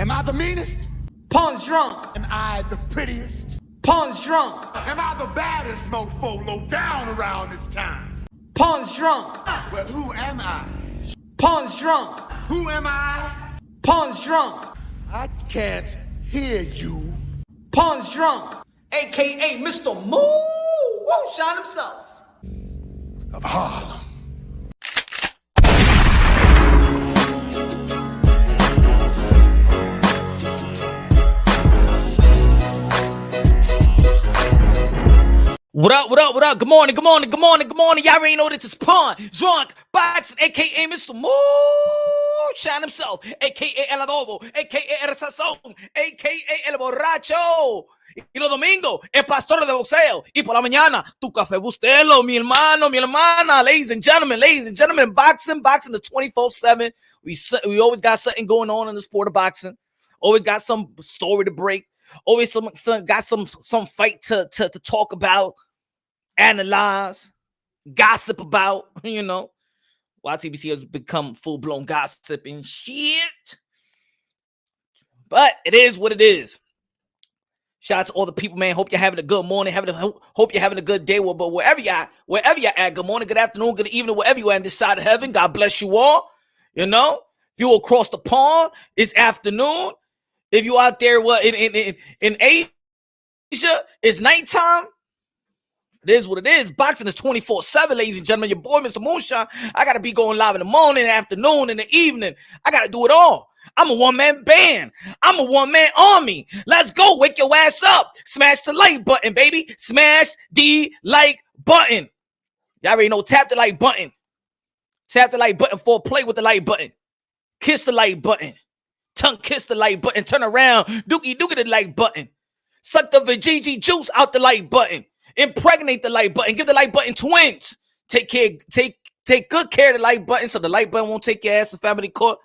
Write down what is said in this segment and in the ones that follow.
Am I the meanest? Pawn's drunk. Am I the prettiest? Pawn's drunk. Am I the baddest mofo low down around this time? Pawn's drunk. Well, who am I? Pawn's drunk. Who am I? Pawn's drunk. I can't hear you. Pawn's drunk. AKA Mr. Moonshine himself. Of Harlem. What up, what up, what up? Good morning, good morning, good morning, good morning. Y'all already know this is Pawn, Drunk, Boxing, a.k.a. Mr. Moonshine himself, a.k.a. El Adobo, a.k.a. El Sazón, a.k.a. El Borracho. Y los domingos, el pastor de boxeo. Y por la mañana, tu café bustelo, mi hermano, mi hermana. Ladies and gentlemen, boxing the 24/7. We always got something going on in the sport of boxing. Always got some story to break. Always some fight to talk about, analyze, gossip about, you know. YTBC has become full-blown gossiping shit. But it is what it is. Shout out to all the people, man. Hope you're having a good morning. Hope you're having a good day. But wherever you're at, good morning, good afternoon, good evening, wherever you are on this side of heaven, God bless you all. You know, if you're across the pond, it's afternoon. If you out there, in Asia, it's nighttime. It is what it is. Boxing is 24/7, ladies and gentlemen. Your boy, Mr. Moonshine. I got to be going live in the morning, afternoon, in the evening. I got to do it all. I'm a one-man band. I'm a one-man army. Let's go. Wake your ass up. Smash the like button, baby. Smash the like button. Y'all already know. Tap the like button. Tap the like button for play with the like button. Kiss the like button. Tongue kiss the like button. Turn around. Dookie the like button. Suck the Vajiji juice out the like button. Impregnate the like button. Give the like button twins. Take good care of the like button so the like button won't take your ass to family court.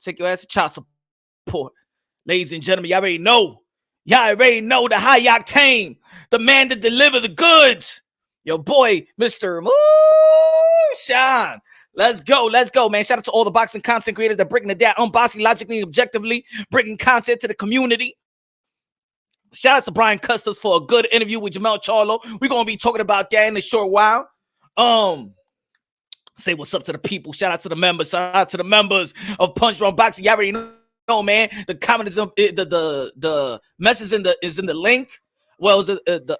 Take your ass to child support. Ladies and gentlemen, y'all already know. Y'all already know the high octane. The man that deliver the goods. Your boy, Mr. Moonshine. Let's go, man. Shout out to all the boxing content creators that breaking it down unboxing, logically, objectively, bringing content to the community. Shout out to Brian Custis for a good interview with Jermell Charlo. We're going to be talking about that in a short while. Say what's up to the people. Shout out to the members. Shout out to the members of Punch Drunk Boxing. Y'all already know, man. The comment is the message is in the link. Well,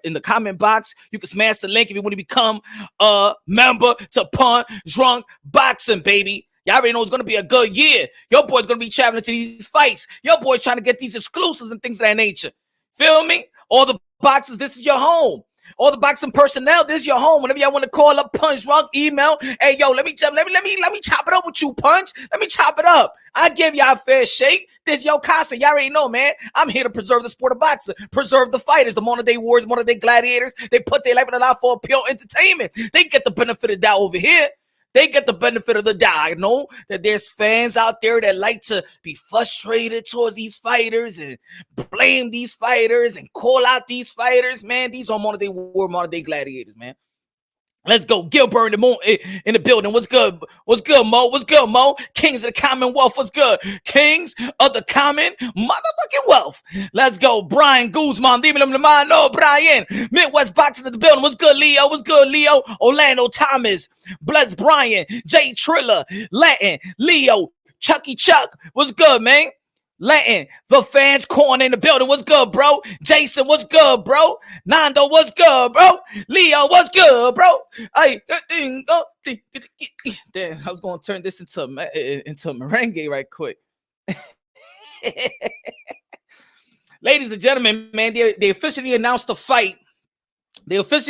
in the comment box. You can smash the link if you want to become a member to Punch Drunk Boxing, baby. Y'all already know it's going to be a good year. Your boy's going to be traveling to these fights. Your boy's trying to get these exclusives and things of that nature. Feel me? All the boxes, this is your home. All the boxing personnel, this is your home. Whenever y'all want to call up Punch Drunk, email, hey yo, let me chop it up with you, Punch. Let me chop it up. I give y'all a fair shake. This yo Casa. Y'all already know, man. I'm here to preserve the sport of boxing, preserve the fighters, the modern day warriors, modern day gladiators. They put their life in the line for pure entertainment. They get the benefit of that over here. They get the benefit of the doubt. I know that there's fans out there that like to be frustrated towards these fighters and blame these fighters and call out these fighters. Man, these are modern day war, modern day gladiators, man. Let's go. Gilbert in the building. What's good? What's good, Mo? What's good, Mo? Kings of the Commonwealth. What's good? Kings of the Common motherfucking Wealth. Let's go. Brian Guzman. No, Brian. Midwest Boxing in the building. What's good, Leo? What's good, Leo? Orlando Thomas. Bless Brian. Jay Triller. Latin. Leo. Chucky Chuck. What's good, man? Latin, the fans corner in the building. What's good, bro? Jason, what's good, bro? Nando, what's good, bro? Leo, what's good, bro? Hey, damn, I was going to turn this into merengue right quick. Ladies and gentlemen, man, they officially announced the fight. PBC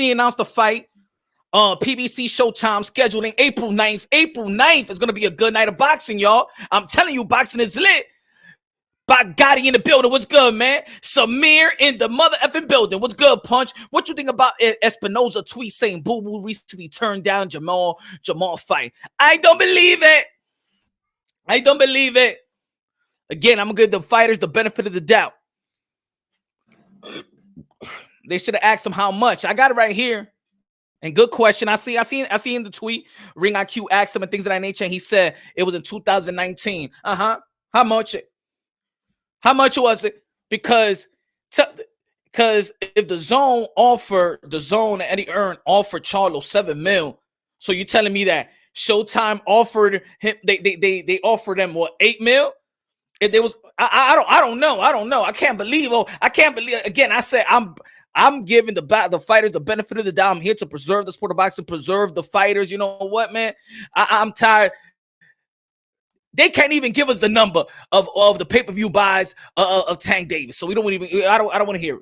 Showtime scheduling April 9th. April 9th is going to be a good night of boxing, y'all. I'm telling you, boxing is lit. Gotti in the building. What's good, man? Samir in the mother effing building. What's good, Punch? What you think about Espinoza tweet saying Boo Boo recently turned down Jermell fight? I don't believe it. Again, I'm gonna give the fighters the benefit of the doubt. They should have asked him how much. I got it right here. And good question. I see in the tweet. Ring IQ asked him and things of that nature. And he said it was in 2019. How much? How much was it? Because if the zone and Eddie Earn offered Charlo $7 million, so you're telling me that Showtime offered him, they offered them what, $8 million? If there was, I don't know. I can't believe. Again, I said I'm giving the fighters the benefit of the doubt. I'm here to preserve the sport of boxing, preserve the fighters. You know what, man? I'm tired. They can't even give us the number of the pay-per-view buys of Tank Davis. So we don't even. I don't want to hear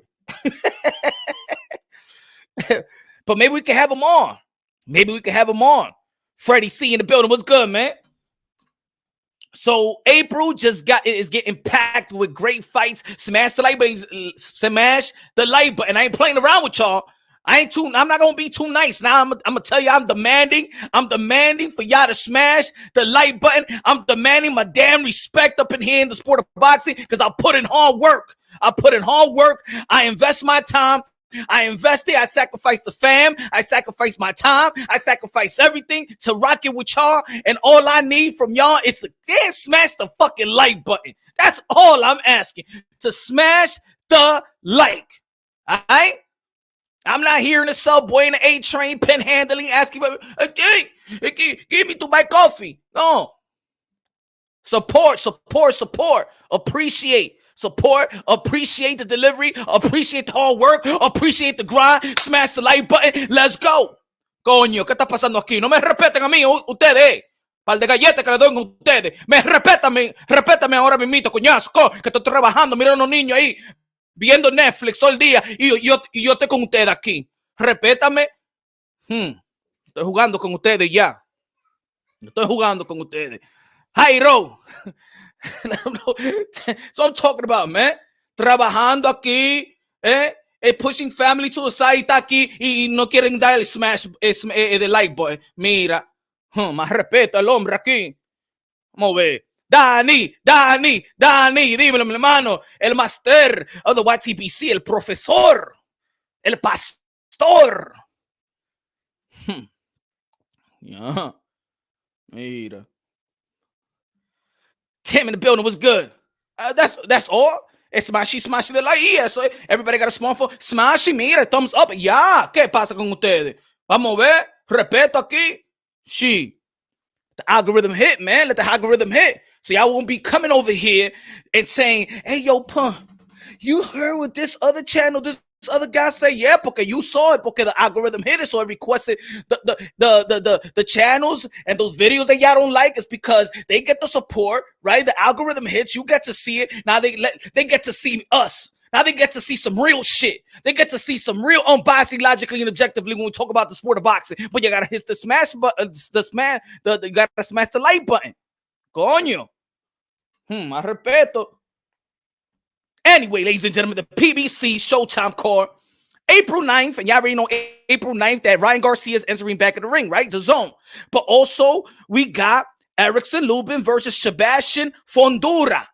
it. But maybe we can have him on. Freddie C in the building. What's good, man? So April is getting packed with great fights. Smash the like button. I ain't playing around with y'all. I'm not gonna be too nice. Now I'm gonna tell you I'm demanding for y'all to smash the like button. I'm demanding my damn respect up in here in the sport of boxing because I put in hard work. I invest my time. I invested. I sacrificed the fam. I sacrificed my time. I sacrificed everything to rock it with y'all. And all I need from y'all is to smash the fucking like button. That's all I'm asking. To smash the like. All right? I'm not here in the subway in the A train, pinhandling, asking, hey, give me to buy coffee. No. Support. Appreciate. Support, appreciate the delivery, appreciate the hard work, appreciate the grind, smash the like button, let's go. Coño, ¿qué está pasando aquí? No me respeten a mí, ustedes. Par de galletas que le doy a ustedes. Respétame ahora mismito, coñazo, que estoy trabajando, mira a unos niños ahí, viendo Netflix todo el día, y yo estoy con ustedes aquí. Respétame. Estoy jugando con ustedes ya. Jairo. So I'm talking about, man. Trabajando aquí, pushing family to the side, está aquí y no quieren dar el smash de like boy. Mira, más respeto al hombre aquí. Vamos a ver. Dani, dímelo, mi hermano. El master of the YTBC, el profesor, el pastor. Yeah. Mira. Tim in the building was good. That's all. Es smashing the like. Yeah, so everybody got a smartphone. Smashing, mira, thumbs up. Ya, ¿qué pasa con ustedes? Vamos a ver. Respeto aquí. The algorithm hit, man. Let the algorithm hit. So y'all won't be coming over here and saying, hey, yo, punk, you heard what this other channel, this other guy say? Yeah, porque you saw it, porque the algorithm hit it, so it requested the channels and those videos that y'all don't like is because they get the support, right? The algorithm hits, you get to see it. Now they get to see us. Now they get to see some real shit. They get to see some real unbiased, logically, and objectively when we talk about the sport of boxing. But you gotta hit the smash button, you gotta smash the like button. Coño. Más respeto. Anyway, ladies and gentlemen, the PBC Showtime card, April 9th, and y'all already know April 9th that Ryan Garcia is entering back in the ring, right? The zone. But also, we got Erickson Lubin versus Sebastian Fondura.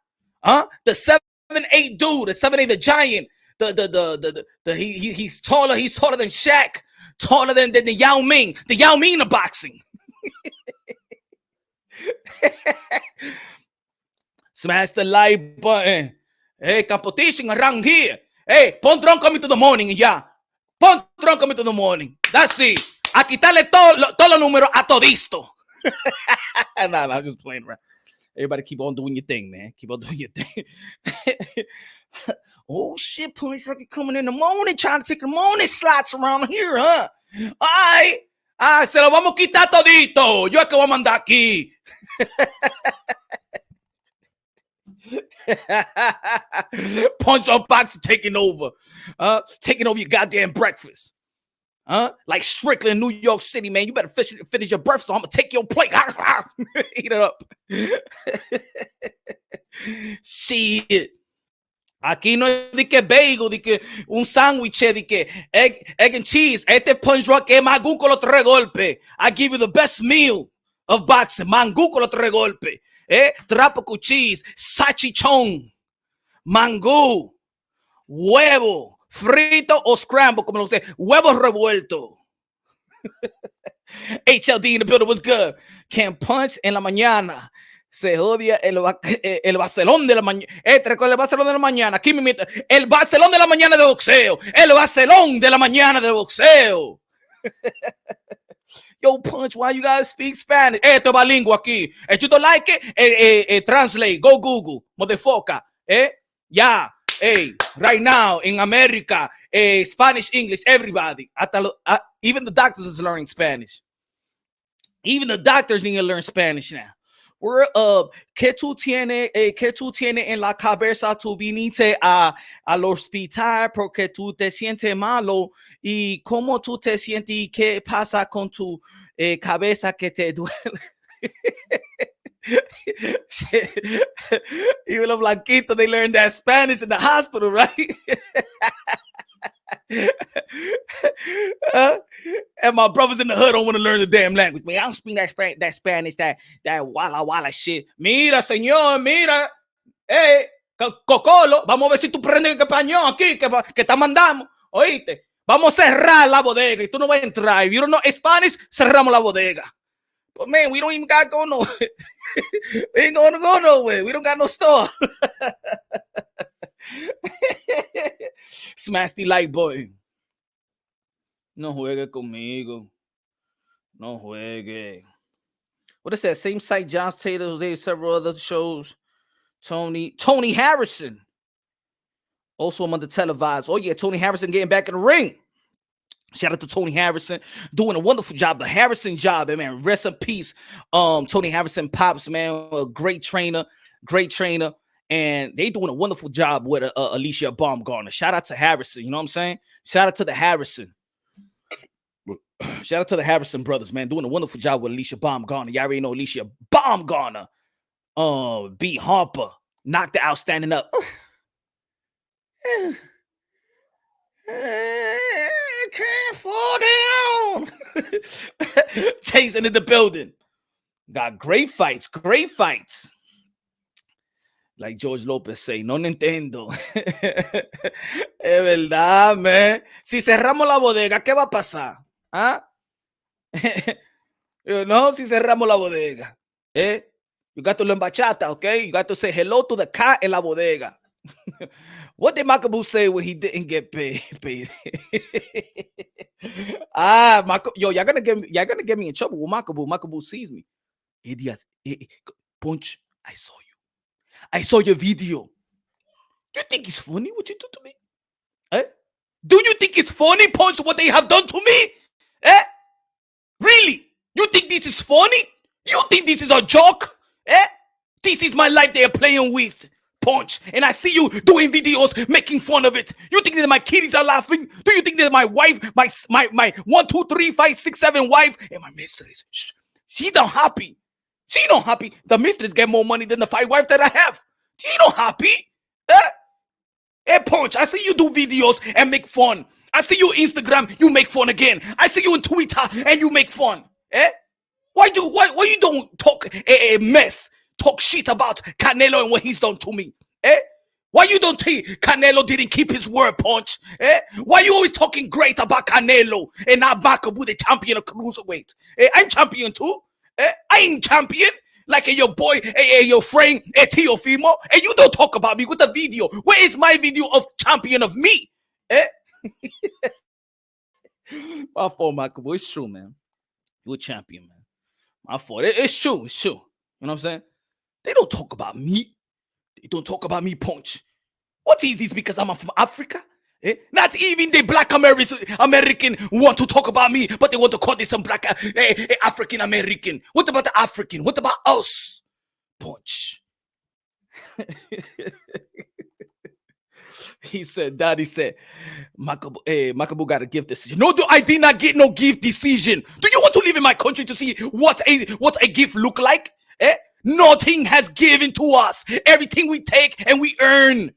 The 7'8" dude, the 7'8", the giant. He's taller than Shaq, taller than the Yao Ming of boxing. Smash the like button. Hey, competition around here. Hey, pon drunk coming to the morning and ya. Pon drunk coming to the morning. That's it. A quitarle todos los números a todisto. Nah, I'm just playing around. Everybody keep on doing your thing, man. Keep on doing your thing. Oh, shit, Punch Rocky coming in the morning, trying to take the morning slots around here, huh? Ay, se lo vamos a quitar todito. Yo es que voy a mandar aquí. Punch on boxing taking over your goddamn breakfast. Like Strickland, New York City, man. You better finish your breakfast, so I'm gonna take your plate. Eat it up. Shit. Aquí no es de que bagel, de que un sándwich, de que egg and cheese. Este Punch Rock es mangú con los 3 golpes. I give you the best meal of boxing. Mangú con los 3 golpes. Tropical cheese, salchichón, mangú, huevo, frito o scramble, como usted, huevo revuelto. HLD in the building was good. Can Punch en la mañana Se jodia el Barcelón de la mañana. Recuerda el Barcelón de la mañana. Aquí me mete. El Barcelón de la mañana de boxeo. El Barcelón de la mañana de boxeo. Yo, Punch, why you guys speak Spanish? Esto es bilingüe aquí. If you don't like it, translate. Go Google. Motherfucker. Yeah. Hey, right now in America, Spanish, English, everybody. Even the doctors is learning Spanish. Even the doctors need to learn Spanish now. We're ¿qué tú tienes en la cabeza? Tú viniste al hospital porque tú te sientes malo. ¿Y cómo tú te sientes? ¿Y qué pasa con tu cabeza que te duele? Even los blanquitos, they learned that Spanish in the hospital, right? And my brothers in the hood don't want to learn the damn language. Man, I don't speak that Spanish, that wala wala shit. Mira, señor, mira. Hey, Cocolo, vamos a ver si tú prendes el español aquí, que te mandamos. Oíste, vamos a cerrar la bodega y tú no vas a entrar. If you don't know Spanish, cerramos la bodega. But man, we don't even got go nowhere. We ain't gonna go nowhere. We don't got no store. Smash the light, boy. No juegue conmigo. No juegue. What is that? Same site, John Taylor, they several other shows. Tony Harrison. Also among the televised. Oh, yeah, Tony Harrison getting back in the ring. Shout out to Tony Harrison, doing a wonderful job. The Harrison job, man. Rest in peace. Tony Harrison Pops, man, a great trainer. And they doing a wonderful job with Alicia Baumgartner. Shout out to Harrison, you know what I'm saying? Shout out to the Harrison. Shout out to the Harrison brothers, man, doing a wonderful job with Alicia Baumgartner. Y'all already know Alicia Baumgartner. B. Harper knocked it out standing up. Can't fall down. Chasing in the building. Got great fights. Like George Lopez say, no Nintendo. Es verdad, man. Si cerramos la bodega, ¿qué va a pasar? ¿Ah? No, si cerramos la bodega. You got to learn bachata, okay? You got to say hello to the cat in la bodega. What did Makabu say when he didn't get paid? Yo, y'all gonna get me in trouble with Makabu. Makabu sees me. Idiot. Punch, I saw you. I saw your video. Do you think it's funny what you do to me? Do you think it's funny, Punch, what they have done to me? Really? You think this is funny? You think this is a joke? This is my life they are playing with, Punch. And I see you doing videos making fun of it. You think that my kiddies are laughing? Do you think that my wife, my 1, 2, 3, 5, 6, 7 wife, and my mistress, she not happy. She not happy. The mistress get more money than the 5 wives that I have. She not happy. Hey, Punch, I see you do videos and make fun. I see you Instagram, you make fun again. I see you on Twitter and you make fun. Why you don't talk a mess? Talk shit about Canelo and what he's done to me. Why you don't think Canelo didn't keep his word, Punch? Why you always talking great about Canelo and not Makabu, the champion of cruiserweight? I'm champion too. I ain't champion like your boy, your friend, Teofimo. And you don't talk about me with the video. Where is my video of champion of me? My fault, Makabu. It's true, man. You're a champion, man. My fault. It's true. You know what I'm saying? They don't talk about me. They don't talk about me, Punch. What is this? Because I'm from Africa? Not even the black American want to talk about me, but they want to call this some black African American. What about the African? What about us? Punch. He said, Daddy said, Makabu got a gift decision. No, I did not get no gift decision. Do you want to live in my country to see what a gift look like? Nothing has given to us. Everything we take and we earn.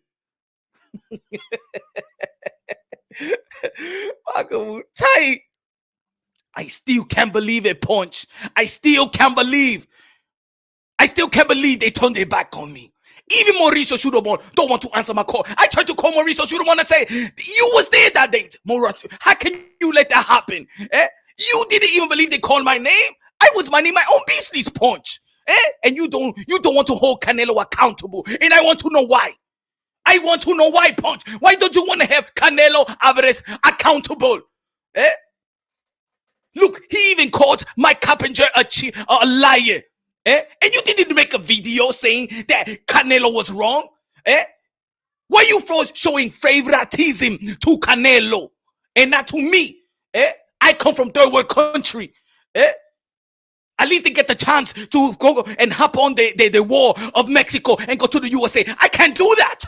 Makabu tight. I still can't believe it, Punch. I still can't believe they turned their back on me. Even Mauricio Shudobon don't want to answer my call. I tried to call Mauricio Shudobon and say, you was there that date, Mauricio. How can you let that happen? You didn't even believe they called my name? I was minding my own business, Punch. And you don't want to hold Canelo accountable. And I want to know why. I want to know why, Punch. Why don't you want to have Canelo Alvarez accountable? Look, he even called Mike Carpenter a liar. And you didn't make a video saying that Canelo was wrong. Why you showing favoritism to Canelo and not to me? I come from third world country. At least they get the chance to go and hop on the wall of Mexico and go to the USA. I can't do that.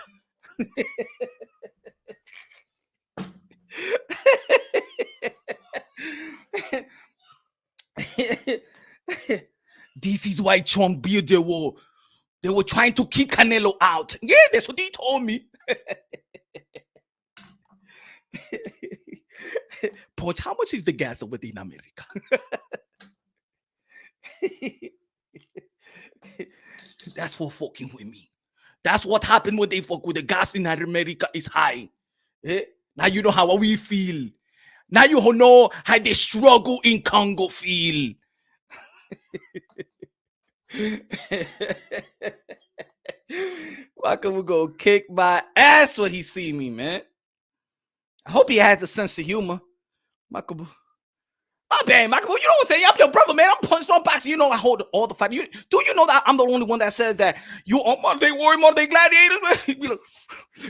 This is why Trump built the wall. They were trying to keep Canelo out. Yeah, that's what he told me. Punch, how much is the gas over there in America? That's for fucking with me. That's what happened when they fuck with the gas in America is high. Now you know how we feel. Now you know how the struggle in Congo feel. Makabu go kick my ass when he see me, man. I hope he has a sense of humor. Makabu. My bad, Makabu. You don't say I'm your brother, man. I'm punched on boxing. You know I hold all the fight. Do you know that I'm the only one that says that you on Monday Warrior, Monday Gladiators,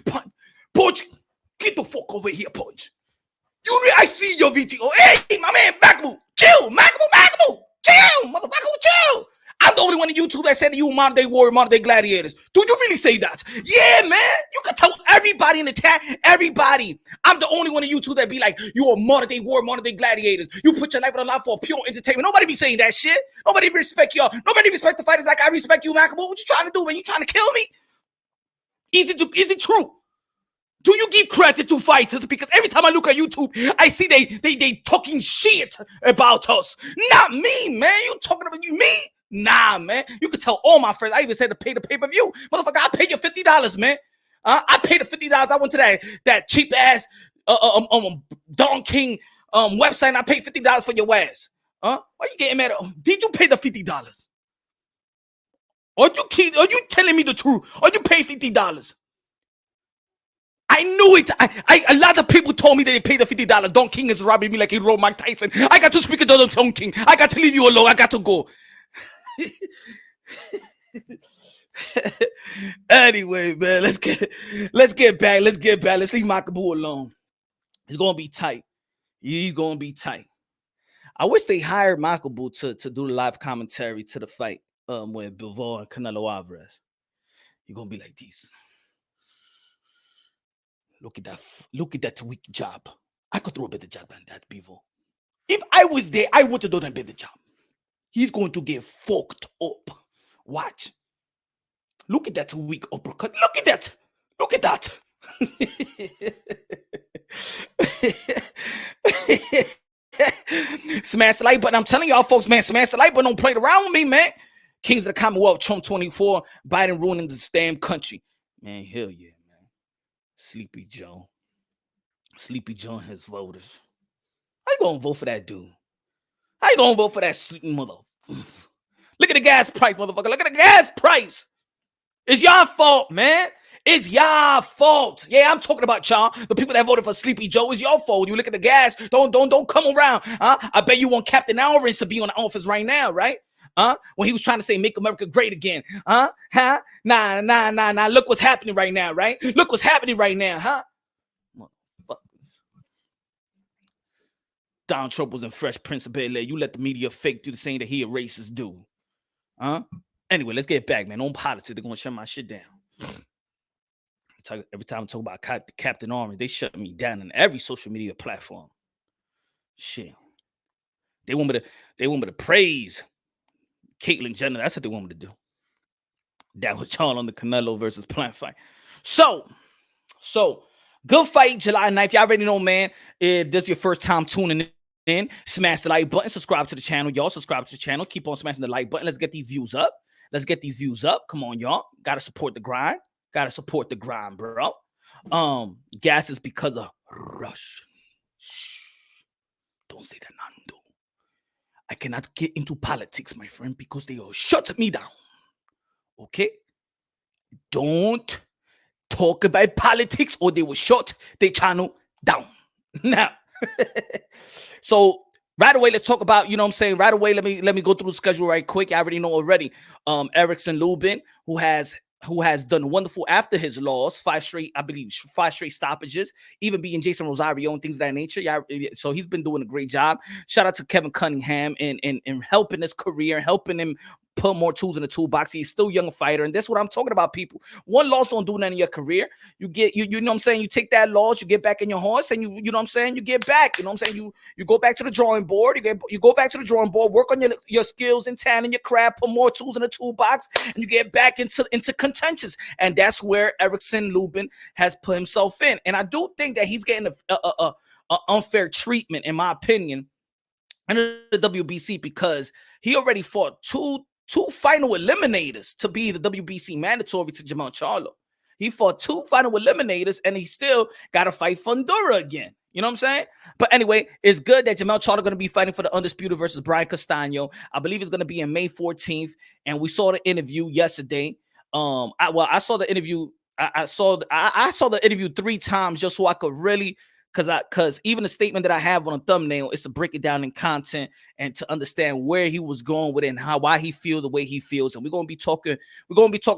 man? Punch, get the fuck over here, Punch. I see your VTO. Hey, my man, Makabu, chill, Makabu, chill, motherfucker, chill. I'm the only one on YouTube that said you Monday Warrior, Monday Gladiators. Do you really say that? Yeah, man. You can tell everybody in the chat, everybody. I'm the only one on YouTube that be like, you are Modern Day Warrior, Modern Day Gladiators. You put your life on the line for pure entertainment. Nobody be saying that shit. Nobody respect y'all. Nobody respect the fighters like I respect you, Makabu. What you trying to do, man? You trying to kill me? Is it true? Do you give credit to fighters? Because every time I look at YouTube, I see they talking shit about us. Not me, man. You talking about you, me? Nah, man. You can tell all my friends. I even said to pay the pay-per-view. Motherfucker, I paid you $50, man. I paid the $50. I went to that cheap ass Don King website and I paid $50 for your ass. Why you getting mad at? Did you pay the $50? Are you telling me the truth? Or you paid $50? I knew it. A lot of people told me that they paid the $50. Don King is robbing me like he robbed Mike Tyson. I got to speak to Don King. I got to leave you alone. I got to go. Anyway, man, let's get back. Let's leave Makabu alone. It's gonna be tight. He's gonna be tight. I wish they hired Makabu to do the live commentary to the fight with Bivol and Canelo Alvarez. You're gonna be like this. Look at that weak jab. I could throw a better jab than that, Bivol. If I was there, I would have done a better job. He's going to get fucked up. Watch. Look at that weak uppercut. Look at that. Look at that. Smash the like button. I'm telling y'all folks, man, smash the like button. Don't play around with me, man. Kings of the Commonwealth, Trump 24, Biden ruining this damn country. Man, hell yeah, man. Sleepy Joe. Sleepy Joe and his voters. How you gonna vote for that dude? How you gonna vote for that sleeping mother? Look at the gas price, motherfucker. Look at the gas price. It's y'all fault, man. It's y'all fault. Yeah, I'm talking about y'all. The people that voted for Sleepy Joe, is your fault. You look at the gas. Don't come around. I bet you want Captain Alvarez to be on the office right now, right? When he was trying to say make America great again. Nah. Look what's happening right now, right? Look what's happening right now, huh? Donald Trump was in Fresh Prince of Bel-Air. You let the media fake through the saying that he a racist dude. Anyway, let's get back, man. On politics, they're going to shut my shit down. Every time I talk about Captain Orange, they shut me down on every social media platform. Shit. They want me to praise Caitlyn Jenner. That's what they want me to do. That was Charlo on the Canelo versus Plant fight. So good fight, July 9th. Y'all already know, man. If this is your first time tuning in, smash the like button, subscribe to the channel. Y'all subscribe to the channel. Keep on smashing the like button. Let's get these views up. Come on, y'all. Gotta support the grind. Bro. Gas is because of Russian. Don't say that, Nando. I cannot get into politics, my friend, because they will shut me down. Okay? Don't talk about politics or they will shut the channel down. Now, so right away, let's talk about, you know what I'm saying? Right away, let me go through the schedule right quick. I already know already. Erickson Lubin, who has done wonderful after his loss, 5 straight stoppages, even beating Jason Rosario and things of that nature. Yeah, so he's been doing a great job. Shout out to Kevin Cunningham and helping his career, helping him put more tools in the toolbox. He's still a young fighter, and that's what I'm talking about, people. One loss don't do nothing in your career. You get you know what I'm saying, you take that loss, you get back in your horse, and you know what I'm saying, you get back. You know what I'm saying? You go back to the drawing board, you go back to the drawing board, work on your skills and talent and your craft, put more tools in the toolbox, and you get back into contentions. And that's where Erickson Lubin has put himself in. And I do think that he's getting a unfair treatment, in my opinion, under the WBC, because he already fought two final eliminators to be the WBC mandatory to Jermell Charlo. He fought 2 final eliminators, and he still got to fight Fundura again. You know what I'm saying? But anyway, it's good that Jermell Charlo going to be fighting for the Undisputed versus Brian Castano. I believe it's going to be in May 14th, and we saw the interview yesterday. I saw the interview. I saw the interview 3 times just so I could really, because even the statement that I have on a thumbnail is to break it down in content and to understand where he was going with it and why he feels the way he feels. And we're gonna be talking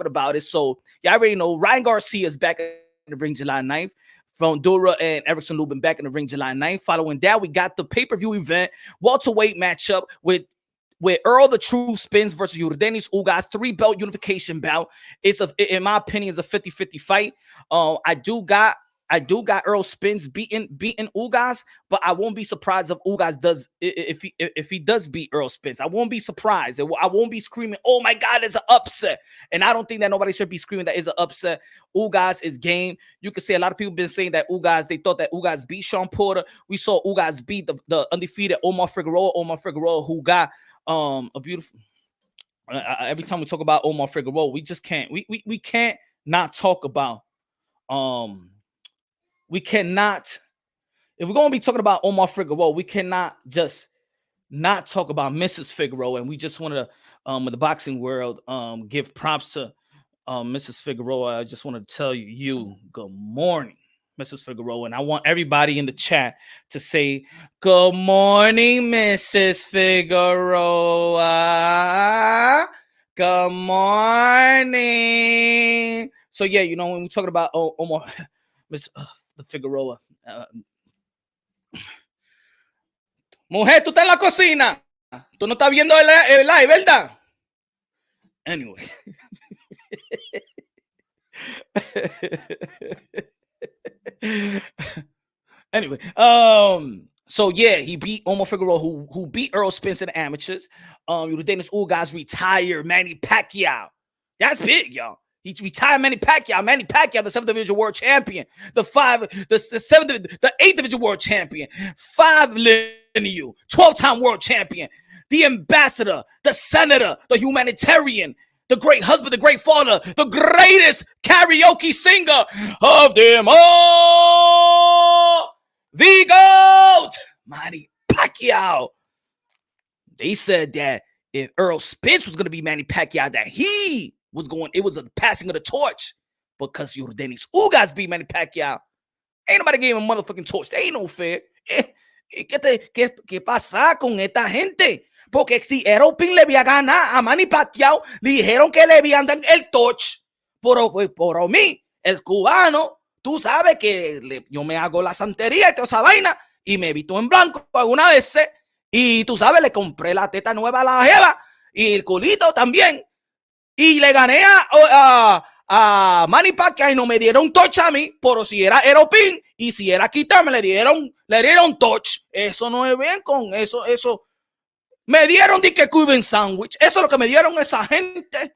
about it. So y'all already know Ryan Garcia is back in the ring July 9th. Fundura and Erickson Lubin back in the ring July 9th. Following that, we got the pay-per-view event, welterweight matchup with Earl the Truth Spence versus Yordenis Ugas, 3-belt unification bout. In my opinion, it's a 50-50 fight. I do got Earl Spence beating Ugas, but I won't be surprised if Ugas does if he does beat Earl Spence. I won't be surprised. I won't be screaming, "Oh my God, it's an upset!" And I don't think that nobody should be screaming that it's an upset. Ugas is game. You can say a lot of people been saying that they thought that Ugas beat Sean Porter. We saw Ugas beat the undefeated Omar Figueroa, who got a beautiful. Every time we talk about Omar Figueroa, we just can't. We can't not talk about We cannot, if we're going to be talking about Omar Figueroa, we cannot just not talk about Mrs. Figueroa. And we just want to, in the boxing world, give props to Mrs. Figueroa. I just want to tell you good morning, Mrs. Figueroa. And I want everybody in the chat to say, good morning, Mrs. Figueroa. Good morning. So, yeah, you know, when we're talking about Omar, Miss the Figueroa. Mujer, tú estás en la cocina. Tú no estás viendo el live, ¿verdad? Anyway. Anyway, so yeah, he beat Omar Figueroa, who beat Earl Spence in the amateurs. Yordenis Ugas retired Manny Pacquiao. That's big, y'all. He retired Manny Pacquiao. Manny Pacquiao, the 7th division world champion, the 8th division world champion, 5 lineal, 12-time world champion, the ambassador, the senator, the humanitarian, the great husband, the great father, the greatest karaoke singer of them all, the GOAT, Manny Pacquiao. They said that if Earl Spence was going to be Manny Pacquiao, that he was going, it was a passing of the torch, because Yordenis Ugas beat Manny Pacquiao. Ain't nobody gave him a motherfucking torch. They ain't no fair. ¿Qué pasa con esta gente? Porque si Eropin le había ganado a Manny Pacquiao, le dijeron que le habían dado el torch. Por mí, el cubano, tú sabes que yo me hago la santería y toda esa vaina, y me visto en blanco alguna vez, y tú sabes, le compré la teta nueva a la jeva, y el culito también. Y le gané a Manny Pacquiao y no me dieron touch a mí, pero si era Eropin y si era quitarme, le dieron touch. Eso no es bien con eso. Me dieron de que Cuban sandwich. Eso es lo que me dieron esa gente.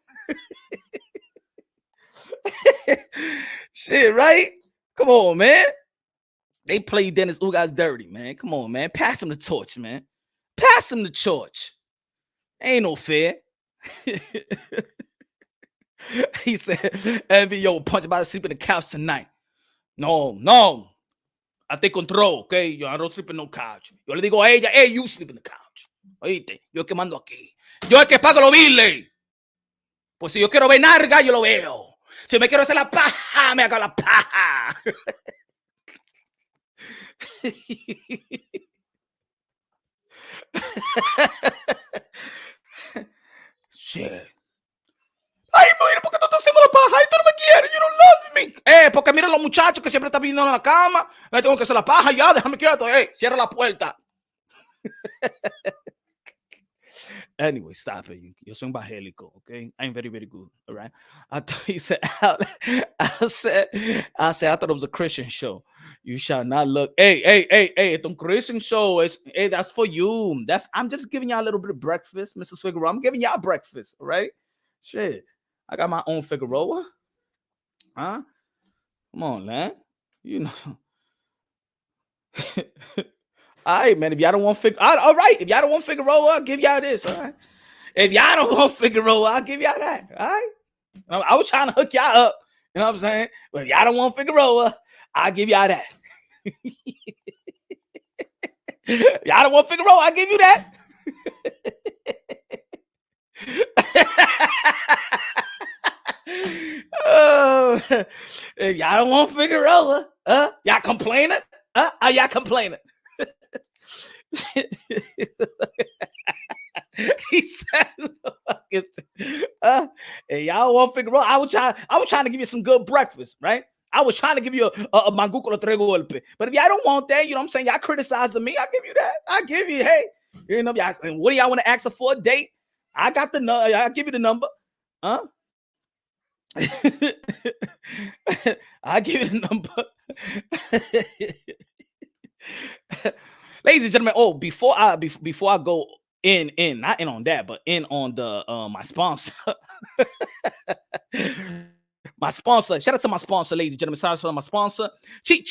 Shit, right? Come on, man. They played Dennis Ugas dirty, man. Come on, man. Pass him the torch, man. Pass him the torch. Ain't no fair. He said, MVO punch about to sleep in the couch tonight. No. I take control, okay? I don't sleep in no couch. Yo le digo a ella, hey, you sleep in the couch. Oíste, yo que mando aquí. Yo el que pago los biles. Pues si yo quiero ver narga, yo lo veo. Si me quiero hacer la paja, me hago la paja. Shit. Ay, mira, ¿por qué tú estás haciendo la paja? Ay, tú no me quieres, you don't love me. Porque mira los muchachos que siempre están pidiendo en la cama. Me tengo que hacer la paja, ya, déjame quieto. Cierra la puerta. Anyway, stop it. Yo soy un evangélico, okay? I'm very, very good, all right? I thought you said, I said, I thought it was a Christian show. You shall not look. Hey, it's a Christian show. Hey, that's for you. I'm just giving y'all a little bit of breakfast, Mrs. Figueroa. I'm giving y'all breakfast, all right? Shit. I got my own Figueroa. Huh? Come on, man. You know. All right, man. If y'all don't want all right. If y'all don't want Figueroa, I'll give y'all this. All right. If y'all don't want Figueroa, I'll give y'all that. All right. I was trying to hook y'all up. You know what I'm saying? But if y'all don't want Figueroa, I'll give y'all that. Y'all don't want Figueroa, I'll give you that. Oh, if y'all don't want Figueroa, y'all complaining? Y'all complaining? He said, hey, y'all want Figueroa? I was trying to give you some good breakfast, right? I was trying to give you a manguco de tres golpe. But if y'all don't want that, you know what I'm saying? Y'all criticizing me, I'll give you that. I'll give you, hey, you know, y'all, what do y'all want to ask her for a date? I got the number. I'll give you the number. Huh? I'll give you the number. Ladies and gentlemen, before I go not in on that, but in on the my sponsor. My sponsor, shout out to my sponsor, ladies and gentlemen. Shout out to my sponsor. Chia.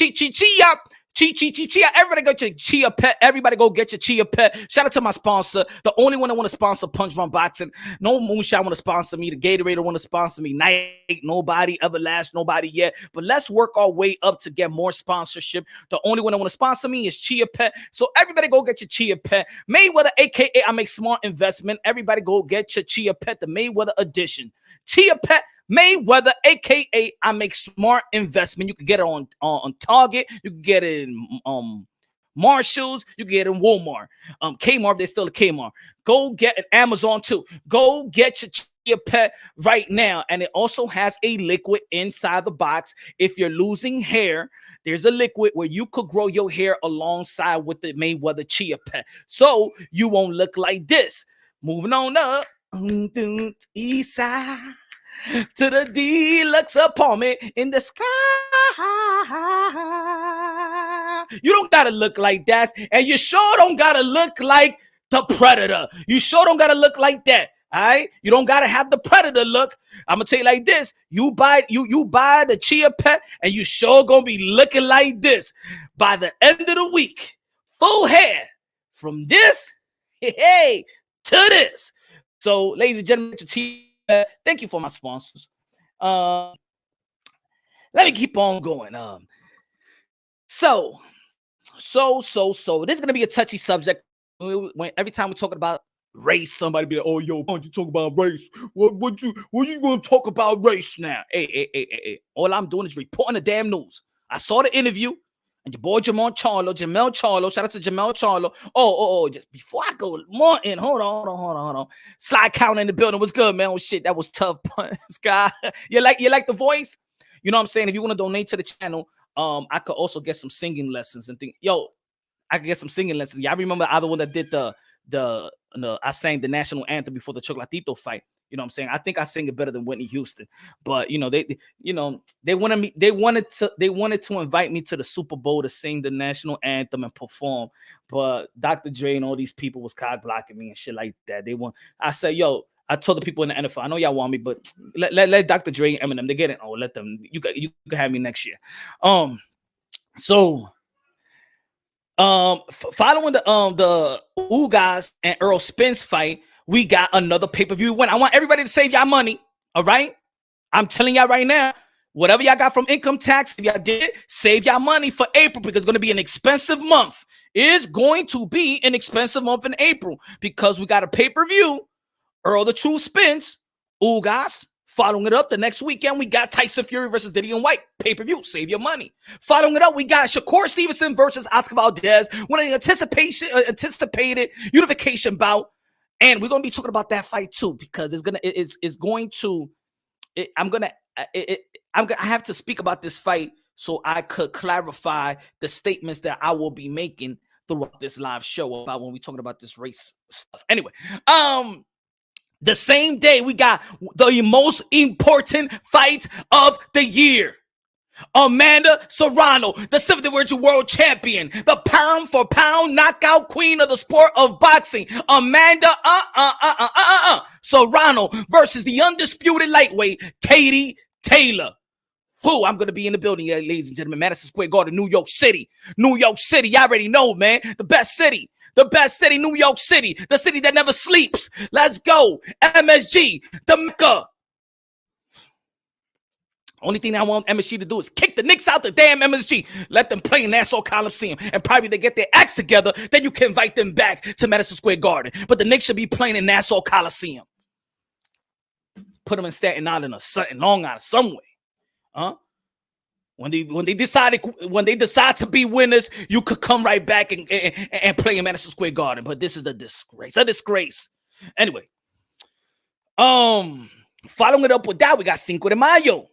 Everybody go to Chia Pet. Everybody go get your Chia Pet. Shout out to my sponsor. The only one that want to sponsor Punch Run Boxing. No Moonshine want to sponsor me. The Gatorade want to sponsor me. Nike, nobody, Everlast, nobody yet. But let's work our way up to get more sponsorship. The only one that want to sponsor me is Chia Pet. So everybody go get your Chia Pet. Mayweather, aka I make smart investment. Everybody go get your Chia Pet, the Mayweather edition. Chia Pet. Mayweather, aka I make smart investment. You can get it on Target. You can get it in Marshalls. You can get it in Walmart. Kmart, there's still a Kmart. Go get it Amazon too. Go get your Chia Pet right now. And it also has a liquid inside the box. If you're losing hair, there's a liquid where you could grow your hair alongside with the Mayweather Chia Pet. So you won't look like this. Moving on up. East side. To the deluxe apartment in the sky. You don't gotta look like that, and you sure don't gotta look like the Predator. You sure don't gotta look like that. All right, you don't gotta have the Predator look. I'm gonna tell you like this: you buy the Chia Pet, and you sure gonna be looking like this by the end of the week. Full hair from this, hey, to this. So, ladies and gentlemen, Chia. Thank you for my sponsors. Let me keep on going. So this is gonna be a touchy subject. When every time we're talking about race, somebody be like, "Oh, yo, why don't you talk about race? What you gonna talk about race now?" Hey. All I'm doing is reporting the damn news. I saw the interview. And your boy Jermell Charlo, shout out to Jermell Charlo. Oh, just before I go more in, hold on. Slide count in the building. What's good, man? Oh shit, that was tough, Sky. You like the voice? You know what I'm saying? If you want to donate to the channel, I could also get some singing lessons and think, yo, I could get some singing lessons. Y'all remember the other one that did I sang the national anthem before the Chocolatito fight. You know what I'm saying? I think I sing it better than Whitney Houston. But they wanted to invite me to the Super Bowl to sing the national anthem and perform. But Dr. Dre and all these people was cock blocking me and shit like that. I said, yo, I told the people in the NFL, I know y'all want me, but let Dr. Dre and Eminem, they get it. Oh, let them. You can have me next year. Following the Ugas and Earl Spence fight, we got another pay-per-view win. I want everybody to save y'all money. All right. I'm telling y'all right now, Whatever y'all got from income tax, if y'all did, save y'all money for April because it's going to be an expensive month. It's going to be an expensive month in April because we got a pay-per-view, Earl the True Spins, Ugas. Following it up the next weekend, we got Tyson Fury versus Dillian White. Pay-per-view, save your money. Following it up, we got Shakur Stevenson versus Oscar Valdez, winning anticipated unification bout. And we're going to be talking about that fight too because I have to speak about this fight so I could clarify the statements that I will be making throughout this live show about when we're talking about this race stuff. Anyway, the same day we got the most important fight of the year. Amanda Serrano, the 70th world champion, the pound for pound knockout queen of the sport of boxing. Amanda Serrano versus the undisputed lightweight Katie Taylor. Who I'm going to be in the building, ladies and gentlemen. Madison Square Garden, New York City. New York City, y'all already know, man. The best city. The best city, New York City. The city that never sleeps. Let's go. MSG, the Mecca. Only thing I want MSG to do is kick the Knicks out the damn MSG. Let them play in Nassau Coliseum. And probably they get their acts together. Then you can invite them back to Madison Square Garden. But the Knicks should be playing in Nassau Coliseum. Put them in Staten Island or something, Long Island, somewhere. Huh? When they decide to be winners, you could come right back and play in Madison Square Garden. But this is a disgrace. Anyway, following it up with that, we got Cinco de Mayo.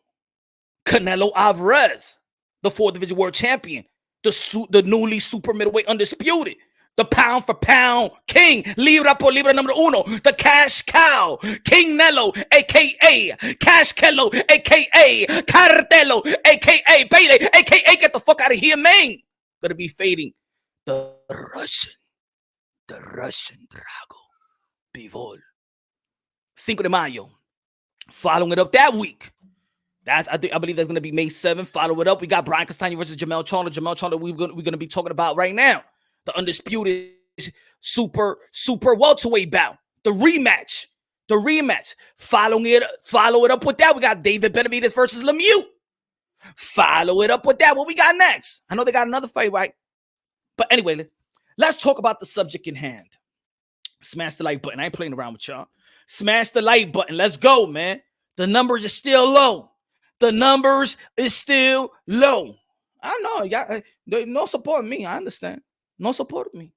Canelo Alvarez, the 4th Division World Champion, the newly super middleweight undisputed, the pound for pound king, libra por libra number uno, the cash cow, King Nello, a.k.a. Cash Kello, a.k.a. Cartelo, a.k.a. Bailey, a.k.a. Get the fuck out of here, man. Gonna be fading the Russian Drago, Bivol. Cinco de Mayo. Following it up that week. I believe that's going to be May 7th. Follow it up. We got Brian Castano versus Jermell Charlo. Jermell Charlo we're going to be talking about right now. The undisputed super welterweight bout. The rematch. Follow it up with that. We got David Benavidez versus Lemieux. Follow it up with that. What we got next? I know they got another fight, right? But anyway, let's talk about the subject in hand. Smash the like button. I ain't playing around with y'all. Smash the like button. Let's go, man. The numbers are still low. I know. Y'all, no support me. I understand. No support me.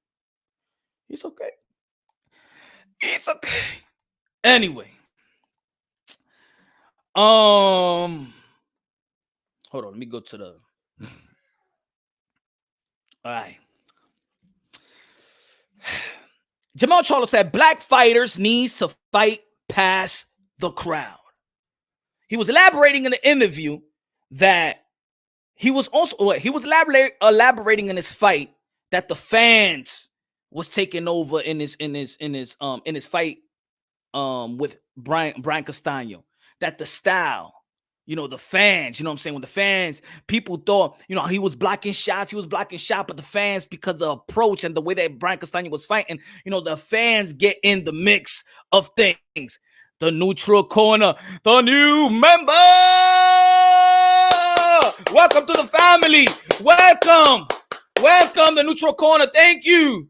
It's okay. Anyway. Hold on. Let me go to the... All right. Jermell Charlo said black fighters need to fight past the crowd. He was elaborating in the interview that he was elaborating in his fight that the fans was taking over in his fight with Brian Castano. That the style, the fans, what I'm saying? When the fans, people thought, he was blocking shots, but the fans, because of the approach and the way that Brian Castano was fighting, the fans get in the mix of things. The neutral corner, the new member. Welcome to the family. Welcome, the neutral corner. Thank you.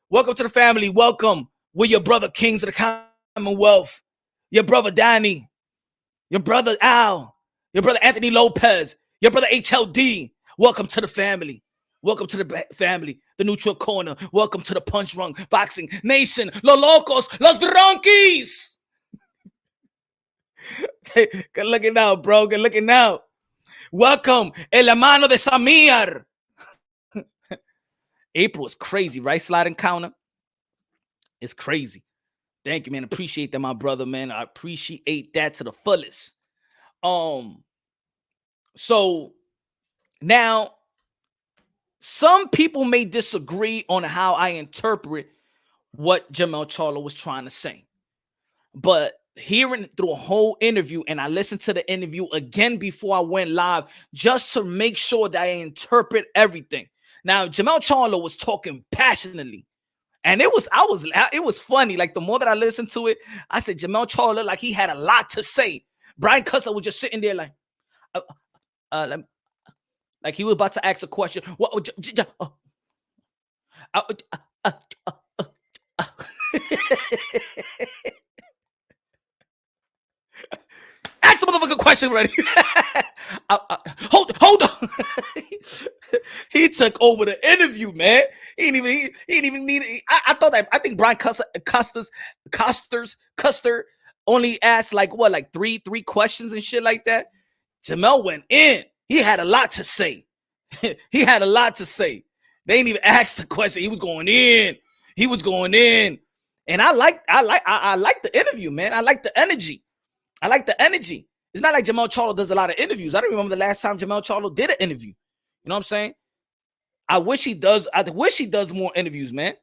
Welcome to the family. Welcome. We're your brother kings of the Commonwealth. Your brother Danny. Your brother Al. Your brother Anthony Lopez. Your brother HLD. Welcome to the family. Welcome to the family, the neutral corner. Welcome to the Punch Drunk Boxing Nation. Los locos, los drunkies. Good looking out, bro. Good looking out. Welcome, el hermano de Samir. April is crazy, right? Sliding counter. It's crazy. Thank you, man. Appreciate that, my brother, man. I appreciate that to the fullest. So now, some people may disagree on how I interpret what Jermell Charlo was trying to say. But hearing through a whole interview, and I listened to the interview again before I went live, just to make sure that I interpret everything. Now, Jermell Charlo was talking passionately. And it was funny. Like, the more that I listened to it, I said, Jermell Charlo, like, he had a lot to say. Brian Custer was just sitting there uh, uh, like he was about to ask a question. What? Uh, uh, uh, uh. Ask a motherfucking question already. Hold on. He took over the interview, man. He didn't even need it. I think Brian Custer only asked like three questions and shit like that. Jermell went in. He had a lot to say. He had a lot to say. They didn't even ask the question. He was going in. And I like the interview, man. I like the energy. It's not like Jermell Charlo does a lot of interviews. I don't remember the last time Jermell Charlo did an interview. You know what I'm saying? I wish he does more interviews, man.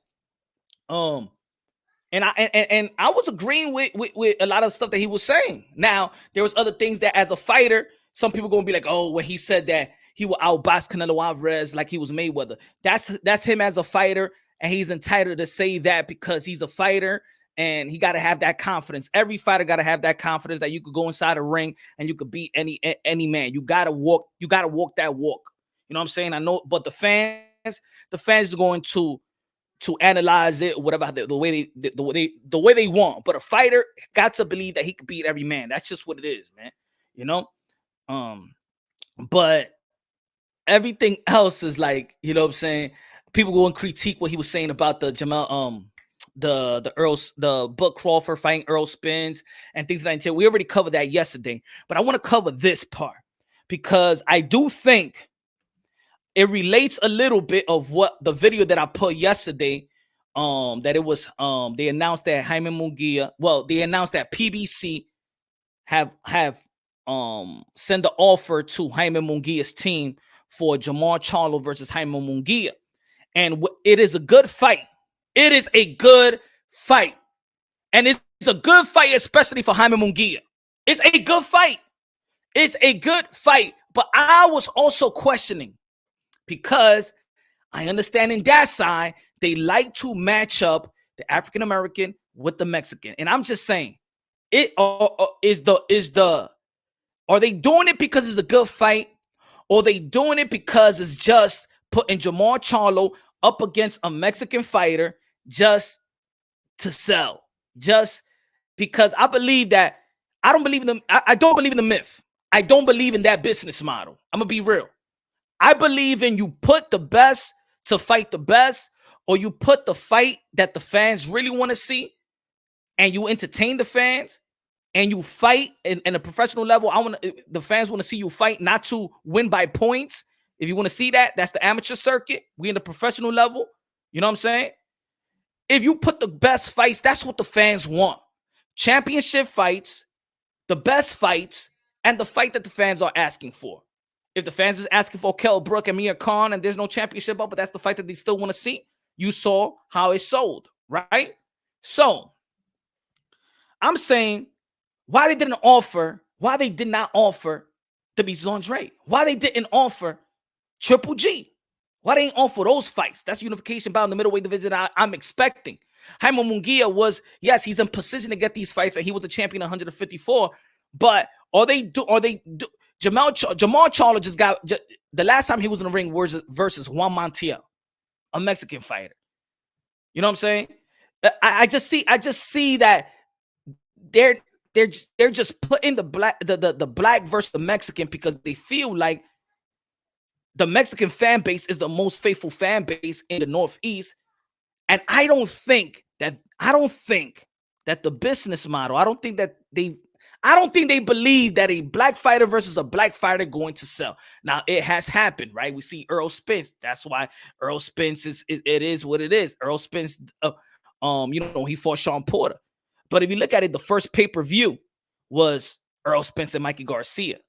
And I was agreeing with a lot of stuff that he was saying. Now, there was other things that as a fighter, some people gonna be like, oh, when he said that he will outbox Canelo Alvarez like he was Mayweather. That's him as a fighter, and he's entitled to say that because he's a fighter and he got to have that confidence. Every fighter got to have that confidence that you could go inside a ring and you could beat any man. You gotta walk that walk. You know what I'm saying? I know, but the fans are going to analyze it, whatever the way they want. But a fighter got to believe that he could beat every man. That's just what it is, man. You know, but everything else is like, you know what I'm saying? People go and critique what he was saying about the Jermell, the Bud Crawford fighting Earl Spence and things like that. We already covered that yesterday, but I want to cover this part because I do think it relates a little bit of what the video that I put yesterday. That it was they announced that Jaime Munguia, they announced that PBC have send the offer to Jaime Munguia's team for Jermell Charlo versus Jaime Munguia. And it is a good fight. It is a good fight. And it's a good fight, especially for Jaime Munguia. It's a good fight. But I was also questioning because I understand in that side, they like to match up the African American with the Mexican. And I'm just saying, are they doing it because it's a good fight? Or they doing it because it's just putting Jermell Charlo up against a Mexican fighter just to sell? Just because I believe that I don't believe in them. I don't believe in the myth. I don't believe in that business model. I'm going to be real. I believe in you put the best to fight the best, or you put the fight that the fans really want to see and you entertain the fans and you fight in a professional level. The fans want to see you fight, not to win by points. If you want to see that, that's the amateur circuit. We in the professional level. You know what I'm saying? If you put the best fights, that's what the fans want. Championship fights, the best fights, and the fight that the fans are asking for. If the fans is asking for Kell Brook and Mia Khan and there's no championship up, but that's the fight that they still want to see, you saw how it sold, right? So I'm saying why they did not offer the Beast Andre, why they didn't offer Triple G, why they didn't offer those fights. That's unification bout in the middleweight division I'm expecting. Jaime Munguia was, yes, he's in position to get these fights, and he was a champion 154. But Jermell Charlo just got the last time he was in the ring versus Juan Montiel, a Mexican fighter. You know what I'm saying? I just see that they're just putting the black versus the Mexican because they feel like the Mexican fan base is the most faithful fan base in the Northeast. And I don't think that the business model, I don't think they believe that a black fighter versus a black fighter going to sell. Now, it has happened, right? We see Earl Spence. That's why Earl Spence is what it is. Earl Spence, he fought Sean Porter. But if you look at it, the first pay-per-view was Earl Spence and Mikey Garcia.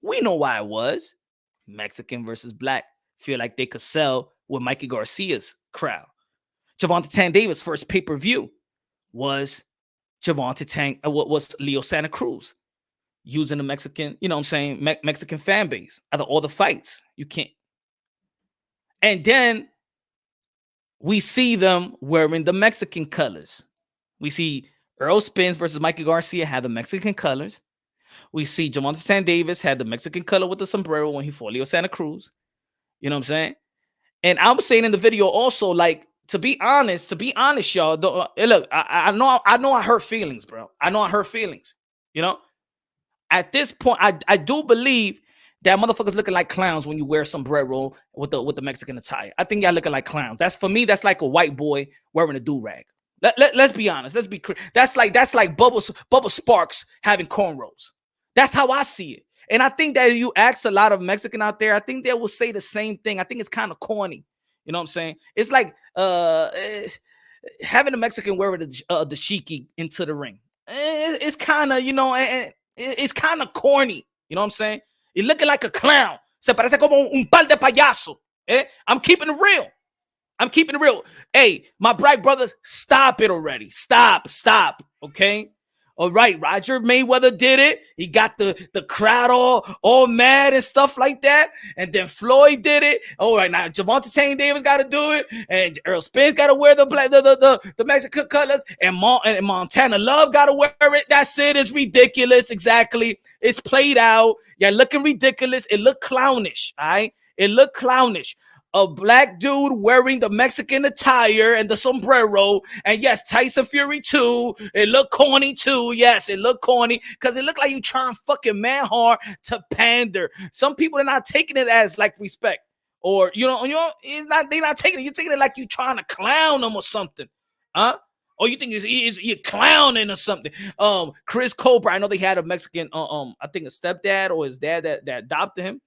We know why it was. Mexican versus black. Feel like they could sell with Mikey Garcia's crowd. Gervonta Tank Davis' first pay-per-view was was Leo Santa Cruz, using the Mexican, Mexican fan base. Out of all the fights, you can't. And then we see them wearing the Mexican colors. We see Earl Spence versus Mikey Garcia have the Mexican colors. We see Jamonte Davis had the Mexican color with the sombrero when he fought Leo Santa Cruz. You know what I'm saying? And I'm saying in the video also, like, to be honest, y'all. Look, I know I hurt feelings, bro. I know I hurt feelings. You know, at this point, I do believe that motherfuckers looking like clowns when you wear sombrero with the Mexican attire. I think y'all looking like clowns. That's, for me, that's like a white boy wearing a do-rag. Let's be honest. That's like Bubba Sparks having cornrows. That's how I see it. And I think that if you ask a lot of Mexican out there, I think they will say the same thing. I think it's kind of corny. You know what I'm saying? It's like having a Mexican wear the dashiki into the ring. It's kind of, it's kind of corny. You know what I'm saying? You're looking like a clown. Se parece como un par de payaso. I'm keeping it real. I'm keeping it real. Hey, my black brothers, stop it already. Stop. Okay? All right, Roger Mayweather did it. He got the crowd all mad and stuff like that. And then Floyd did it. All right, now Jamonte Davis got to do it. And Earl Spence got to wear the Mexican colors. And Montana Love got to wear it. That's it. It's ridiculous. Exactly. It's played out. You're looking ridiculous. It looked clownish. All right? It looked clownish. A black dude wearing the Mexican attire and the sombrero. And yes, Tyson Fury too. It looked corny too. Yes, it looked corny because it looked like you trying fucking man hard to pander. Some people are not taking it as like respect. Or, it's not, they're not taking it. You're taking it like you trying to clown them or something. Huh? Or you think you're clowning or something. Chris Cobra, I know they had a Mexican, I think a stepdad or his dad that adopted him.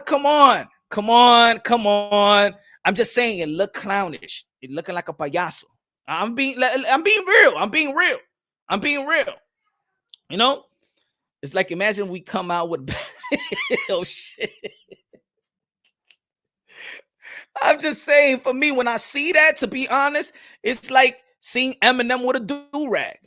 Come on. I'm just saying it looked clownish. It looking like a payaso. I'm being real. You know, it's like, imagine we come out with oh shit. I'm just saying, for me, when I see that, to be honest, it's like seeing Eminem with a do-rag.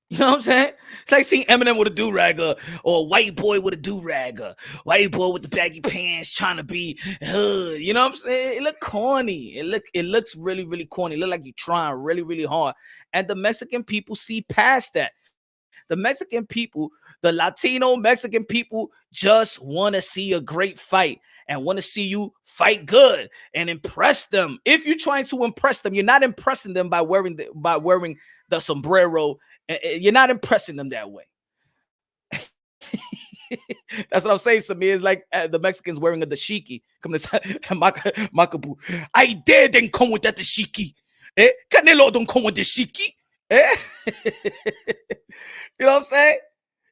You know what I'm saying? It's like seeing Eminem with a do-rag or a white boy with a do-rag, white boy with the baggy pants trying to be hood. You know what I'm saying? It look corny. It looks really, really corny. It look like you're trying really, really hard. And the Mexican people see past that. The Mexican people, the Latino Mexican people, just want to see a great fight and want to see you fight good and impress them. If you're trying to impress them, you're not impressing them by wearing the sombrero. You're not impressing them that way. That's what I'm saying, Samir. It's like the Mexicans wearing a dashiki. Come to Makabu. I didn't come with that dashiki. Canelo don't come with dashiki. You know what I'm saying?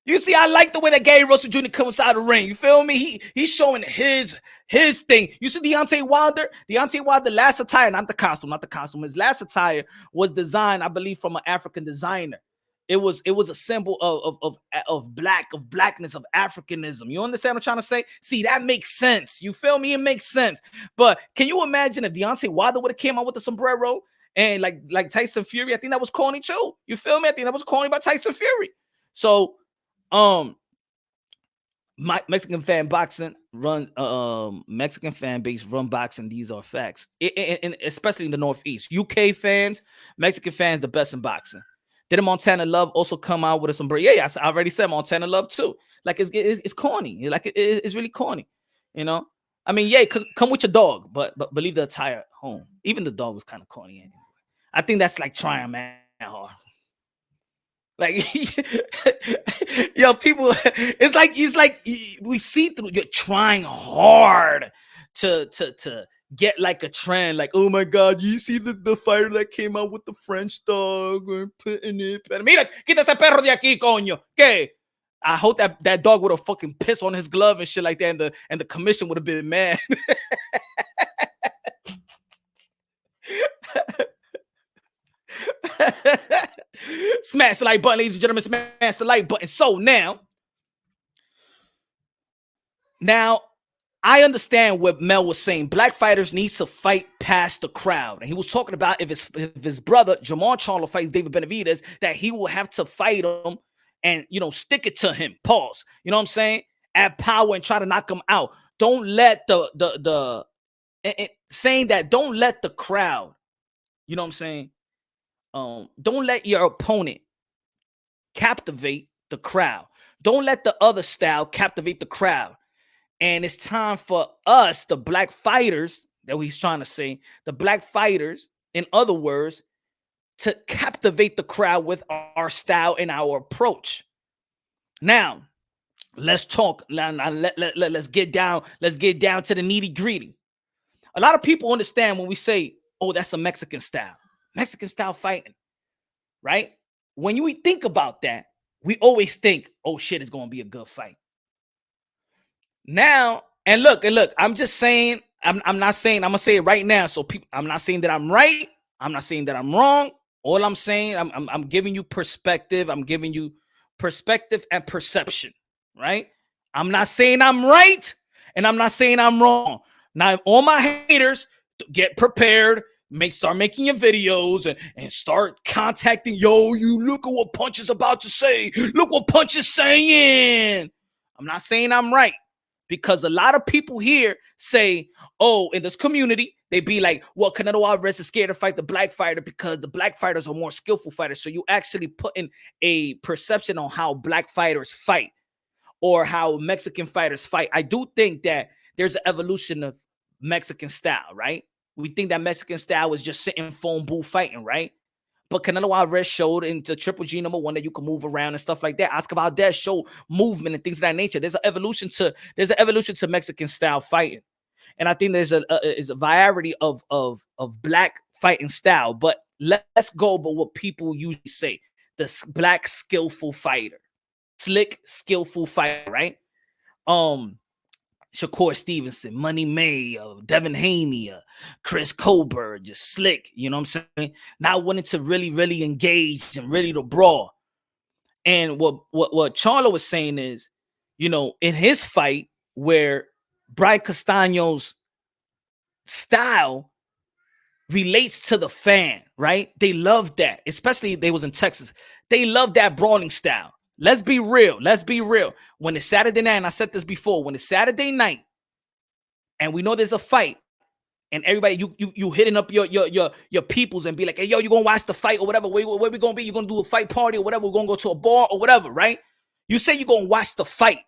You see, I like the way that Gary Russell Jr. comes out of the ring. You feel me? He's showing his thing. You see Deontay Wilder? Deontay Wilder last attire, not the costume. His last attire was designed, I believe, from an African designer. It was a symbol of blackness, of Africanism. You understand what I'm trying to say? See, that makes sense. You feel me? It makes sense. But can you imagine if Deontay Wilder would have came out with the sombrero and like Tyson Fury? I think that was corny too. You feel me? I think that was corny by Tyson Fury. So, my Mexican fan boxing run, Mexican fan base run boxing. These are facts, and especially in the Northeast. UK fans, Mexican fans, the best in boxing. Didn't Montana Love also come out with a sombrero? Yeah, I already said Montana Love too. Like it's corny. Like it's really corny. You know, I mean, yeah, come with your dog, but leave the attire at home. Even the dog was kind of corny anyway. I think that's like trying man hard. Like, yo, people, it's like we see through. You're trying hard to get like a trend. Like, oh my God, you see the fighter that came out with the French dog and putting it. Mira, quita ese perro de aquí, coño. ¿Qué? I hope that dog would have fucking pissed on his glove and shit like that, and the commission would have been mad. Smash the like button, ladies and gentlemen. Smash the like button. So now I understand what Mel was saying. Black fighters need to fight past the crowd, and he was talking about if his brother Jermell Charlo fights David Benavidez, that he will have to fight him and stick it to him. Pause. You know what I'm saying? Add power and try to knock him out. Don't let saying that. Don't let the crowd. You know what I'm saying? Don't let your opponent captivate the crowd. Don't let the other style captivate the crowd. And it's time for us, the black fighters, that he's trying to say, the black fighters, in other words, to captivate the crowd with our style and our approach. Now, let's talk. Let's get down. Let's get down to the nitty gritty. A lot of people understand when we say, "Oh, that's a Mexican style fighting," right? When you think about that, we always think, "Oh shit, it's gonna be a good fight." Now, and look, I'm just saying, I'm not saying, I'm gonna say it right now. So people, I'm not saying that I'm right. I'm not saying that I'm wrong. All I'm saying, I'm giving you perspective. I'm giving you perspective and perception, right? I'm not saying I'm right, and I'm not saying I'm wrong. Now, all my haters, get prepared. Start making your videos and start contacting. Yo, you look at what Punch is about to say. Look what Punch is saying. I'm not saying I'm right, because a lot of people here say, oh, in this community, they be like, well, Canelo Alvarez is scared to fight the black fighter because the black fighters are more skillful fighters. So you actually put in a perception on how black fighters fight or how Mexican fighters fight. I do think that there's an evolution of Mexican style, right? We think that Mexican style is just sitting phone booth fighting, right? But Canelo Alvarez showed in the Triple G #1 that you can move around and stuff like that. Oscar Valdez showed movement and things of that nature. There's an evolution to Mexican style fighting, and I think there's a variety of black fighting style. But let's go by what people usually say: the black skillful fighter, slick skillful fighter, right? Shakur Stevenson, Money May, Devin Haney, Chris Colbert, just slick, you know what I'm saying? Not wanting to really engage and really to brawl. And what Charlo was saying is, you know, in his fight where Brian Castaño's style relates to the fan, right? They love that, especially they was in Texas. They love that brawling style. Let's be real. When it's Saturday night, and I said this before, when it's Saturday night, and we know there's a fight, and everybody, you hitting up your peoples and be like, hey, yo, you gonna watch the fight or whatever? Where we gonna be? You gonna do a fight party or whatever? We're gonna go to a bar or whatever, right? You say you gonna watch the fight.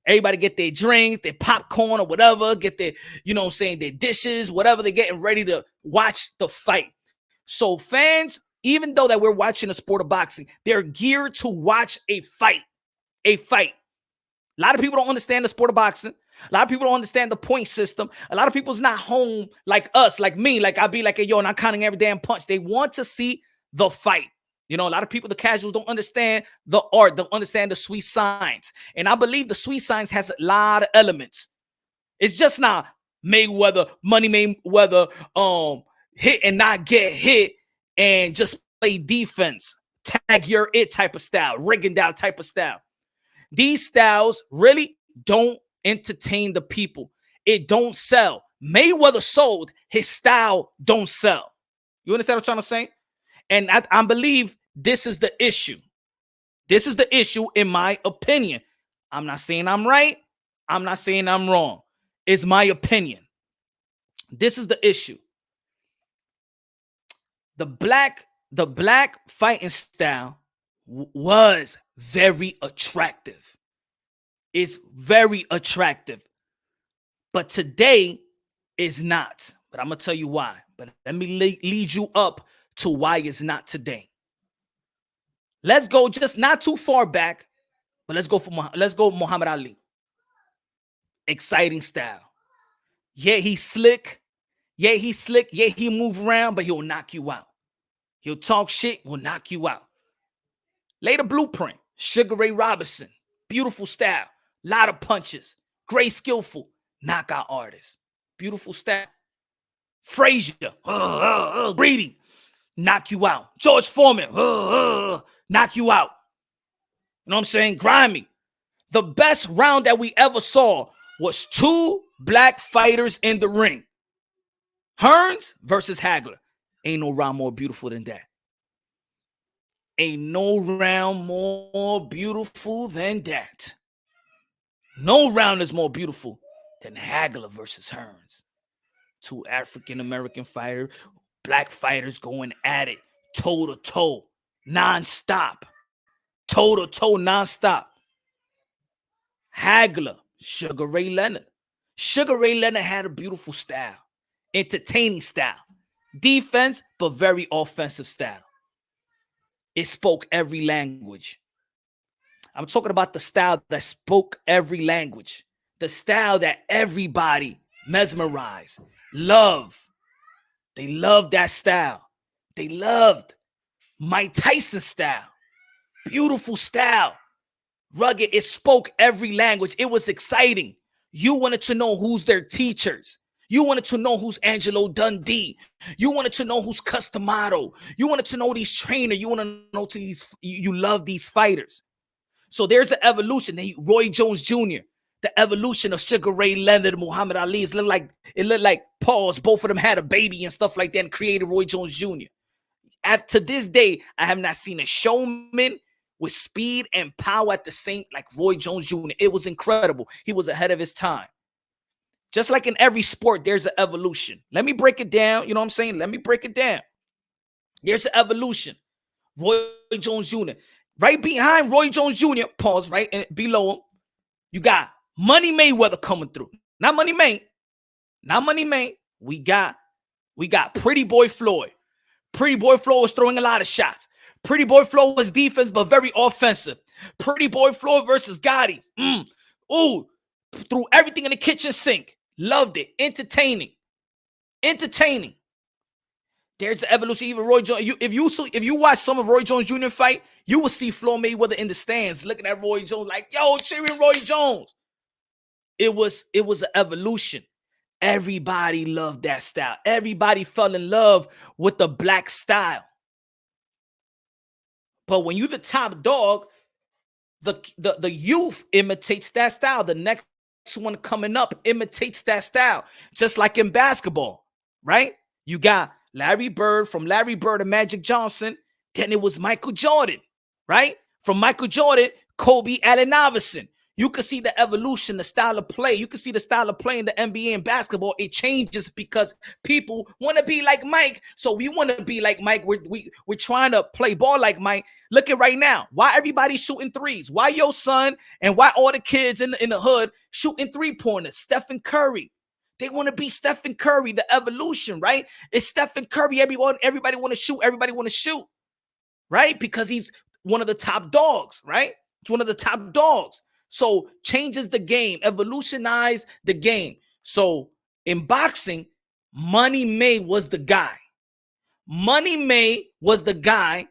Everybody get their drinks, their popcorn or whatever, get their, you know what I'm saying, their dishes, whatever, they're getting ready to watch the fight. So fans, even though that we're watching a sport of boxing, they're geared to watch a fight. A lot of people don't understand the sport of boxing. A lot of people don't understand the point system. A lot of people's not home like us, like me. Like I'll be like, hey, yo, and I'm counting every damn punch. They want to see the fight. You know, a lot of people, the casuals, don't understand the art, don't understand the sweet science. And I believe the sweet science has a lot of elements. It's just not Mayweather, Money Mayweather, hit and not get hit and just play defense, tag your it type of style, rigging down type of style. These styles really don't entertain the people. It don't sell. Mayweather sold, his style don't sell. You understand what I'm trying to say? And I believe this is the issue. This is the issue, in my opinion. I'm not saying I'm right. I'm not saying I'm wrong. It's my opinion. This is the issue. The black fighting style was very attractive. It's very attractive. But today is not. But I'm going to tell you why. But let me lead you up to why it's not today. Let's go just not too far back, but let's go Muhammad Ali. Exciting style. Yeah, he's slick. Yeah, he move around, but he'll knock you out. He'll talk shit, will knock you out. Later blueprint. Sugar Ray Robinson. Beautiful style. Lot of punches. Great skillful. Knockout artist. Beautiful style. Frazier. Greedy. Knock you out. George Foreman. Knock you out. You know what I'm saying? Grimy. The best round that we ever saw was two black fighters in the ring. Hearns versus Hagler. Ain't no round more beautiful than that. Ain't no round more beautiful than that. No round is more beautiful than Hagler versus Hearns. Two African-American fighters, black fighters going at it, toe to toe, non-stop. toe to toe, nonstop. Hagler, Sugar Ray Leonard. Sugar Ray Leonard had a beautiful style, entertaining style, defense, but very offensive style. It spoke every language. I'm talking about the style that spoke every language, the style that everybody mesmerized, loved. They loved that style. They loved Mike Tyson style, beautiful style, rugged. It spoke every language. It was exciting. You wanted to know who's their teachers. You wanted to know who's Angelo Dundee. You wanted to know who's Cus D'Amato. You wanted to know these trainers. You want to know you love these fighters. So there's an evolution. Roy Jones Jr., the evolution of Sugar Ray Leonard and Muhammad Ali. It looked like Pauls. Both of them had a baby and stuff like that and created Roy Jones Jr. To this day, I have not seen a showman with speed and power at the same, like Roy Jones Jr. It was incredible. He was ahead of his time. Just like in every sport, there's an evolution. Let me break it down. You know what I'm saying? Let me break it down. There's an evolution. Roy Jones Jr. Right behind Roy Jones Jr., pause, right and below him, you got Money Mayweather coming through. Not Money May. Not Money May. We got Pretty Boy Floyd. Pretty Boy Floyd was throwing a lot of shots. Pretty Boy Floyd was defense, but very offensive. Pretty Boy Floyd versus Gotti. Ooh, threw everything in the kitchen sink. Loved it. Entertaining. There's the evolution. Even Roy Jones. If you watch some of Roy Jones Jr. fight, you will see Floyd Mayweather in the stands looking at Roy Jones like, yo, cheering Roy Jones. It was an evolution. Everybody loved that style. Everybody fell in love with the black style. But when you're the top dog, the youth imitates that style. The next one coming up imitates that style. Just like in basketball, right? You got Larry Bird, from Larry Bird to Magic Johnson. Then it was Michael Jordan, right? From Michael Jordan, Kobe Allen Iverson. You can see the evolution, the style of play. You can see the style of play in the NBA and basketball. It changes because people want to be like Mike. So we want to be like Mike. We're trying to play ball like Mike. Look at right now. Why everybody's shooting threes? Why your son and why all the kids in the hood shooting three-pointers? Stephen Curry. They want to be Stephen Curry, the evolution, right? It's Stephen Curry. Everybody want to shoot. Everybody want to shoot, right? Because he's one of the top dogs, right? It's one of the top dogs. So changes the game, evolutionize the game. So in boxing, Money May was the guy. Money May was the guy,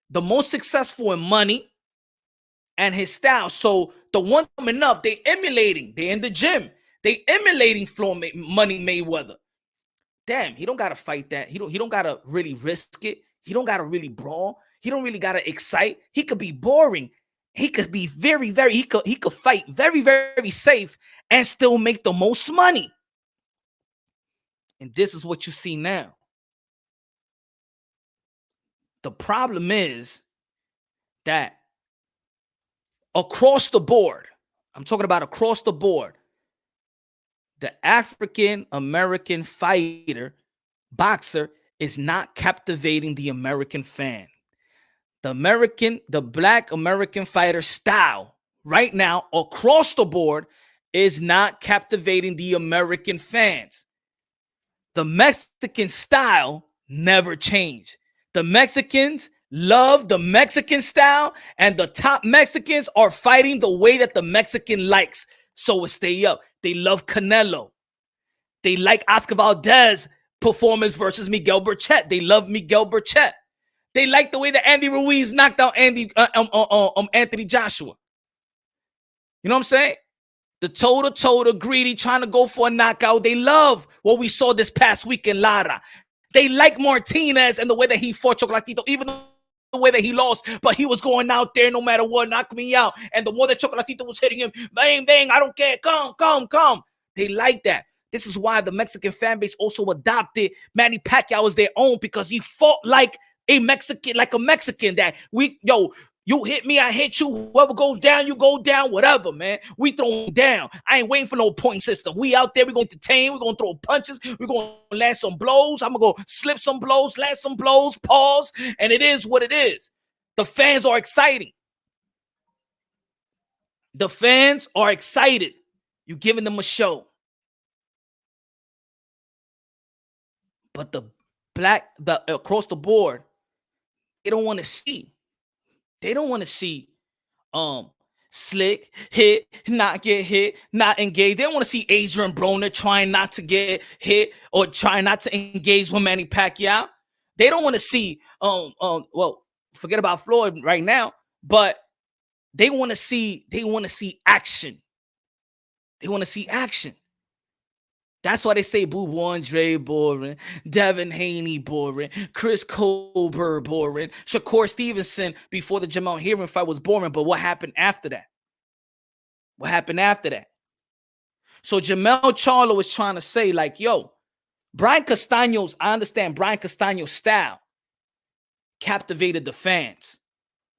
the most successful in money and his style. So the one coming up, they emulating. They in the gym. They emulating Money Mayweather. Damn, he don't gotta fight that. He don't gotta really risk it. He don't gotta really brawl. He don't really gotta excite. He could be boring. He could be very, he could fight very, very safe and still make the most money. And this is what you see now. The problem is that across the board, I'm talking about across the board, the African American fighter, boxer, is not captivating the American fan. The black American fighter style right now across the board is not captivating the American fans. The Mexican style never changed. The Mexicans love the Mexican style, and the top Mexicans are fighting the way that the Mexican likes. So it stay up. They love Canelo. They like Oscar Valdez performance versus Miguel Burchett. They love Miguel Burchett. They like the way that Andy Ruiz knocked out Anthony Joshua. You know what I'm saying? The toe-to-toe, the greedy, trying to go for a knockout. They love what we saw this past week in Lara. They like Martinez and the way that he fought Chocolatito, even the way that he lost, but he was going out there no matter what, knock me out. And the more that Chocolatito was hitting him, bang, bang, I don't care, come. They like that. This is why the Mexican fan base also adopted Manny Pacquiao as their own, because he fought like a Mexican, that you hit me, I hit you. Whoever goes down, you go down, whatever, man. We throw down. I ain't waiting for no point system. We out there, we're going to entertain. We're going to throw punches. We're going to land some blows. I'm going to go slip some blows, land some blows, pause. And it is what it is. The fans are exciting. The fans are excited. You're giving them a show. But the across the board, they don't want to see. They don't want to see Slick hit, not get hit, not engage. They don't want to see Adrian Broner trying not to get hit or trying not to engage with Manny Pacquiao. They don't want to see well, forget about Floyd right now, but they want to see action. They want to see action. That's why they say Boo Andre boring, Devin Haney boring, Chris Colbert boring, Shakur Stevenson before the Jermell Herring fight was boring. But what happened after that? What happened after that? So Jermell Charlo was trying to say, like, yo, Brian Castaño's, I understand Brian Castaño's style captivated the fans.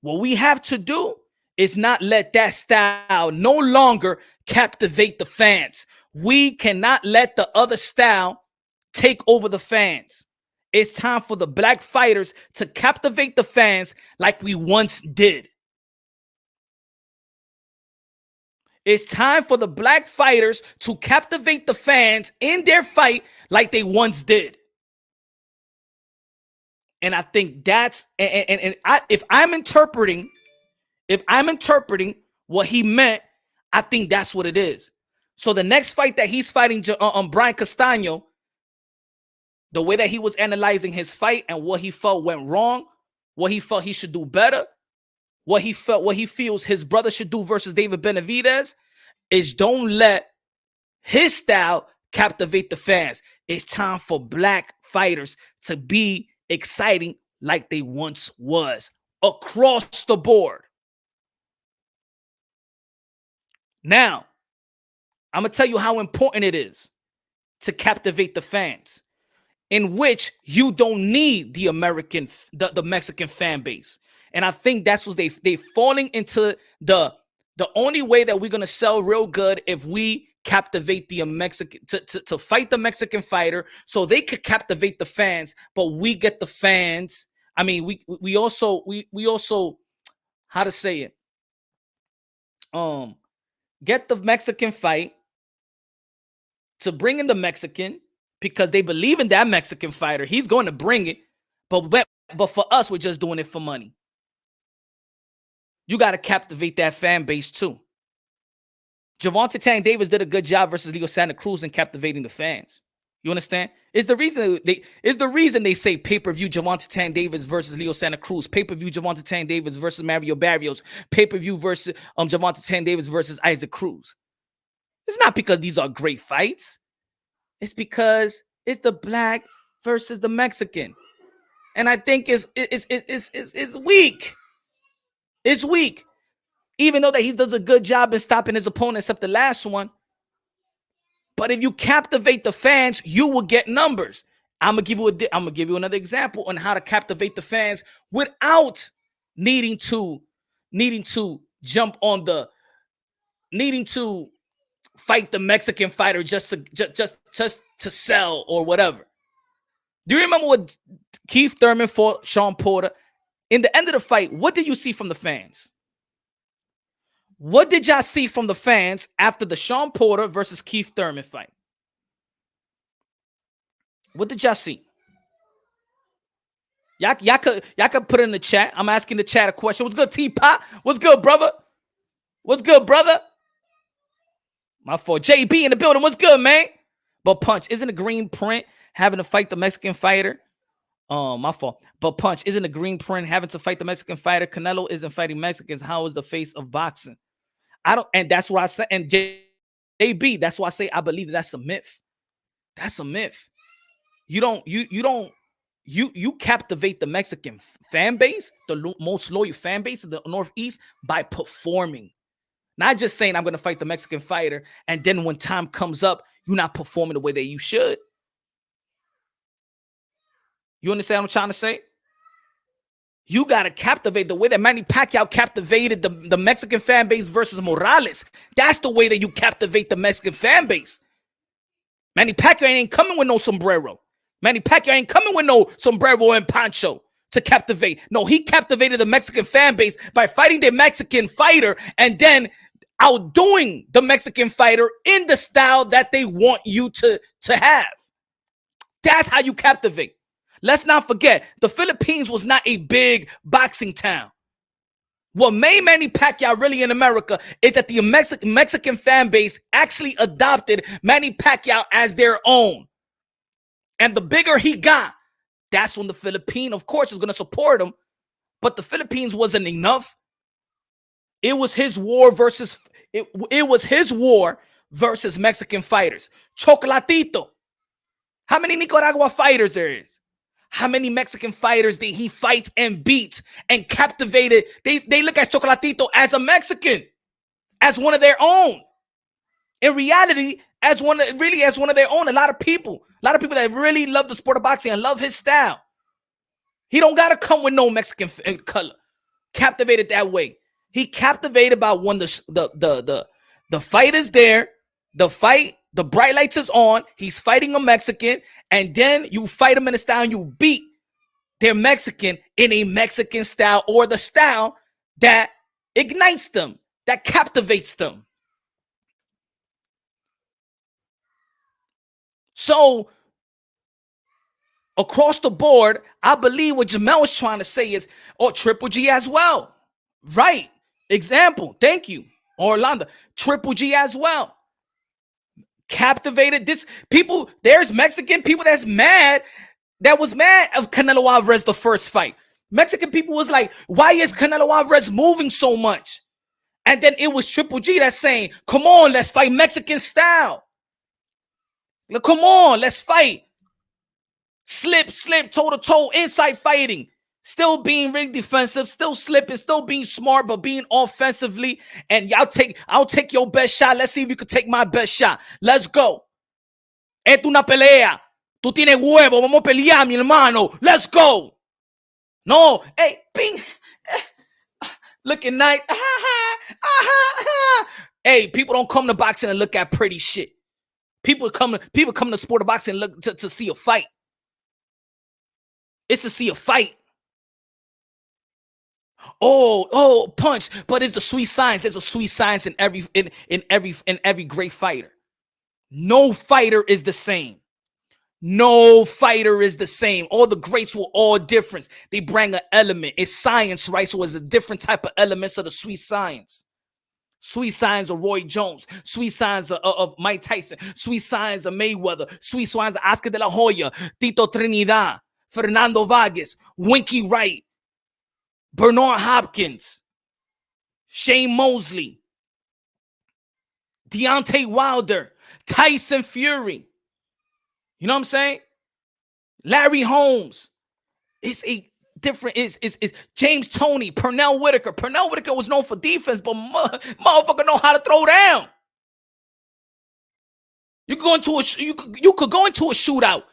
What we have to do is not let that style no longer captivate the fans. We cannot let the other style take over the fans. It's time for the black fighters to captivate the fans like we once did. It's time for the black fighters to captivate the fans in their fight like they once did. And I think that's, if I'm interpreting what he meant, I think that's what it is. So the next fight that he's fighting Brian Castaño, the way that he was analyzing his fight and what he felt went wrong, what he felt he should do better, what he feels his brother should do versus David Benavidez, is don't let his style captivate the fans. It's time for black fighters to be exciting like they once was across the board. Now, I'm going to tell you how important it is to captivate the fans, in which you don't need the Mexican fan base. And I think that's what they falling into the only way that we're going to sell real good if we captivate the Mexican to fight the Mexican fighter so they could captivate the fans, but we get the fans. I mean, we also how to say it? Get the Mexican fight to bring in the Mexican because they believe in that Mexican fighter. He's going to bring it, but for us, we're just doing it for money. You got to captivate that fan base too. Gervonta Tank Davis did a good job versus Leo Santa Cruz in captivating the fans. You understand? It's the reason they say pay-per-view Gervonta Tank Davis versus Leo Santa Cruz, pay-per-view Gervonta Tank Davis versus Mario Barrios, pay-per-view versus Gervonta Tank Davis versus Isaac Cruz. It's not because these are great fights. It's because it's the black versus the Mexican. And I think it's weak. It's weak. Even though that he does a good job in stopping his opponent, except the last one. But if you captivate the fans, you will get numbers. I'm gonna give you another example on how to captivate the fans without needing to fight the Mexican fighter just to sell or whatever. Do you remember what Keith Thurman fought Sean Porter? In the end of the fight, what did you see from the fans? What did y'all see from the fans after the Sean Porter versus Keith Thurman fight? What did y'all see? Y'all could put it in the chat. I'm asking the chat a question. What's good, T-Pop? What's good, brother? What's good, brother? My fault. JB in the building. What's good, man? But Punch, isn't a green print having to fight the Mexican fighter? My fault. But Punch, isn't a green print having to fight the Mexican fighter? Canelo isn't fighting Mexicans. How is the face of boxing? And that's why I say, and JB, that's why I say I believe that's a myth. That's a myth. You captivate the Mexican fan base, the most loyal fan base of the Northeast, by performing. Not just saying I'm going to fight the Mexican fighter, and then when time comes up, you're not performing the way that you should. You understand what I'm trying to say? You got to captivate the way that Manny Pacquiao captivated the Mexican fan base versus Morales. That's the way that you captivate the Mexican fan base. Manny Pacquiao ain't coming with no sombrero. Manny Pacquiao ain't coming with no sombrero and poncho to captivate. No, he captivated the Mexican fan base by fighting the Mexican fighter and then outdoing the Mexican fighter in the style that they want you to have. That's how you captivate. Let's not forget, the Philippines was not a big boxing town. What made Manny Pacquiao really in America is that the Mexican fan base actually adopted Manny Pacquiao as their own. And the bigger he got, that's when the Philippines, of course, is going to support him. But the Philippines wasn't enough. It was his war versus Mexican fighters. Chocolatito. How many Nicaragua fighters there is? How many Mexican fighters did he fight and beat and captivated? They look at Chocolatito as a Mexican, as one of their own. In reality, as one of their own. A lot of people that really love the sport of boxing and love his style. He don't gotta come with no Mexican color. Captivated that way. He captivated by when the fight is there, the bright lights is on, he's fighting a Mexican, and then you fight him in a style and you beat their Mexican in a Mexican style, or the style that ignites them, that captivates them. So across the board, I believe what Jermell was trying to say is, Triple G as well. Right. Example. Thank you. Orlando. Triple G as well. Captivated this people. There's Mexican people that was mad of Canelo Alvarez the first fight. Mexican people was like, why is Canelo Alvarez moving so much? And then it was Triple G that's saying, come on, let's fight Mexican style. Come on, let's fight. Slip, toe-to-toe, inside fighting. Still being really defensive, still slipping, still being smart, but being offensively. And I'll take your best shot. Let's see if you can take my best shot. Let's go. Esto una pelea. Tú tienes huevo. Vamos a pelear, mi hermano. Let's go. No. Hey, bing. Looking nice. Hey, people don't come to boxing and look at pretty shit. People come to sport of boxing and look to see a fight. It's to see a fight. Oh, punch! But it's the sweet science. There's a sweet science in every great fighter. No fighter is the same. No fighter is the same. All the greats were all different. They bring an element. It's science, right? So it's a different type of elements of the sweet science. Sweet science of Roy Jones. Sweet science of Mike Tyson. Sweet science of Mayweather. Sweet science of Oscar de la Hoya. Tito Trinidad. Fernando Vargas. Winky Wright. Bernard Hopkins, Shane Mosley, Deontay Wilder, Tyson Fury. You know what I'm saying? Larry Holmes. It's a different, it's James Toney, Pernell Whitaker. Pernell Whitaker was known for defense, but motherfucker know how to throw down. You could go into a shootout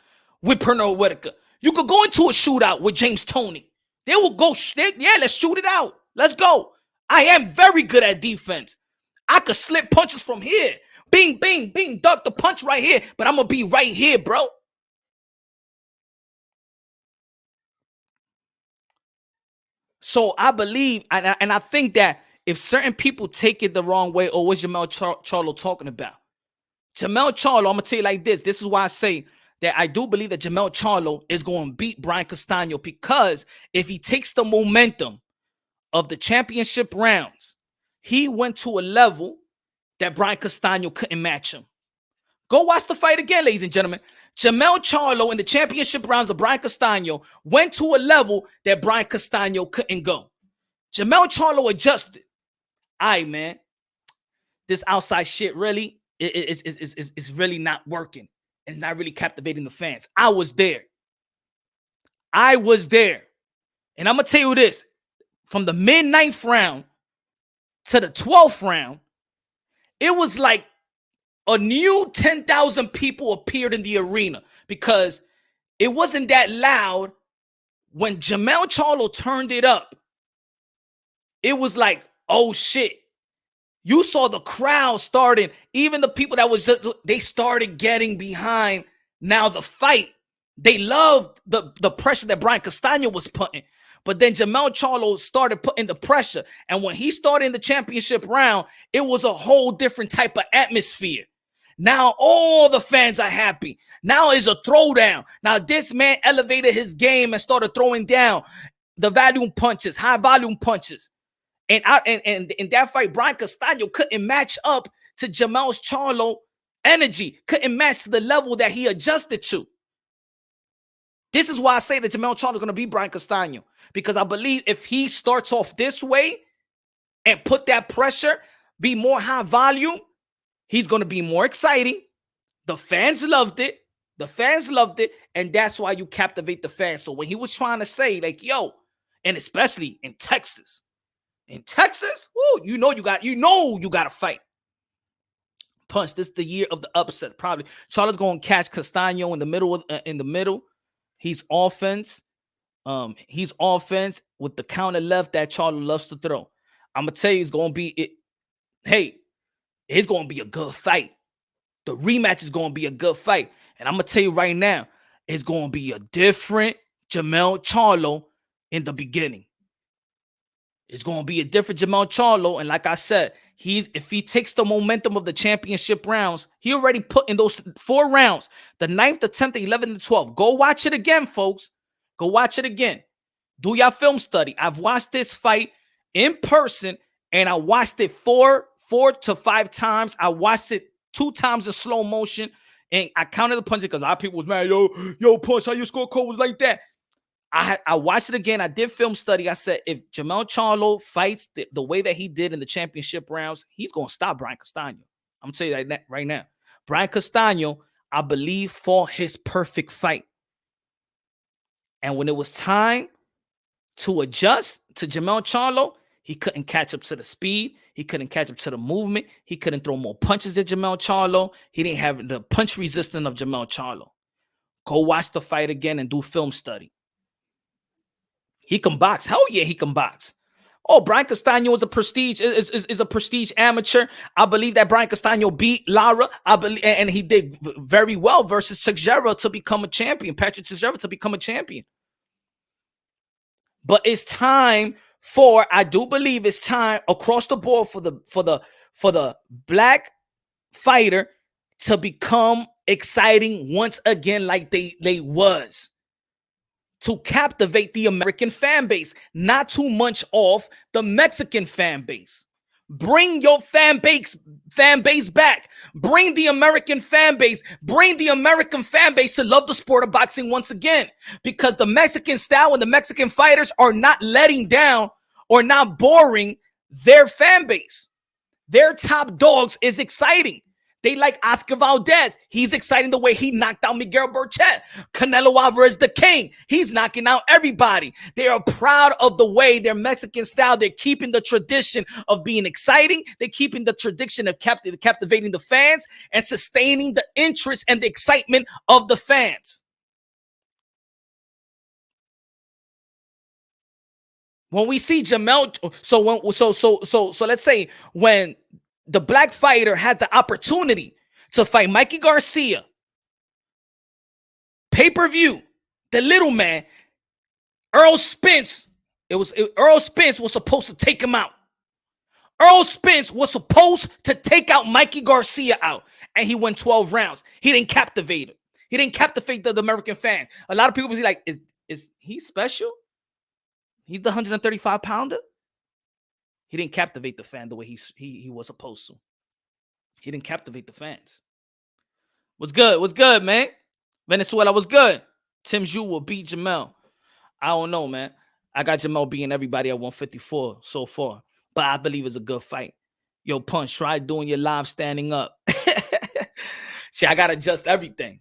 with Pernell Whitaker. You could go into a shootout with James Toney. They will go, let's shoot it out. Let's go. I am very good at defense. I could slip punches from here. Bing, bing, bing, duck the punch right here. But I'm going to be right here, bro. So I believe, and I think that if certain people take it the wrong way, or what's Jermell Charlo talking about? Jermell Charlo, I'm going to tell you like this. This is why I say that I do believe that Jermell Charlo is going to beat Brian Castano, because if he takes the momentum of the championship rounds, he went to a level that Brian Castano couldn't match him. Go watch the fight again, ladies and gentlemen. Jermell Charlo in the championship rounds of Brian Castano went to a level that Brian Castano couldn't go. Jermell Charlo adjusted. All right, man. This outside shit really is really not working. And not really captivating the fans. I was there. And I'm going to tell you this. From the mid-9th round to the 12th round, it was like a new 10,000 people appeared in the arena, because it wasn't that loud. When Jermell Charlo turned it up, it was like, oh shit. You saw the crowd starting, even the people they started getting behind now the fight. They loved the pressure that Brian Castano was putting. But then Jermell Charlo started putting the pressure. And when he started in the championship round, it was a whole different type of atmosphere. Now all the fans are happy. Now it's a throwdown. Now this man elevated his game and started throwing down the volume punches, high volume punches. And in that fight, Brian Castano couldn't match up to Jermell Charlo energy, couldn't match to the level that he adjusted to. This is why I say that Jermell Charlo is going to beat Brian Castano, because I believe if he starts off this way and put that pressure, be more high volume, he's going to be more exciting. The fans loved it. The fans loved it. And that's why you captivate the fans. So when he was trying to say, like, yo, and especially in Texas, woo, you know you got to fight. Punch. This is the year of the upset. Probably Charlo's going to catch Castano in the middle. He's offense. He's offense with the counter left that Charlo loves to throw. I'm gonna tell you, it's gonna be it. Hey, it's gonna be a good fight. The rematch is gonna be a good fight, and I'm gonna tell you right now, it's gonna be a different Jermell Charlo in the beginning. It's gonna be a different Jermell Charlo, and like I said, if he takes the momentum of the championship rounds, he already put in those 4 rounds, the 9th, the 10th, the 11th, the 12th. Go watch it again, folks. Go watch it again. Do your film study. I've watched this fight in person, and I watched it 4 to 5 times. I watched it 2 times in slow motion, and I counted the punches because a lot of people was mad. Yo, Punch, how your scorecard was like that? I watched it again. I did film study. I said, if Jermell Charlo fights the way that he did in the championship rounds, he's going to stop Brian Castano. I'm telling you that right now. Brian Castano, I believe, fought his perfect fight. And when it was time to adjust to Jermell Charlo, he couldn't catch up to the speed. He couldn't catch up to the movement. He couldn't throw more punches at Jermell Charlo. He didn't have the punch resistance of Jermell Charlo. Go watch the fight again and do film study. He can box. Hell yeah, he can box. Oh, Brian Castano is a prestige amateur. I believe that Brian Castano beat Lara. I believe, and he did very well versus Teixeira to become a champion. Patrick Teixeira to become a champion. But it's time I do believe it's time across the board for the black fighter to become exciting once again, like they was. To captivate the American fan base, not too much off the Mexican fan base. Bring your fan base back. Bring the American fan base. Bring the American fan base to love the sport of boxing once again. Because the Mexican style and the Mexican fighters are not letting down or not boring their fan base. Their top dogs is exciting. They like Oscar Valdez. He's exciting the way he knocked out Miguel Burchett. Canelo Alvarez, the king. He's knocking out everybody. They are proud of the way their Mexican style. They're keeping the tradition of being exciting. They're keeping the tradition of captivating the fans and sustaining the interest and the excitement of the fans. When we see Jermell, so let's say when the black fighter had the opportunity to fight Mikey Garcia, pay-per-view, the little man, Earl Spence was supposed to take him out. Earl Spence was supposed to take out Mikey Garcia out, and he went 12 rounds. He didn't captivate him. He didn't captivate the American fan. A lot of people be like, is he special? He's the 135-pounder? He didn't captivate the fan the way he was supposed to. He didn't captivate the fans. What's good? What's good, man? Venezuela, what's good? Tim Zhu will beat Jermell. I don't know, man. I got Jermell beating everybody at 154 so far. But I believe it's a good fight. Yo, Punch, try doing your live standing up. See, I got to adjust everything.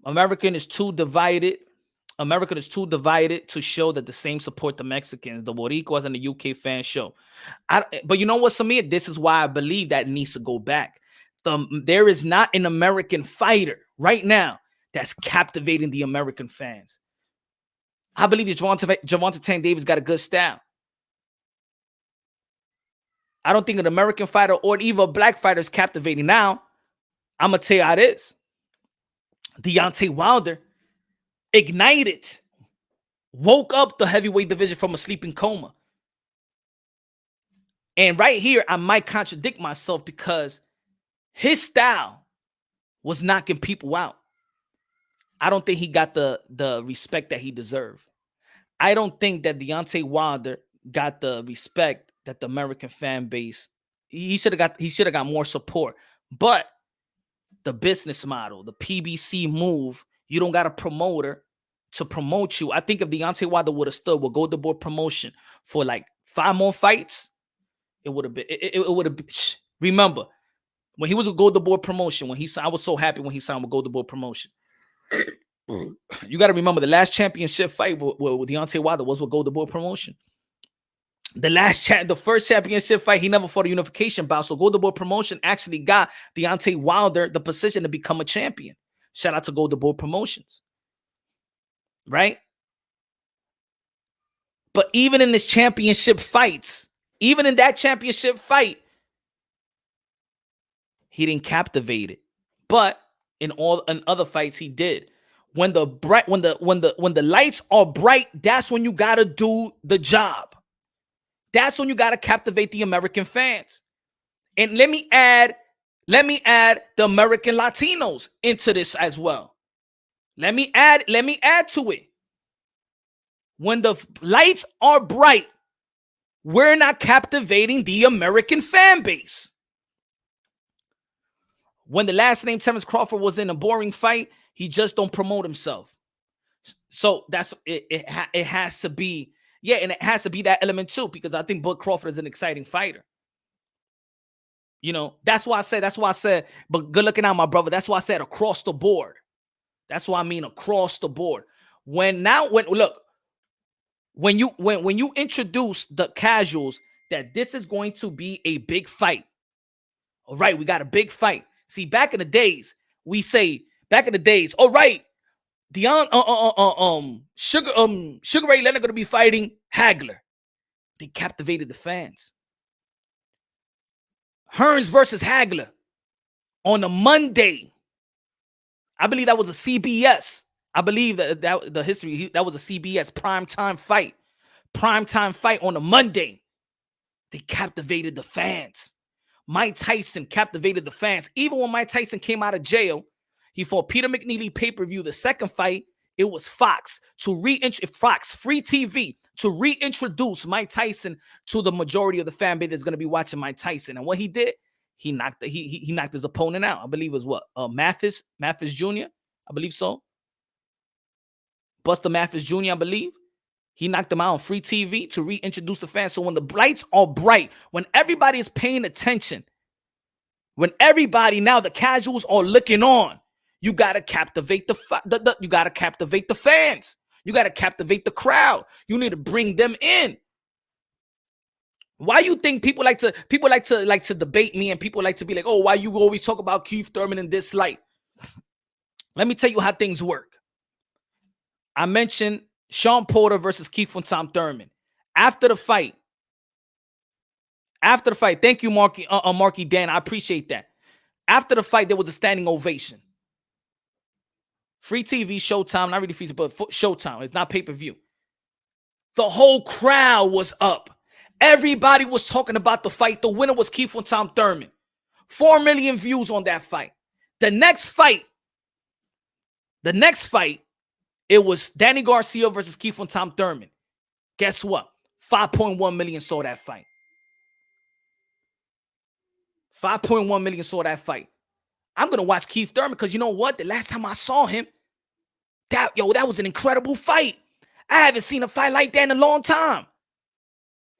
America is too divided to show that the same support the Mexicans, the Boricuas, and the UK fans show. But you know what, Samir? This is why I believe that needs to go back. There is not an American fighter right now that's captivating the American fans. I believe that Gervonta Tank Davis got a good style. I don't think an American fighter or even a black fighter is captivating. Now, I'm going to tell you how it is. Deontay Wilder ignited woke up the heavyweight division from a sleeping coma. And right here, I might contradict myself because his style was knocking people out. I don't think he got the respect that he deserved. I don't think that Deontay Wilder got the respect that the American fan base. He should have got more support. But the business model, the PBC move, you don't got a promoter to promote you. I think if Deontay Wilder would have stood with Go to Board promotion for like 5 more fights, it would have been. It would have been. Remember when he was a Go to Board promotion? When he signed, I was so happy when he signed with Go to Board promotion. You got to remember the last championship fight with Deontay Wilder was with Go to Board promotion. The first championship fight, he never fought a unification bout. So Go to Board promotion actually got Deontay Wilder the position to become a champion. Shout out to Go to Board promotions. Right? But even in this championship fights, even in that championship fight, he didn't captivate it. But in other fights, he did. When the lights are bright, that's when you gotta do the job. That's when you gotta captivate the American fans. And let me add the American Latinos into this as well. Let me add to it. When the lights are bright, we're not captivating the American fan base. When the last name Terence Crawford was in a boring fight, he just don't promote himself. So that's it. It has to be, yeah, and it has to be that element too, because I think Bud Crawford is an exciting fighter. You know, that's why I said, but good looking out, my brother. That's why I said across the board. That's what I mean, across the board. When you introduce the casuals that this is going to be a big fight. All right, we got a big fight. See, back in the days, all right, Sugar Ray Leonard gonna be fighting Hagler. They captivated the fans. Hearns versus Hagler on a Monday. I believe that was a CBS. I believe that the history, that was a CBS primetime fight. Primetime fight on a Monday. They captivated the fans. Mike Tyson captivated the fans. Even when Mike Tyson came out of jail, he fought Peter McNeely pay-per-view. The second fight, it was Fox free TV to reintroduce Mike Tyson to the majority of the fan base that's going to be watching Mike Tyson. And what he did, he knocked his opponent out. I believe it was what? Mathis Jr. I believe so. Buster Mathis Jr., I believe. He knocked them out on free TV to reintroduce the fans. So when the lights are bright, when everybody is paying attention, when everybody now, the casuals are looking on, you gotta captivate you gotta captivate the fans. You gotta captivate the crowd. You need to bring them in. Why you think people like to debate me, and people like to be like, oh, why you always talk about Keith Thurman in this light? Let me tell you how things work. I mentioned Sean Porter versus Keith from Tom Thurman. After the fight, thank you, Marky Dan. I appreciate that. After the fight, there was a standing ovation. Free TV, Showtime, not really free, but Showtime. It's not pay-per-view. The whole crowd was up. Everybody was talking about the fight. The winner was Keith from Tom Thurman. 4 million views on that fight. The next fight, it was Danny Garcia versus Keith from Tom Thurman. Guess what? 5.1 million saw that fight. 5.1 million saw that fight. I'm going to watch Keith Thurman because you know what? The last time I saw him, that was an incredible fight. I haven't seen a fight like that in a long time.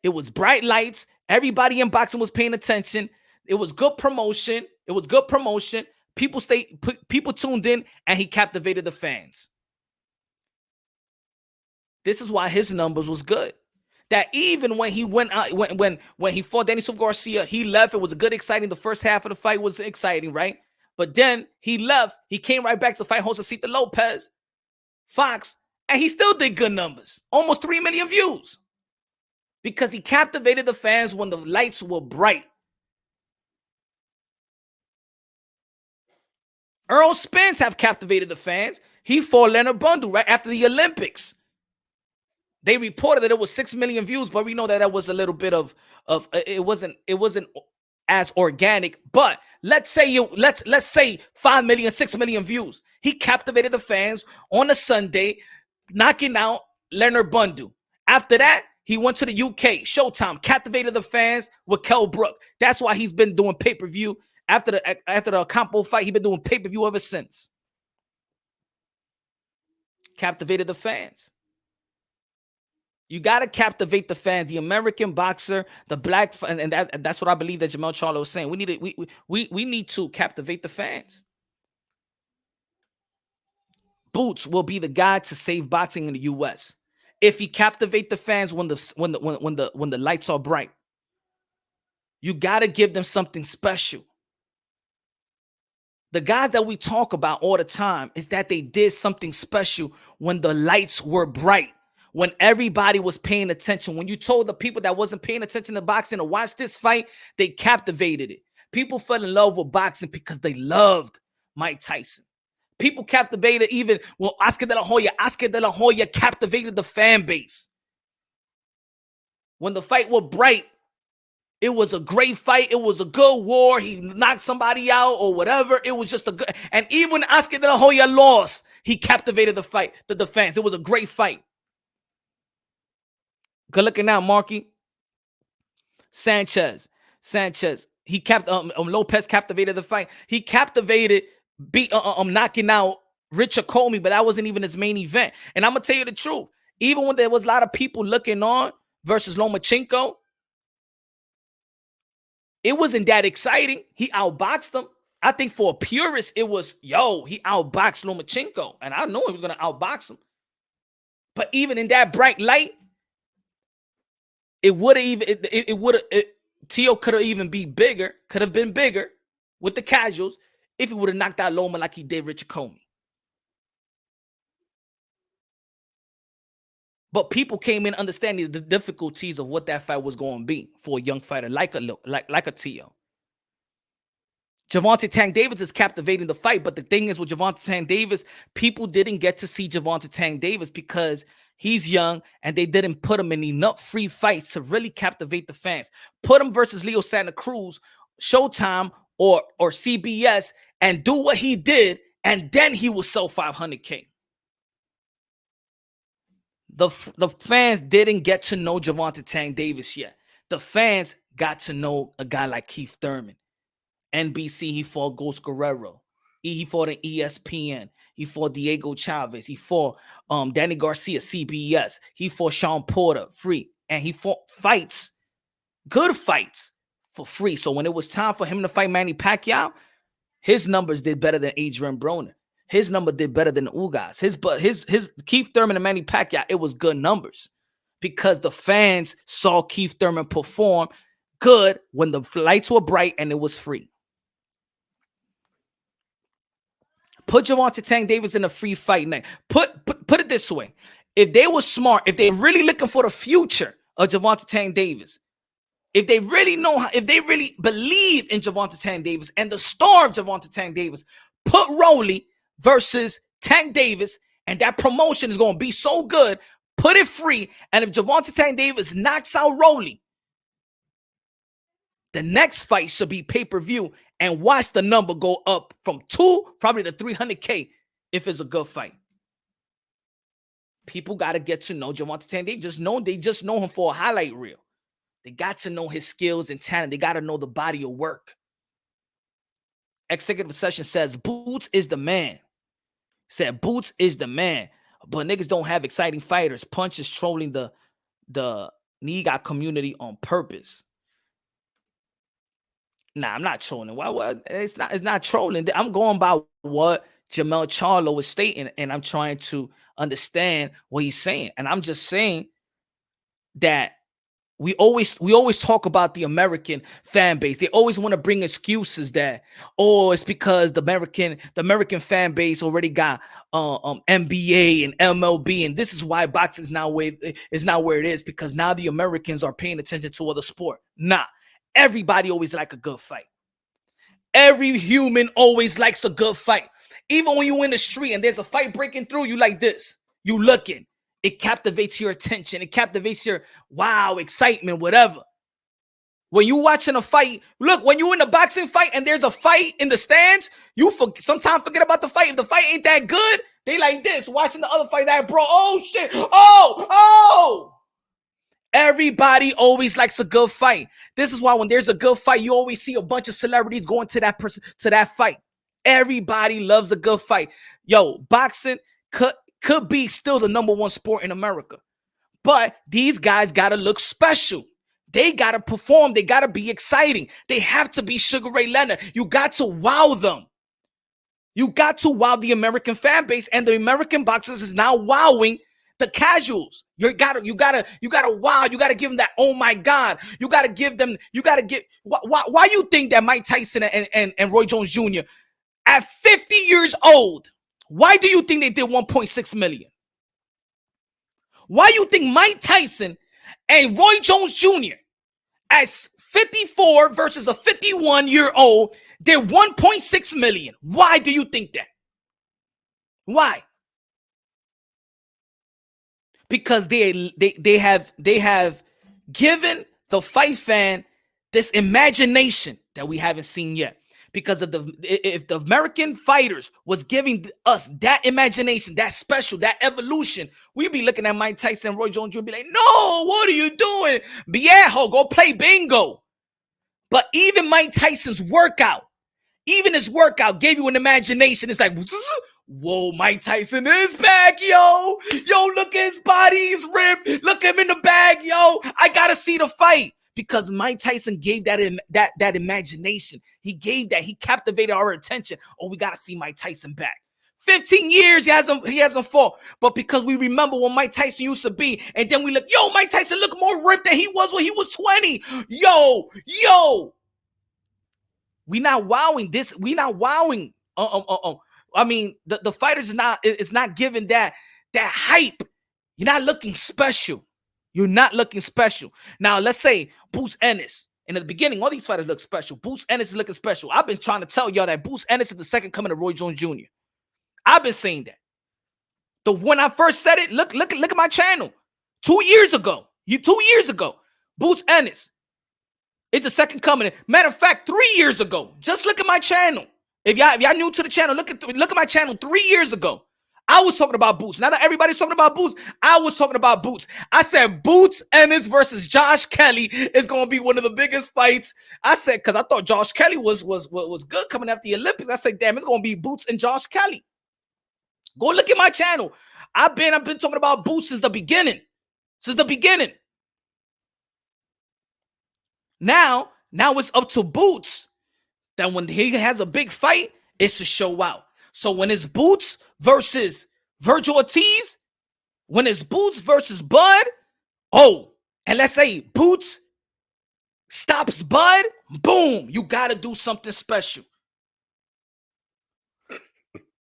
It was bright lights. Everybody in boxing was paying attention. It was good promotion. People tuned in, and he captivated the fans. This is why his numbers was good. That even when he went out, when he fought Danny Garcia, he left. It was a good, exciting. The first half of the fight was exciting, right? But then he left. He came right back to fight Josecito Lopez, Fox, and he still did good numbers. Almost 3 million views. Because he captivated the fans when the lights were bright. Earl Spence have captivated the fans. He fought Leonard Bundle right after the Olympics. They reported that it was 6 million views, but we know that that was a little bit of it wasn't as organic. But let's say 5 million, 6 million views. He captivated the fans on a Sunday, knocking out Leonard Bundu. After that, he went to the UK, Showtime, captivated the fans with Kell Brook. That's why he's been doing pay-per-view. After the Campo fight, he's been doing pay-per-view ever since. Captivated the fans. You got to captivate the fans. The American boxer, the black, and that's what I believe that Jermell Charlo is saying. We need to captivate the fans. Boots will be the guy to save boxing in the U.S. if he captivate the fans when the lights are bright. You got to give them something special. The guys that we talk about all the time is that they did something special when the lights were bright, when everybody was paying attention. When you told the people that wasn't paying attention to boxing to watch this fight, they captivated it. People fell in love with boxing because they loved Mike Tyson. People captivated even, well, Oscar de la Hoya. Oscar de la Hoya captivated the fan base. When the fight was bright, it was a great fight. It was a good war. He knocked somebody out or whatever. It was just a good. And even when Oscar de la Hoya lost, he captivated the fight, the fans. It was a great fight. Good looking now, Marky. Sanchez. He Lopez captivated the fight. He captivated, knocking out Richard Comey, but that wasn't even his main event. And I'm gonna tell you the truth. Even when there was a lot of people looking on versus Lomachenko, it wasn't that exciting. He outboxed him. I think for a purist, it was, he outboxed Lomachenko. And I know he was going to outbox him. But even in that bright light, Tio could have even been bigger, could have been bigger with the casuals if he would have knocked out Loma like he did Richard Comey. But people came in understanding the difficulties of what that fight was going to be for a young fighter like a Tio. Gervonta Tank Davis is captivating the fight, but the thing is with Gervonta Tank Davis, people didn't get to see Gervonta Tank Davis because he's young and they didn't put him in enough free fights to really captivate the fans. Put him versus Leo Santa Cruz, Showtime or CBS, and do what he did, and then he will sell 500K. The fans didn't get to know Gervonta Tank Davis yet. The fans got to know a guy like Keith Thurman. NBC, he fought Ghost Guerrero. He fought an ESPN. He fought Diego Chavez. He fought Danny Garcia, CBS. He fought Sean Porter, free. And he fought fights, good fights, for free. So when it was time for him to fight Manny Pacquiao, his numbers did better than Adrian Broner. His number did better than Ugas. His Keith Thurman and Manny Pacquiao, it was good numbers because the fans saw Keith Thurman perform good when the lights were bright and it was free. Put Gervonta Tank Davis in a free fight night. Put it this way. If they were smart, if they're really looking for the future of Gervonta Tank Davis, if they really believe in Gervonta Tank Davis and the star of Gervonta Tank Davis, put Rolly versus Tank Davis, and that promotion is going to be so good. Put it free, and if Gervonta Tank Davis knocks out Rolly, the next fight should be pay-per-view, and watch the number go up from 2 probably to 300K if it's a good fight. People got to get to know Gervonta Tank Davis. They just know him for a highlight reel. They got to know his skills and talent. They got to know the body of work. Executive Session says Boots is the man. Said Boots is the man. But niggas don't have exciting fighters. Punch is trolling the Niga community on purpose. Nah, I'm not trolling. Why? It's not trolling. I'm going by what Jermell Charlo is stating, and I'm trying to understand what he's saying. And I'm just saying that we always talk about the American fan base. They always want to bring excuses that, it's because the American fan base already got NBA and MLB, and this is why boxing is not where it is, because now the Americans are paying attention to other sport. Nah, everybody always like a good fight. Every human always likes a good fight. Even when you in the street and there's a fight breaking through, you like this. You looking. It captivates your attention. It captivates your wow, excitement, whatever. When you watching a fight, look, when you in a boxing fight and there's a fight in the stands, you sometimes forget about the fight. If the fight ain't that good, they like this, watching the other fight that bro. Oh shit. Oh. Everybody always likes a good fight. This is why when there's a good fight, you always see a bunch of celebrities going to that person, to that fight. Everybody loves a good fight. Yo, boxing could be still the #1 sport in America. But these guys got to look special. They got to perform. They got to be exciting. They have to be Sugar Ray Leonard. You got to wow them. You got to wow the American fan base, and the American boxers is now wowing the casuals. You gotta wow. You gotta give them that. Oh my God! You gotta give them. You gotta get. Why you think that Mike Tyson and Roy Jones Jr. at 50 years old? Why do you think they did 1.6 million? Why you think Mike Tyson and Roy Jones Jr. as 54 versus a 51-year-old did 1.6 million? Why do you think that? Why? Because they have given the fight fan this imagination that we haven't seen yet. Because if the American fighters was giving us that imagination, that special, that evolution, we'd be looking at Mike Tyson and Roy Jones Jr. and be like, no, what are you doing? Viejo, go play bingo. But even Mike Tyson's workout, even his workout gave you an imagination. It's like, whoa, Mike Tyson is back, yo. Yo, look at his body, he's ripped. Look at him in the bag, yo. I gotta see the fight. Because Mike Tyson gave that imagination. He gave that. He captivated our attention. Oh, we got to see Mike Tyson back. 15 years he hasn't fought. But because we remember what Mike Tyson used to be, and then we look, yo, Mike Tyson look more ripped than he was when he was 20. Yo. We not wowing this. We not wowing. I mean, the fighters is not giving that hype. You're not looking special. You're not looking special. Now, let's say Boots Ennis. In the beginning, all these fighters look special. Boots Ennis is looking special. I've been trying to tell y'all that Boots Ennis is the second coming of Roy Jones Jr. I've been saying that. When I first said it, look at my channel. 2 years ago. 2 years ago. Boots Ennis is the second coming. Matter of fact, 3 years ago. Just look at my channel. If y'all new to the channel, look at my channel 3 years ago. I was talking about Boots. Now that everybody's talking about Boots, I was talking about Boots. I said Boots Ennis versus Josh Kelly is going to be one of the biggest fights. I said, because I thought Josh Kelly was good coming after the Olympics. I said, damn, it's going to be Boots and Josh Kelly. Go look at my channel. I've been talking about Boots since the beginning. Now it's up to Boots that when he has a big fight, it's to show out. So when it's Boots versus Virgil Ortiz, when it's Boots versus Bud, and let's say Boots stops Bud, boom, you got to do something special.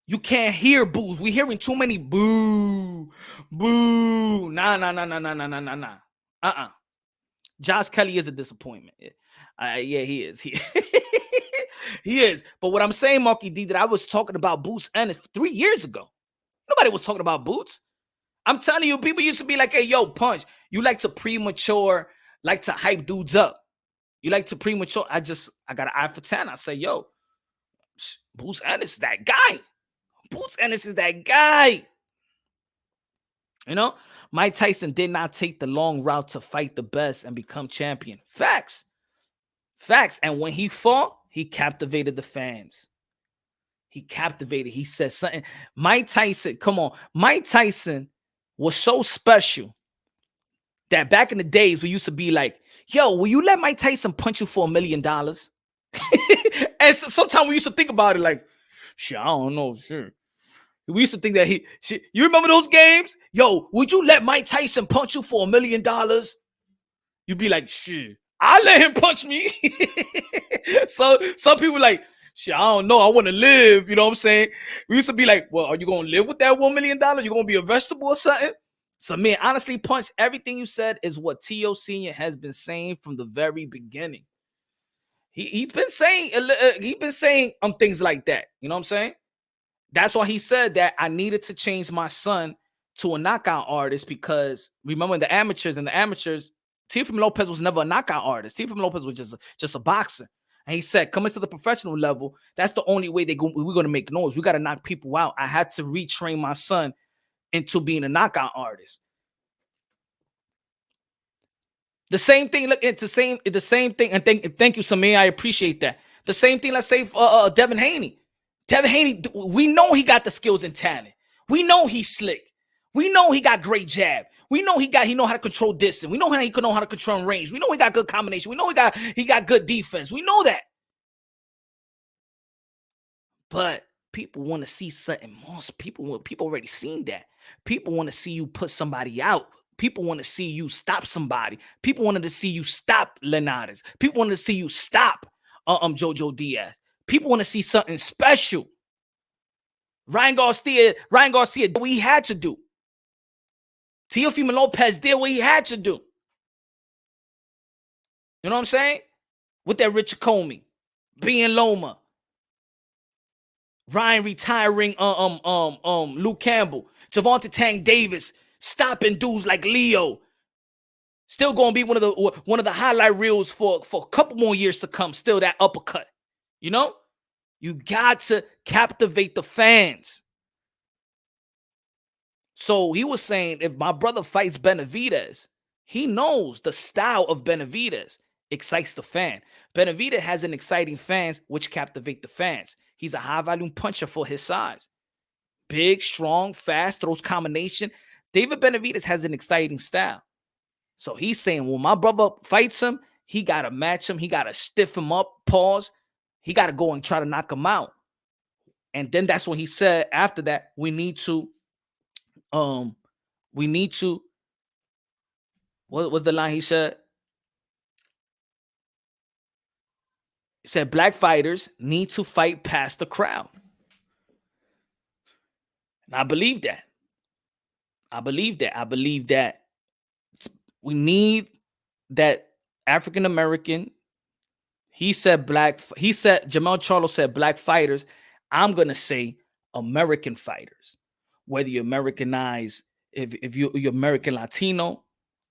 You can't hear boos. We're hearing too many boo. Nah. Josh Kelly is a disappointment. Yeah, he is. He is. But what I'm saying, Marky D, that I was talking about Boots Ennis 3 years ago. Nobody was talking about Boots. I'm telling you, people used to be like, hey, yo, Punch, you like to premature, like to hype dudes up. You like to premature. I got an eye for 10. I say, yo, Boots Ennis is that guy. Boots Ennis is that guy. You know, Mike Tyson did not take the long route to fight the best and become champion. Facts. And when he fought, he captivated the fans. He said something. Mike Tyson, come on. Mike Tyson was so special that back in the days we used to be like, yo, will you let Mike Tyson punch you for $1 million? And sometimes we used to think about it like, shit, I don't know, shit. We used to think that you remember those games? Yo, would you let Mike Tyson punch you for $1 million? You'd be like, shit, I'll let him punch me. So some people like, shit, I don't know. I want to live. You know what I'm saying? We used to be like, well, are you going to live with that $1 million? You going to be a vegetable or something? So, man, honestly, Punch, everything you said is what T.O. Sr. has been saying from the very beginning. He's been saying things like that. You know what I'm saying? That's why he said that I needed to change my son to a knockout artist, because remember the amateurs, Teofimo Lopez was never a knockout artist. Teofimo Lopez was just a boxer. And he said, coming to the professional level, that's the only way we're going to make noise. We got to knock people out. I had to retrain my son into being a knockout artist. The same thing. Look, it's the same thing. And thank you, Samir. I appreciate that. The same thing. Let's say Devin Haney. Devin Haney, we know he got the skills and talent. We know he's slick. We know he got great jab. We know he know how to control distance. We know he can know how to control range. We know he got good combination. We know he got good defense. We know that. But people want to see something more. People already seen that. People want to see you put somebody out. People want to see you stop somebody. People wanted to see you stop Linares. People wanted to see you stop Jojo Diaz. People want to see something special. Ryan Garcia did what he had to do. Teofimo Lopez did what he had to do. You know what I'm saying? With that Richard Comey, being Loma, Ryan retiring Luke Campbell, Javante Tank Davis stopping dudes like Leo. Still gonna be one of the highlight reels for a couple more years to come. Still that uppercut. You know? You got to captivate the fans. So he was saying, if my brother fights Benavidez, he knows the style of Benavidez excites the fan. Benavidez has an exciting fans, which captivate the fans. He's a high-volume puncher for his size. Big, strong, fast, throws combination. David Benavidez has an exciting style. So he's saying, when my brother fights him, he got to match him. He got to stiff him up, pause. He got to go and try to knock him out. And then that's when he said, after that, we need to, what was the line he said? He said, black fighters need to fight past the crowd. And I believe that. I believe that we need that African American. He said Jermell Charlo said black fighters. I'm going to say American fighters. Whether you Americanize, if you're American Latino,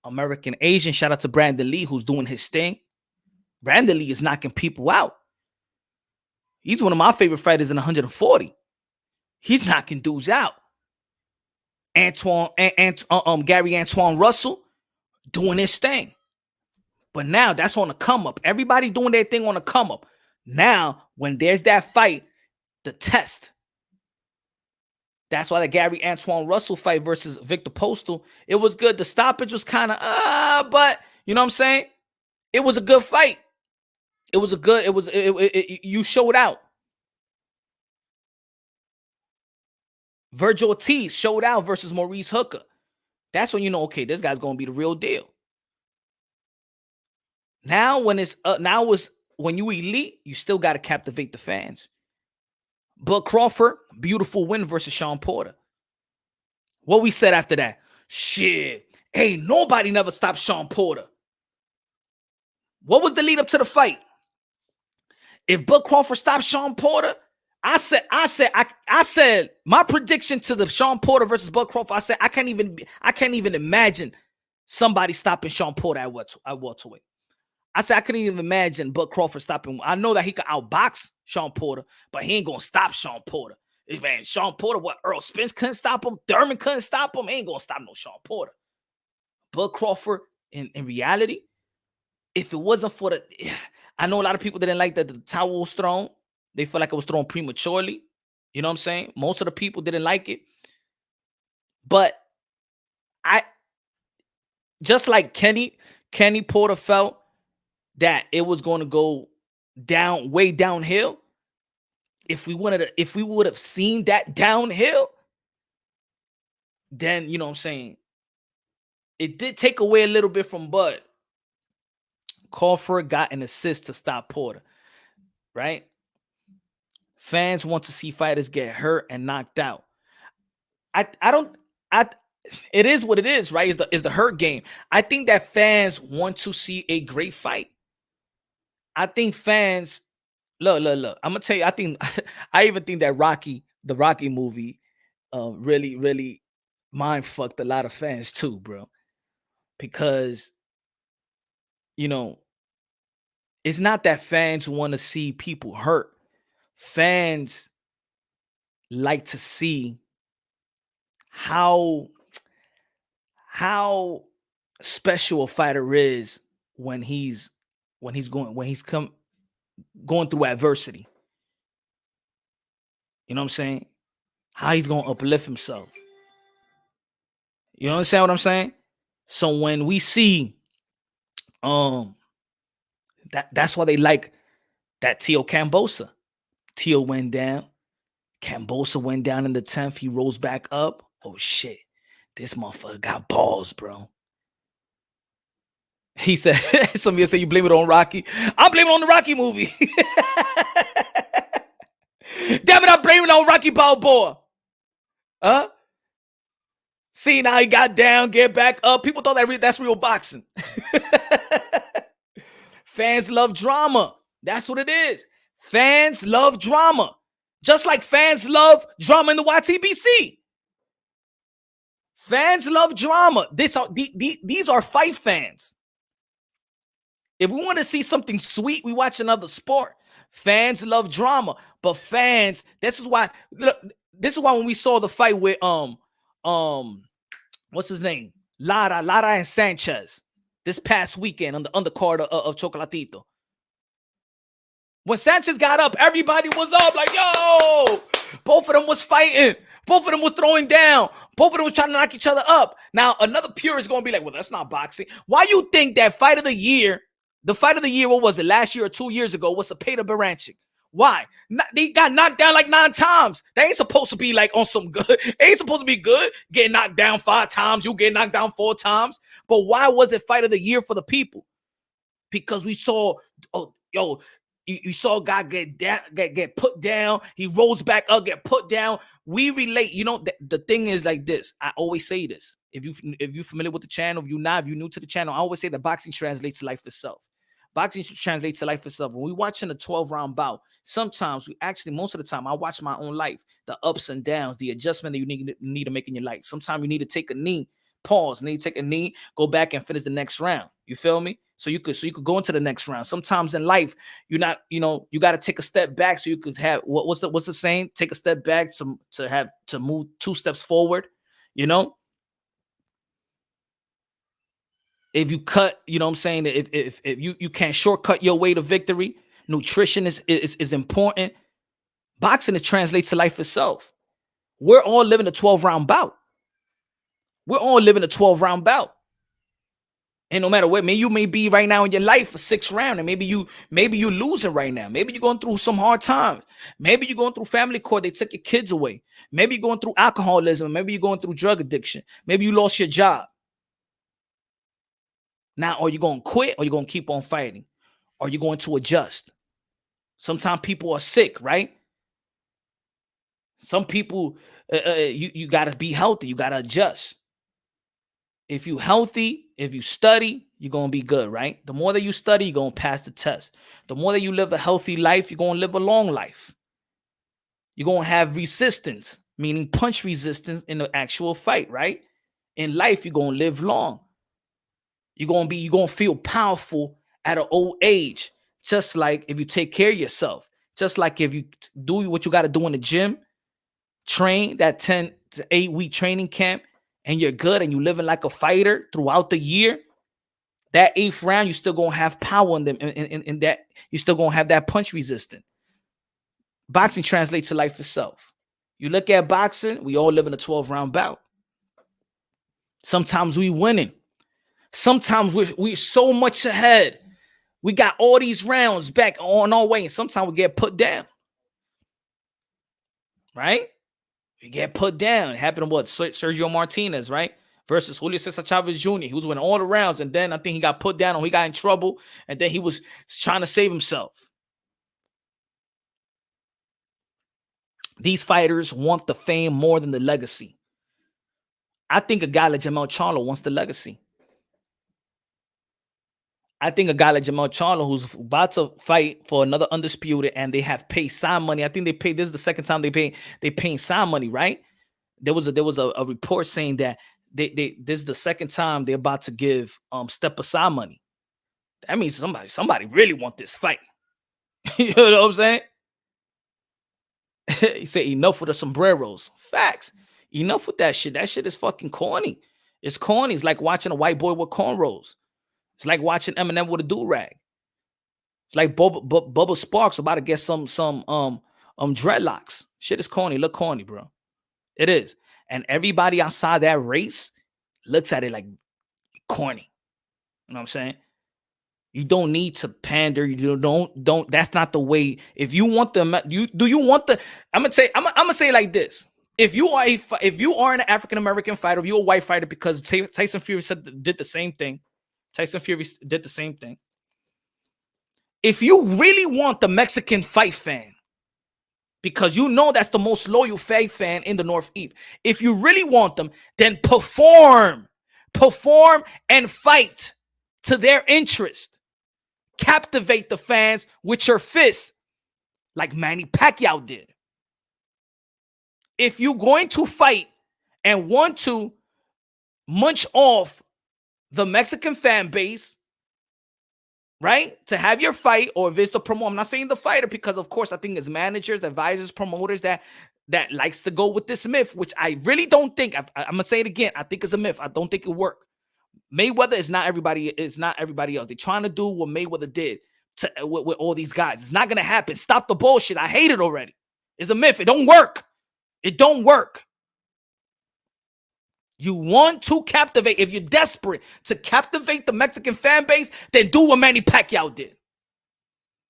American Asian, shout out to Brandon Lee, who's doing his thing. Brandon Lee is knocking people out. He's one of my favorite fighters in 140. He's knocking dudes out. Gary Antoine Russell doing his thing. But now that's on the come up. Everybody doing their thing on the come up. Now, when there's that fight, the test. That's why the Gary Antoine Russell fight versus Victor Postal, it was good. The stoppage was kind of, but you know what I'm saying? It was a good fight. You showed out. Virgil Ortiz showed out versus Maurice Hooker. That's when you know, okay, this guy's going to be the real deal. Now when when you elite, you still got to captivate the fans. Bud Crawford, beautiful win versus Sean Porter. What we said after that? Shit, hey, nobody never stopped Sean Porter. What was the lead up to the fight? If Bud Crawford stopped Sean Porter, I said my prediction to the Sean Porter versus Bud Crawford. I said I can't even imagine somebody stopping Sean Porter at welterweight. I said I couldn't even imagine Bud Crawford stopping. I know that he could outbox Sean Porter, but he ain't gonna stop Sean Porter. Man, Sean Porter, what? Earl Spence couldn't stop him. Thurman couldn't stop him. He ain't gonna stop no Sean Porter. Bud Crawford, in reality, if it wasn't for the, I know a lot of people didn't like that the towel was thrown. They felt like it was thrown prematurely. You know what I'm saying? Most of the people didn't like it. But just like Kenny Porter felt that it was going to go way downhill. If we would have seen that downhill, then you know what I'm saying, it did take away a little bit from Bud. Crawford got an assist to stop Porter, right? Fans want to see fighters get hurt and knocked out. It is what it is, right? Is the hurt game. I think that fans want to see a great fight. I think fans, look. I'm gonna tell you, I even think that the Rocky movie, really mind fucked a lot of fans too, bro. Because, you know, it's not that fans want to see people hurt. Fans like to see how how special a fighter is when he's going through adversity. You know what I'm saying? How he's gonna uplift himself. You understand what I'm saying? So when we see that's why they like that Tio Cambosa. Tio went down. Cambosa went down in the 10th. He rose back up. Oh shit. This motherfucker got balls, bro. He said, somebody said you blame it on Rocky. I'm blaming it on the Rocky movie. Damn it, I'm blaming it on Rocky Balboa. Huh? See, now he got down, get back up. People thought that's real boxing. Fans love drama. That's what it is. Fans love drama. Just like fans love drama in the YTBC. Fans love drama. These are fight fans. If we want to see something sweet, we watch another sport. Fans love drama, but fans, this is why when we saw the fight with what's his name? Lara and Sanchez this past weekend on the undercard of Chocolatito. When Sanchez got up, everybody was up like, yo, both of them was fighting. Both of them was throwing down. Both of them was trying to knock each other up. Now, another purist is going to be like, well, that's not boxing. Why you think that fight of the year, what was it, last year or 2 years ago, was Cepeda Baranchik? Why? They got knocked down like 9 times. They ain't supposed to be like on some good. They ain't supposed to be good. Getting knocked down 5 times. You get knocked down 4 times. But why was it fight of the year for the people? Because we saw, you saw a guy get put down. He rolls back up, get put down. We relate. You know, the thing is like this. I always say this. If you're familiar with the channel, if you're new to the channel, I always say that boxing translates to life itself. Boxing translates to life itself. When we watching a 12-round bout, sometimes most of the time, I watch my own life, the ups and downs, the adjustment that you need to make in your life. Sometimes you need to take a knee, pause, need to take a knee, go back and finish the next round. You feel me? So you could go into the next round. Sometimes in life, you got to take a step back so you could have what's the saying? Take a step back to move 2 steps forward. You know, if you cut, you know what I'm saying? If you can't shortcut your way to victory, nutrition is important. Boxing, it translates to life itself. We're all living a 12-round bout. We're all living a 12-round bout. And no matter what, maybe you may be right now in your life a 6th round, and maybe you losing right now. Maybe you're going through some hard times. Maybe you're going through family court. They took your kids away. Maybe you're going through alcoholism. Maybe you're going through drug addiction. Maybe you lost your job. Now, are you going to quit or are you going to keep on fighting? Are you going to adjust? Sometimes people are sick, right? Some people, you got to be healthy. You got to adjust. If you're healthy, if you study, you're going to be good, right? The more that you study, you're going to pass the test. The more that you live a healthy life, you're going to live a long life. You're going to have resistance, meaning punch resistance in the actual fight, right? In life, you're going to live long. You're going to feel powerful at an old age. Just like if you take care of yourself, just like if you do what you got to do in the gym, train that 10 to 8 week training camp, and you're good and you living like a fighter throughout the year, that 8th round, you still going to have power in them. In that, you still going to have that punch resistant. Boxing translates to life itself. You look at boxing, we all live in a 12-round bout. Sometimes we winning. Sometimes we're so much ahead. We got all these rounds back on our way, and sometimes we get put down. Right? We get put down. It happened to Sergio Martinez, right? Versus Julio Cesar Chavez Jr. He was winning all the rounds, and then I think he got put down or he got in trouble, and then he was trying to save himself. These fighters want the fame more than the legacy. I think a guy like Jermell Charlo wants the legacy. I think a guy like Jermell Charlo, who's about to fight for another undisputed, and they have paid sign money. I think they paid. This is the second time they paying sign money, right? there was a report saying that this is the second time they're about to give step aside money. That means somebody really want this fight. You know what I'm saying? He said enough with the sombreros. Facts. Enough with that shit. That shit is fucking corny. It's corny. It's like watching a white boy with cornrows. It's like watching Eminem with a do-rag. It's like Bubba Sparks about to get some dreadlocks. Shit is corny. Look corny, bro. It is. And everybody outside that race looks at it like corny. You know what I'm saying? You don't need to pander. You don't. That's not the way. If you want I'm gonna say it like this. If you are an African American fighter, if you're a white fighter, because Tyson Fury did the same thing. Tyson Fury did the same thing. If you really want the Mexican fight fan, because you know that's the most loyal fight fan in the Northeast, if you really want them, then perform and fight to their interest. Captivate the fans with your fists like Manny Pacquiao did. If you're going to fight and want to munch off the Mexican fan base, right, to have your fight, or if it's the promoter, I'm not saying the fighter, because of course I think it's managers, advisors, promoters that likes to go with this myth, which I really don't think. I'm gonna say it again. I think it's a myth. I don't think it worked. Mayweather is not everybody else. They're trying to do what Mayweather did with all these guys. It's not gonna happen. Stop the bullshit. I hate it already. It's a myth. It don't work. It don't work. You want to captivate. If you're desperate to captivate the Mexican fan base, then do what Manny Pacquiao did.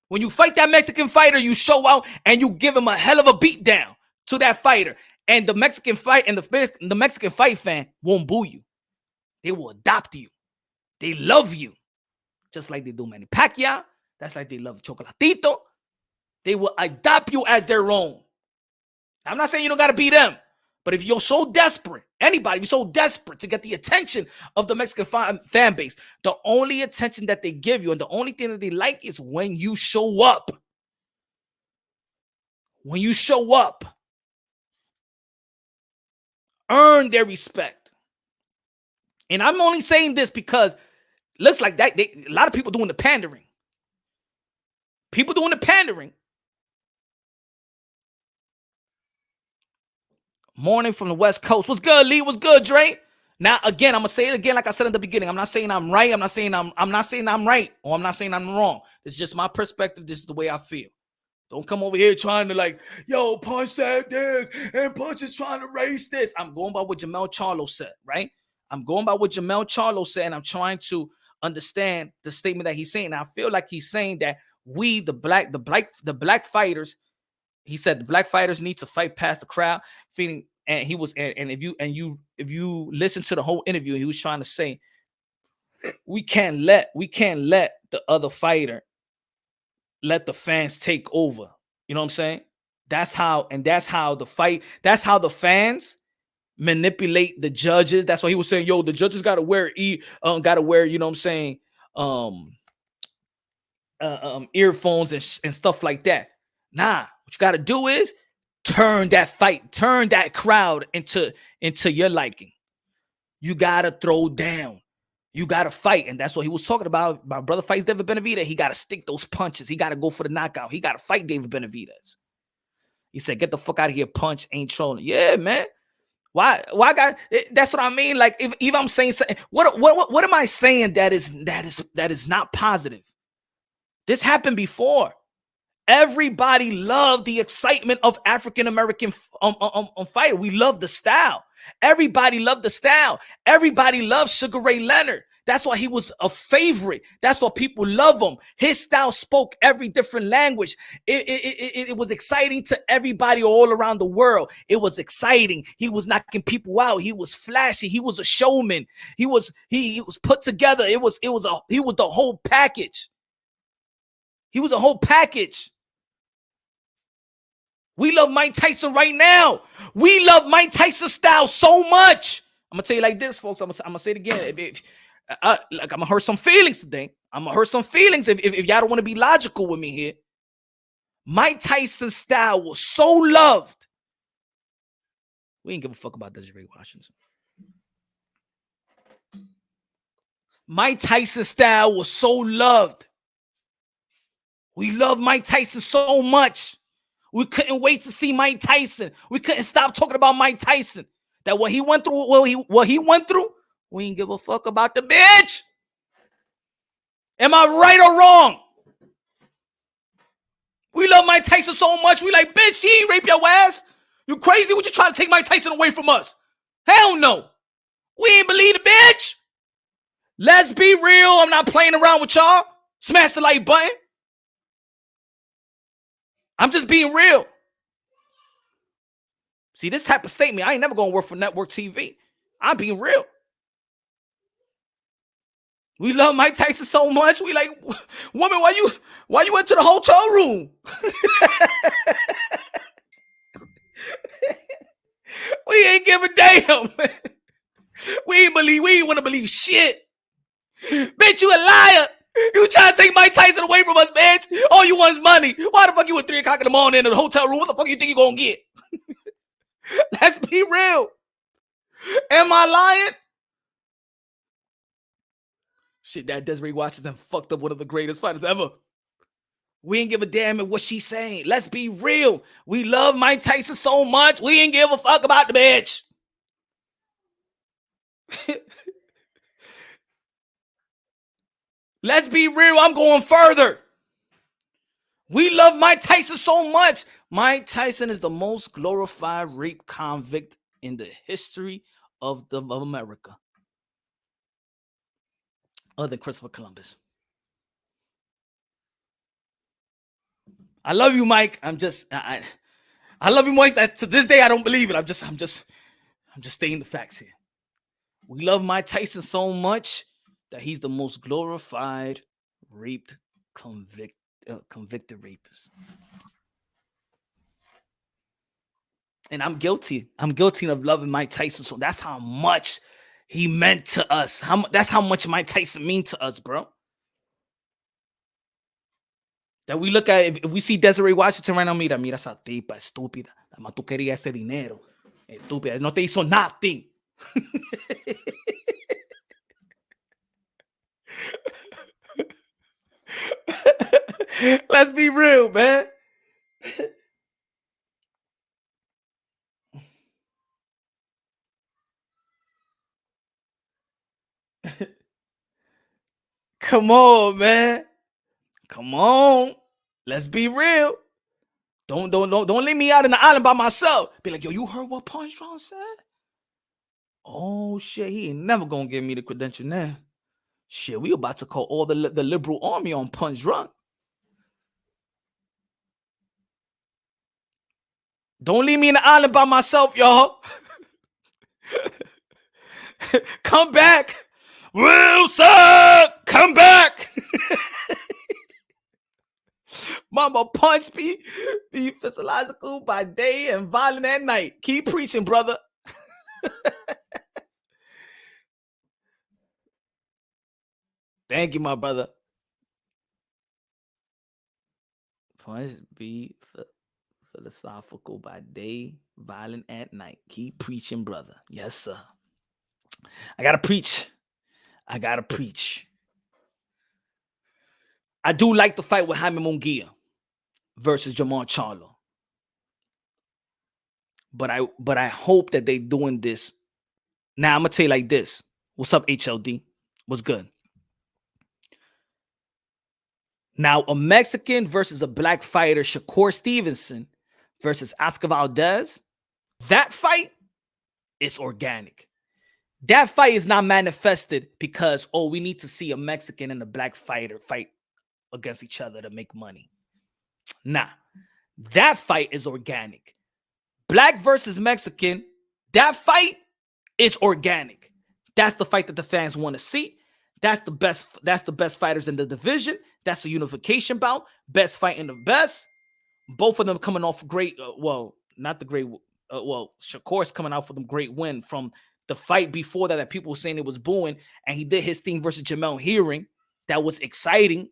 When you fight that Mexican fighter, you show out and you give him a hell of a beat down to that fighter. And the Mexican fight and the Mexican fight fan won't boo you. They will adopt you. They love you. Just like they do Manny Pacquiao. That's like they love Chocolatito. They will adopt you as their own. I'm not saying you don't got to beat them. But if you're so desperate, anybody, you're so desperate to get the attention of the Mexican fan base, the only attention that they give you and the only thing that they like is when you show up. When you show up. Earn their respect. And I'm only saying this because looks like that a lot of people doing the pandering. People doing the pandering. Morning from the West Coast. What's good, Lee? What's good, Dre? Now, again, I'm gonna say it again, like I said in the beginning. I'm not saying I'm right. I'm not saying I'm right, or I'm not saying I'm wrong. It's just my perspective. This is the way I feel. Don't come over here trying to like, yo, Punch said this, and Punch is trying to race this. I'm going by what Jermell Charlo said, right? I'm going by what Jermell Charlo said, and I'm trying to understand the statement that he's saying. And I feel like he's saying that we, the black fighters, he said the black fighters need to fight past the crowd, feeling. And he was, and if you listen to the whole interview, he was trying to say we can't let the other fighter let the fans take over. You know what I'm saying? That's how the fans manipulate the judges. That's why he was saying, yo, the judges gotta wear, you know what I'm saying, earphones and stuff like that. Nah, what you gotta do is turn that crowd into your liking. You gotta throw down. You gotta fight. And that's what he was talking about. My brother fights David Benavidez. He gotta stick those punches. He gotta go for the knockout. He gotta fight David Benavidez. He said, get the fuck out of here, Punch. Ain't trolling. Yeah, man. Why that's what I mean. Like if I'm saying something, what am I saying that is not positive? This happened before. Everybody loved the excitement of African American fighter. We love the style. Everybody loved the style. Everybody loved Sugar Ray Leonard. That's why he was a favorite. That's why people love him. His style spoke every different language. It was exciting to everybody all around the world. It was exciting. He was knocking people out. He was flashy. He was a showman. He was put together. He was the whole package. He was a whole package. We love Mike Tyson right now. We love Mike Tyson's style so much. I'm going to tell you like this, folks. I'm going to say it again. I'm going to hurt some feelings today. I'm going to hurt some feelings if y'all don't want to be logical with me here. Mike Tyson's style was so loved We ain't give a fuck about Desiree Washington. Mike Tyson style was so loved. We love Mike Tyson so much. We couldn't wait to see Mike Tyson. We couldn't stop talking about Mike Tyson. That what he went through, what he went through, we ain't give a fuck about the bitch. Am I right or wrong? We love Mike Tyson so much. We like, bitch, he ain't rape your ass. You crazy? Would you try to take Mike Tyson away from us? Hell no. We ain't believe the bitch. Let's be real. I'm not playing around with y'all. Smash the like button. I'm just being real. See, this type of statement, I ain't never gonna work for network TV. I'm being real. We love Mike Tyson so much. We like, woman, why you went to the hotel room? We ain't give a damn. We ain't want to believe shit. Bitch, you a liar. You trying to take Mike Tyson away from us, bitch. All you want is money. Why the fuck you at 3 o'clock in the morning in the hotel room? What the fuck you think you gonna get? Let's be real. Am I lying? Shit, that Desiree Washington fucked up one of the greatest fighters ever. We ain't give a damn at what she's saying. Let's be real. We love Mike Tyson so much. We ain't give a fuck about the bitch. Let's be real. I'm going further. We love Mike Tyson so much. Mike Tyson is the most glorified rape convict in the history of America. Other than Christopher Columbus. I love you, Mike. I love you, Mike. That to this day I don't believe it. I'm just stating the facts here. We love Mike Tyson so much that he's the most glorified raped convicted rapist. And I'm guilty. I'm guilty of loving Mike Tyson. So that's how much he meant to us. That's how much Mike Tyson means to us, bro. That we look at, if we see Desiree Washington right now, mira esa tipa estúpida. Además, tú querías ese dinero. Estúpida. No te hizo nothing. Let's be real, man. Come on, man. Come on. Let's be real. Don't leave me out in the island by myself. Be like, yo, you heard what Punch Drunk said? Oh shit, he ain't never gonna give me the credential now. Shit, we about to call all the liberal army on Punch Drunk. Don't leave me in the island by myself, y'all. Come back. Wilson, come back. Mama Punch be physiological by day and violent at night. Keep preaching, brother. Thank you, my brother. Punch be philosophical by day, violent at night. Keep preaching, brother. Yes, sir. I gotta preach. I do like the fight with Jaime Munguia versus Jermell Charlo. But I hope that they doing this. Now I'm gonna tell you like this. What's up, HLD? What's good? Now, a Mexican versus a black fighter, Shakur Stevenson versus Oscar Valdez, that fight is organic. That fight is not manifested because, oh, we need to see a Mexican and a black fighter fight against each other to make money. Nah, that fight is organic. Black versus Mexican, that fight is organic. That's the fight that the fans want to see. That's the best fighters in the division. That's the unification bout. Best fight in the best. Both of them coming off great, Shakur's coming out for them great win from the fight before that people were saying it was booing, and he did his thing versus Jermell Hearing. That was exciting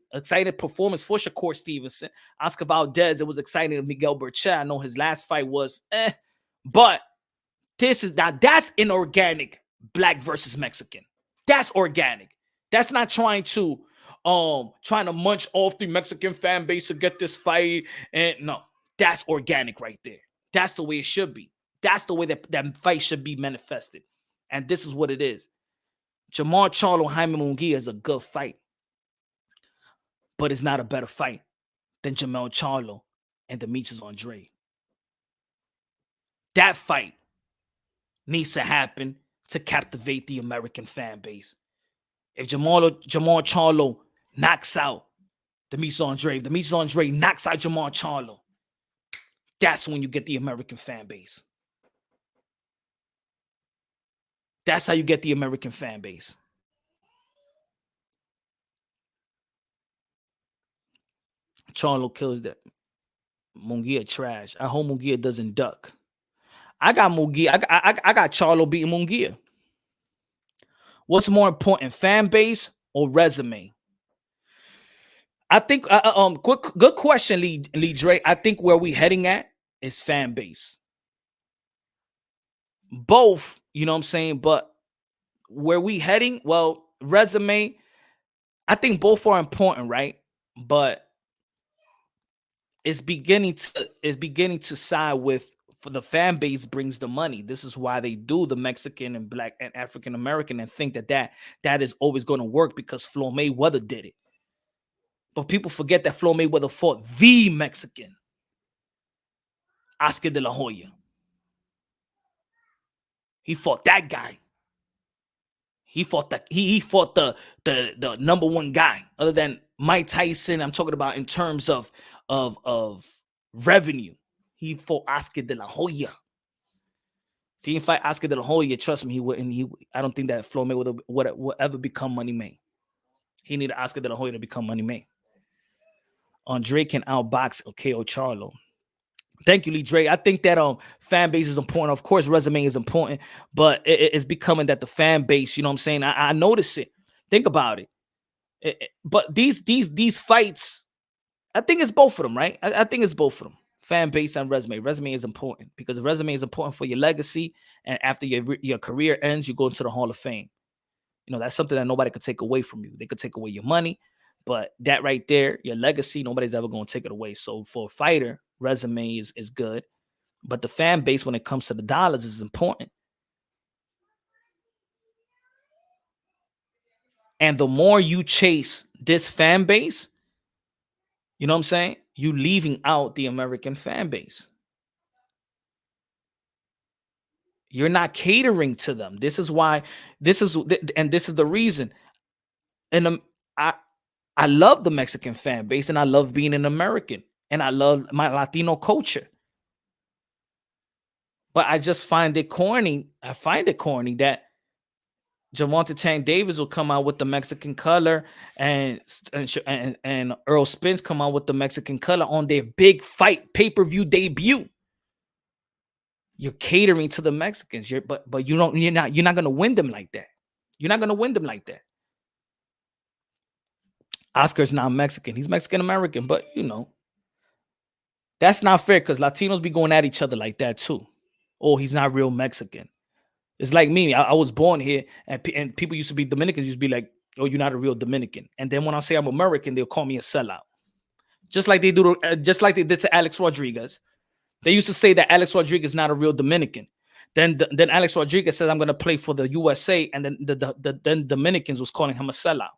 performance for Shakur Stevenson. Oscar Valdez, it was exciting. Miguel Berchel, I know his last fight was but That's inorganic black versus Mexican. That's organic. That's not trying to munch off the Mexican fan base to get this fight. And no, that's organic right there. That's the way it should be. That's the way that fight should be manifested. And this is what it is. Jermell Charlo, Jaime Munguia is a good fight, but it's not a better fight than Jermell Charlo and Demetrius Andrade. That fight needs to happen to captivate the American fan base. If Jermell Charlo knocks out Demetrius Andrade, Demetrius Andrade knocks out Jermell Charlo, that's when you get the American fan base. That's how you get the American fan base. Charlo kills that. Munguia trash. I hope Munguia doesn't duck. I got Munguia. I got Charlo beating Munguia. What's more important, fan base or resume? I think good question, Lee Dre. I think where we heading at is fan base. Both, you know what I'm saying, but where we heading? Well, resume. I think both are important, right? But it's beginning to side with, for the fan base brings the money. This is why they do the Mexican and black and African American and think that is always going to work because Floyd Mayweather did it. But people forget that Floyd Mayweather fought the Mexican, Oscar de la Hoya. He fought that guy. He fought the number one guy, other than Mike Tyson. I'm talking about in terms of revenue. He fought Oscar de la Hoya. If he didn't fight Oscar de la Hoya, trust me, he wouldn't. I don't think that Floyd Mayweather would ever become Money Man. He needed Oscar de la Hoya to become Money Man. Andre can outbox KO Charlo. Thank you, Lee Dre. I think that fan base is important. Of course, resume is important, but it's becoming that the fan base, you know what I'm saying? I notice it. Think about it. But these fights, I think it's both of them, right? I think it's both of them. Fan base and resume. Resume is important because the resume is important for your legacy. And after your career ends, you go into the Hall of Fame. You know, that's something that nobody could take away from you. They could take away your money, but that right there, your legacy, nobody's ever going to take it away. So for a fighter, resume is good, but the fan base, when it comes to the dollars, is important. And the more you chase this fan base, you know what I'm saying? You leaving out the American fan base. You're not catering to them. This is the reason. And I love the Mexican fan base, and I love being an American, and I love my Latino culture. But I just find it corny. I find it corny that Gervonta Tank Davis will come out with the Mexican color, and Earl Spence come out with the Mexican color on their big fight pay-per-view debut. You're catering to the Mexicans, but you're not going to win them like that. You're not going to win them like that. Oscar's not Mexican. He's Mexican American, but you know, that's not fair because Latinos be going at each other like that too. Oh, he's not real Mexican. It's like me. I was born here, and people used to be Dominicans. Used to be like, "Oh, you're not a real Dominican." And then when I say I'm American, they'll call me a sellout. Just like they do, just like they did to Alex Rodriguez. They used to say that Alex Rodriguez is not a real Dominican. Then Alex Rodriguez said, "I'm going to play for the USA," and then then Dominicans was calling him a sellout.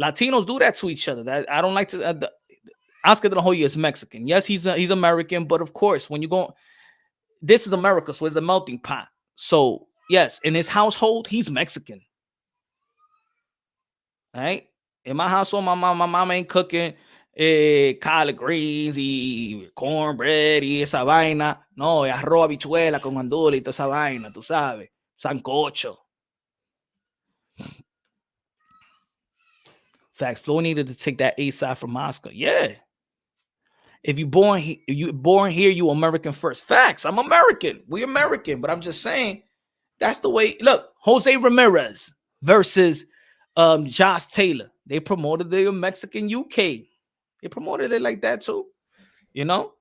Latinos do that to each other. That I don't like to. Oscar de la Hoya is Mexican. Yes, he's American, but of course, when you go, this is America, so it's a melting pot. So yes, in his household, he's Mexican. All right. In my household, my mama ain't cooking collard greens y cornbread y esa vaina. No, arroz, habichuela con gandules y toda esa vaina, tú sabes. Sancocho. Facts. Floyd needed to take that A side from Oscar. Yeah. If you born here, you American first. Facts. I'm American. We American, but I'm just saying that's the way. Look, Jose Ramirez versus Josh Taylor. They promoted the Mexican UK. They promoted it like that too. You know?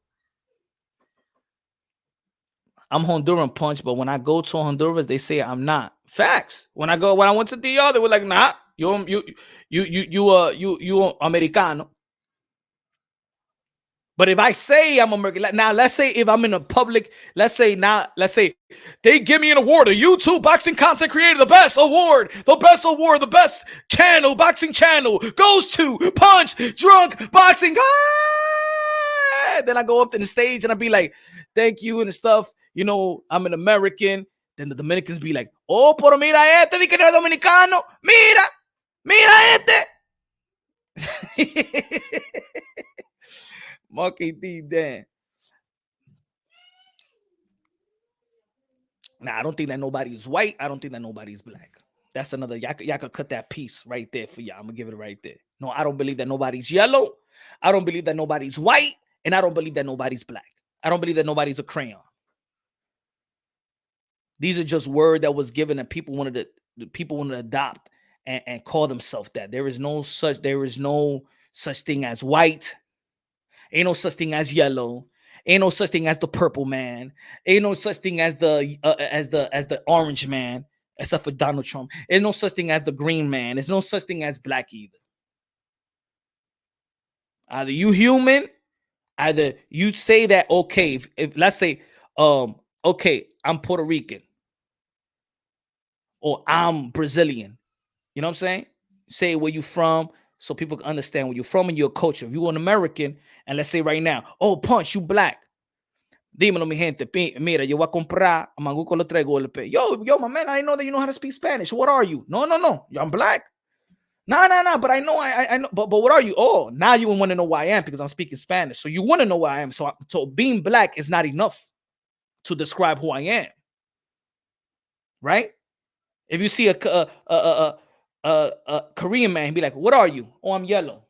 I'm Honduran punch, but when I go to Honduras, they say I'm not. Facts. When I went to DR, they were like, nah, you Americano. But if I say I'm American, now let's say if I'm in a public, let's say they give me an award, a YouTube boxing content creator, the best award, the best channel, boxing channel goes to Punch Drunk Boxing. Then I go up to the stage and I be like, thank you and stuff. You know, I'm an American. Then the Dominicans be like, oh, pero mira este, di que no es dominicano. Mira este. Monkey D. Dan. Now, I don't think that nobody is white. I don't think that nobody is black. That's another, y'all could cut that piece right there for y'all. I'm going to give it right there. No, I don't believe that nobody's yellow. I don't believe that nobody's white. And I don't believe that nobody's black. I don't believe that nobody's a crayon. These are just words that was given that people wanted to adopt and call themselves that. There is no such thing as white. Ain't no such thing as yellow. Ain't no such thing as the purple man. Ain't no such thing as the orange man, except for Donald Trump. Ain't no such thing as the green man. There's no such thing as black either. Either you human, either you say that, okay, if let's say, okay, I'm Puerto Rican or I'm Brazilian. You know what I'm saying? Say where you from so people can understand where you're from and your culture. If you're an American, and let's say right now, oh, Punch, you black. Dímelo, mi gente. Mira, yo voy a comprar a Manguco los 3 golpes. Yo, my man, I didn't know that you know how to speak Spanish. What are you? No. I'm black. No. But I know, I know. But what are you? Oh, now you want to know who I am because I'm speaking Spanish. So you want to know who I am. So being black is not enough to describe who I am. Right? If you see a Korean man, be like, what are you? Oh, I'm yellow.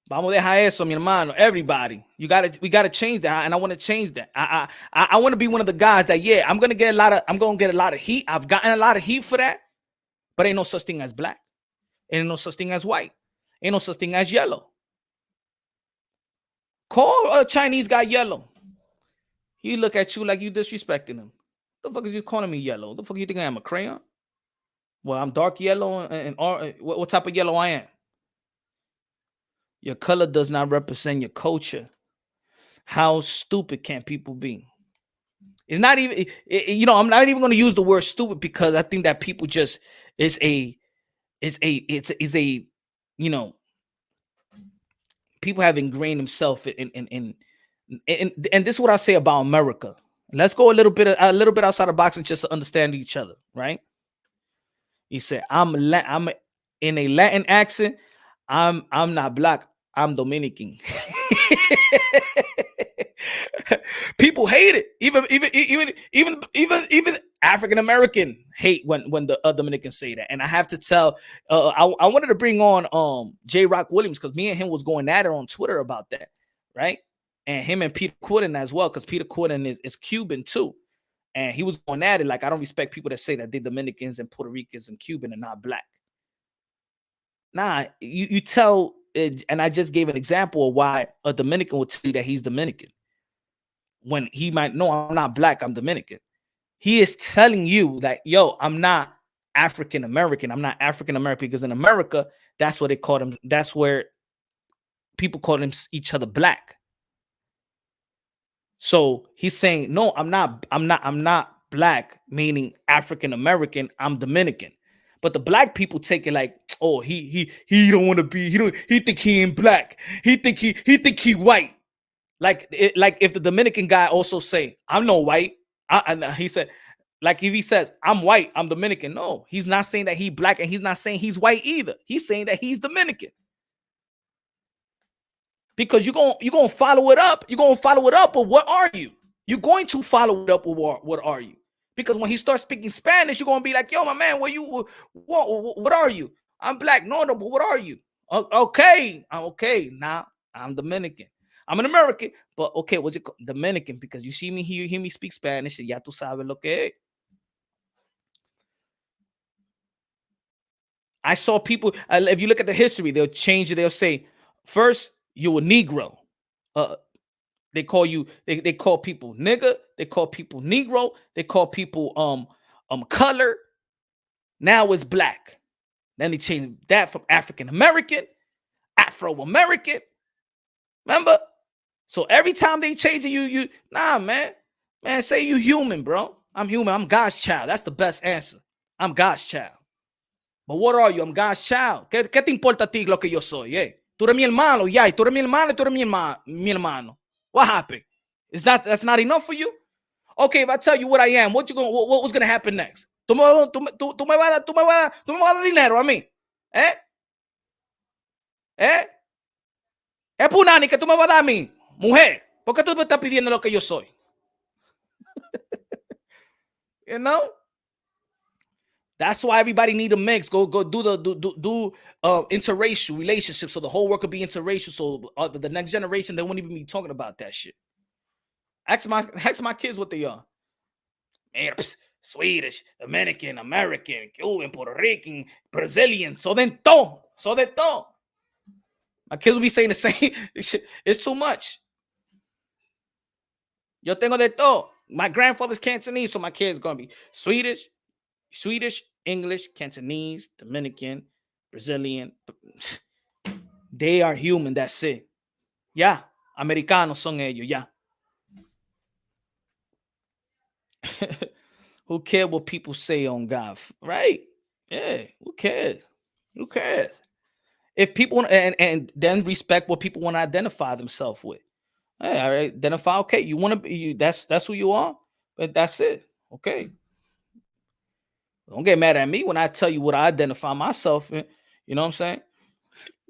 Vamos dejar eso, mi hermano. Everybody, we gotta change that, and I want to change that. I want to be one of the guys that, yeah, I'm gonna get a lot of heat. I've gotten a lot of heat for that, but ain't no such thing as black. Ain't no such thing as white. Ain't no such thing as yellow. Call a Chinese guy yellow. He look at you like you disrespecting him. The fuck is you calling me yellow? The fuck you think I am, a crayon? Well, I'm dark yellow and what type of yellow I am? Your color does not represent your culture. How stupid can people be? It's not even, I'm not even going to use the word stupid because I think that people just it's a people have ingrained themselves in and this is what I say about America. Let's go a little bit outside of boxing just to understand each other, right? He said, I'm in a Latin accent. I'm not black. I'm Dominican. People hate it. Even African American hate when the Dominicans say that. And I have to tell, I wanted to bring on J. Rock Williams because me and him was going at it on Twitter about that, right? And him and Peter Quinton as well, because Peter Quinton is Cuban too. And he was going at it like, I don't respect people that say that they Dominicans and Puerto Ricans and Cuban and not black. Nah, you tell, and I just gave an example of why a Dominican would tell you that he's Dominican. When he might, no, I'm not black, I'm Dominican. He is telling you that, yo, I'm not African American. I'm not African American because in America, that's what they call them. That's where people call them each other black. So he's saying, no, I'm not black, meaning African American. I'm Dominican. But the black people take it like, oh, he don't want to be, he think he ain't black. He think he white. Like if the Dominican guy also say, I'm no white. And he said, like if he says, I'm white, I'm Dominican. No, he's not saying that he black and he's not saying he's white either. He's saying that he's Dominican. Because you're gonna follow it up. You're gonna follow it up, but what are you? You're going to follow it up with what are you? Because when he starts speaking Spanish, you're gonna be like, yo, my man, what are you? I'm black. No, but what are you? Okay. Now I'm Dominican. I'm an American, but okay, what's it called? Dominican? Because you see me here, you hear me speak Spanish, and ya tú sabes lo que es. I saw people, if you look at the history, they'll change it. They'll say, first, you're a Negro. They call you, they call people nigga, they call people Negro, they call people color. Now it's black. Then they changed that from African American, Afro American. Remember? So every time they change it, you nah, man. Man, say you human, bro. I'm human. I'm God's child. That's the best answer. I'm God's child. But what are you? I'm God's child. ¿Qué te importa a ti lo que yo soy? Eh? Tú eres mi hermano, yeah. Tú eres mi hermano, tú eres mi hermano. What happened? That's not enough for you? Okay, if I tell you what I am, what's gonna happen next? Tú me vas a dar dinero a mí. ¿Eh? ¿Eh? Es punani que tú me vas a dar a mí. Mujer, ¿por qué tú me estás pidiendo lo que yo soy? You know? That's why everybody need a mix. Go do interracial relationships so the whole world could be interracial. So the next generation, they won't even be talking about that shit. Ask my kids what they are. Man, Swedish, Dominican, American, Cuban, Puerto Rican, Brazilian. So de todo. My kids will be saying the same. It's too much. Yo tengo de todo. My grandfather's Cantonese, so my kids gonna be Swedish, English, Cantonese, Dominican, Brazilian. They are human, that's it. Yeah, americanos son ellos, yeah. Who cares what people say on God, right? Yeah, who cares? If people want and then respect what people want to identify themselves with. Hey, I identify. Okay, you want to be. That's who you are. But that's it. Okay. Don't get mad at me when I tell you what I identify myself in. You know what I'm saying?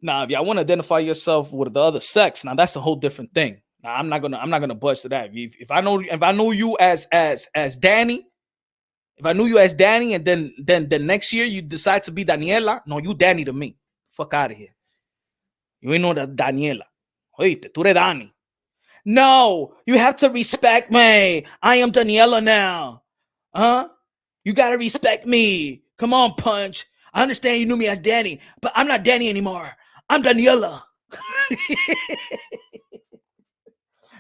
Now, if y'all want to identify yourself with the other sex, now that's a whole different thing. Now, I'm not gonna budge to that. If I know you as Danny, if I knew you as Danny, and then next year you decide to be Daniela, no, you Danny to me. Fuck out of here. You ain't know that Daniela. Oíste, tú eres Danny. No, you have to respect me. I am Daniela now. Huh? You gotta respect me. Come on, Punch. I understand you knew me as Danny, but I'm not Danny anymore. I'm Daniela.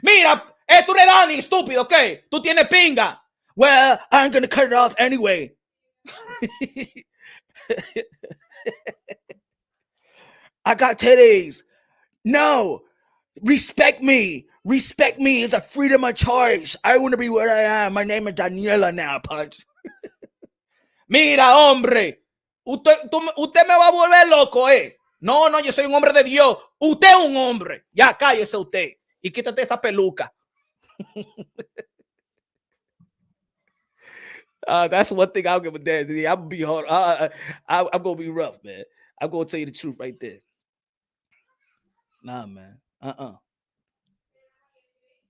Mira, tú eres Danny, estúpido, okay? Tú tienes pinga. Well, I'm gonna cut it off anyway. I got titties. No. Respect me. Respect me. It's a freedom of choice. I want to be where I am. My name is Daniela now, Punch. Mira, hombre. Usted me va a volver loco, eh. No, yo soy un hombre de Dios. Usted es un hombre. Ya, cállese usted. Y quítate esa peluca. That's one thing I'll give a damn. I'm gonna be hard. I'm gonna be rough, man. I'm gonna tell you the truth right there. Nah, man.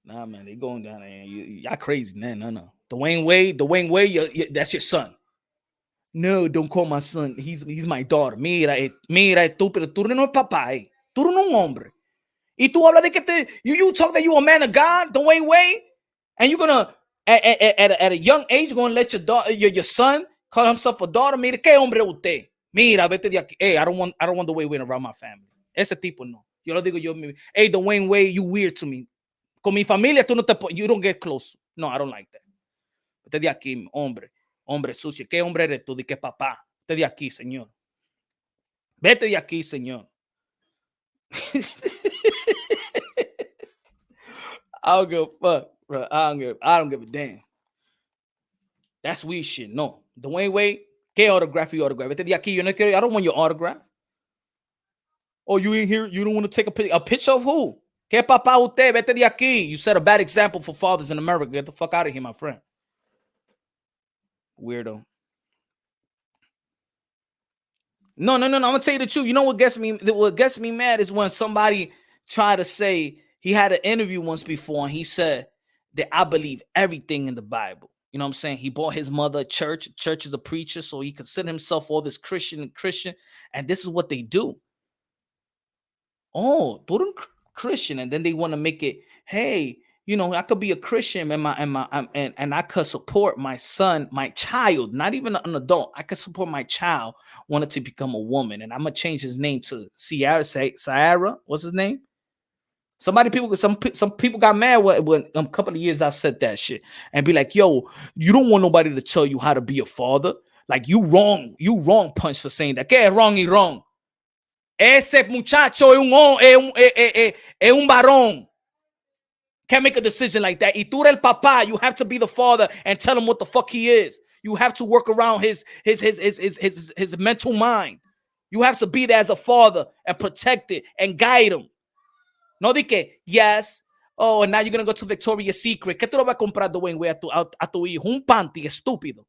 Nah, man. They going down there. Y'all crazy, man. No. Dwayne Wade. That's your son. No, don't call my son. He's my daughter. Mira, estúpido. Tú no es papá, eh. Tú no un hombre. Y tú hablas de que you talk that you a man of God, Dwayne Wade, and you're gonna at a young age gonna let your daughter, your son call himself a daughter. Mira, qué hombre usted. Mira, vete de aquí. Hey, I don't want Dwayne Wade around my family. Ese tipo no. Yo lo digo yo. Hey, Dwayne Wade, you weird to me. Con mi familia, you don't get close. No, I don't like that. Vete de aquí, hombre. Hombre sucio. ¿Qué hombre eres tú? ¿De qué papá? Vete de aquí, señor. Vete de aquí, señor. I don't give a fuck, bro. I don't give a damn. That's weird shit. No. Dwayne Wade, ¿qué autograph? Vete de aquí. I don't want your autograph. Oh, you in here? You don't want to take a picture of who? ¿Qué papá usted? Vete de aquí. You set a bad example for fathers in America. Get the fuck out of here, my friend. Weirdo. No. I'm gonna tell you the truth. You know what gets me mad is when somebody try to say he had an interview once before and he said that I believe everything in the Bible. You know what I'm saying? He bought his mother a church. Church is a preacher, so he considered himself all this Christian, and this is what they do. Oh, tú eres Christian, and then they want to make it, hey, you know, I could be a Christian and I could support my son, my child, not even an adult. I could support my child wanted to become a woman, and I'm gonna change his name to Ciara. What's his name? Some people got mad when a couple of years I said that shit and be like, yo, you don't want nobody to tell you how to be a father. Like you wrong punch for saying that. ¿Qué es wrong y wrong? Ese muchacho es un varón. Can't make a decision like that. Y tú eres el papá. You have to be the father and tell him what the fuck he is. You have to work around his mental mind. You have to be there as a father and protect it and guide him. No di que, yes, oh, and now you're going to go to Victoria's Secret. ¿Qué tú lo vas a comprar, Dwayne, güey, a tu hijo? Un panty, estúpido.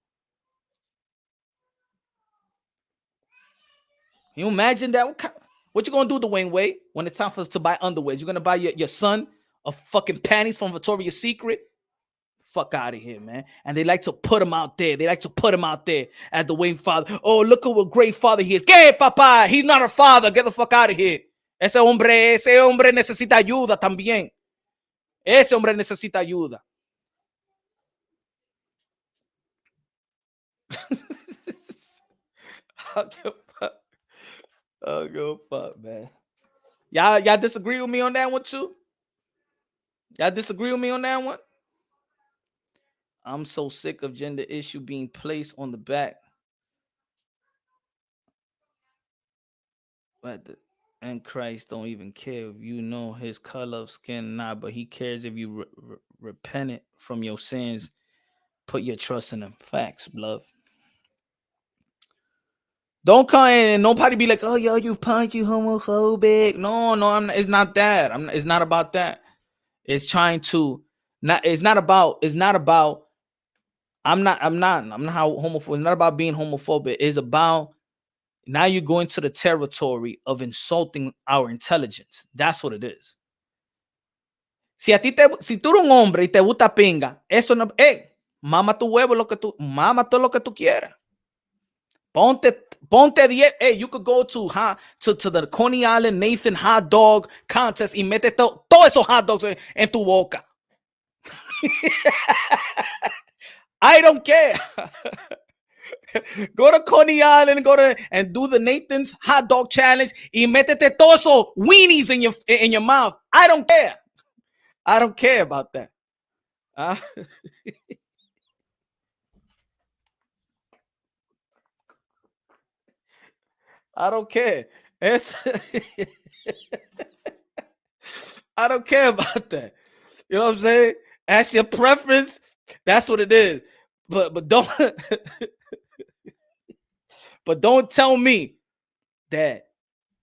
Can you imagine that? What you going to do, Dwayne Wade, when it's time for us to buy underwear? You're going to buy your son a fucking panties from Victoria's Secret? Fuck out of here, man. And they like to put him out there. They like to put him out there as the Wayne father. Oh, look at what great father he is. ¿Qué, papá? He's not a father. Get the fuck out of here. Ese hombre necesita ayuda también. Ese hombre necesita ayuda. I'll go fuck, man. Y'all disagree with me on that one too? Y'all disagree with me on that one? I'm so sick of gender issue being placed on the back. And Christ don't even care if you know his color of skin or not, but he cares if you repent it from your sins. Put your trust in him. Facts, love. Don't come in and nobody be like, oh, yo, you punk, you homophobic. No, I'm not, it's not that. It's not about that. It's trying to it's not about I'm not how homophobic. It's not about being homophobic. It's about now you're going to the territory of insulting our intelligence. That's what it is. Si tú eres un hombre y te gusta pinga, eso no, mama tu huevo mama todo lo que tú quieras. Ponte 10. Hey, you could go to the Coney Island Nathan hot dog contest y mete todos esos hot dogs en tu boca. I don't care. Go to Coney Island and do the Nathan's hot dog challenge y métete todos esos weenies in your mouth. I don't care. I don't care about that. I don't care. I don't care about that. You know what I'm saying? That's your preference. That's what it is. But don't but don't tell me that.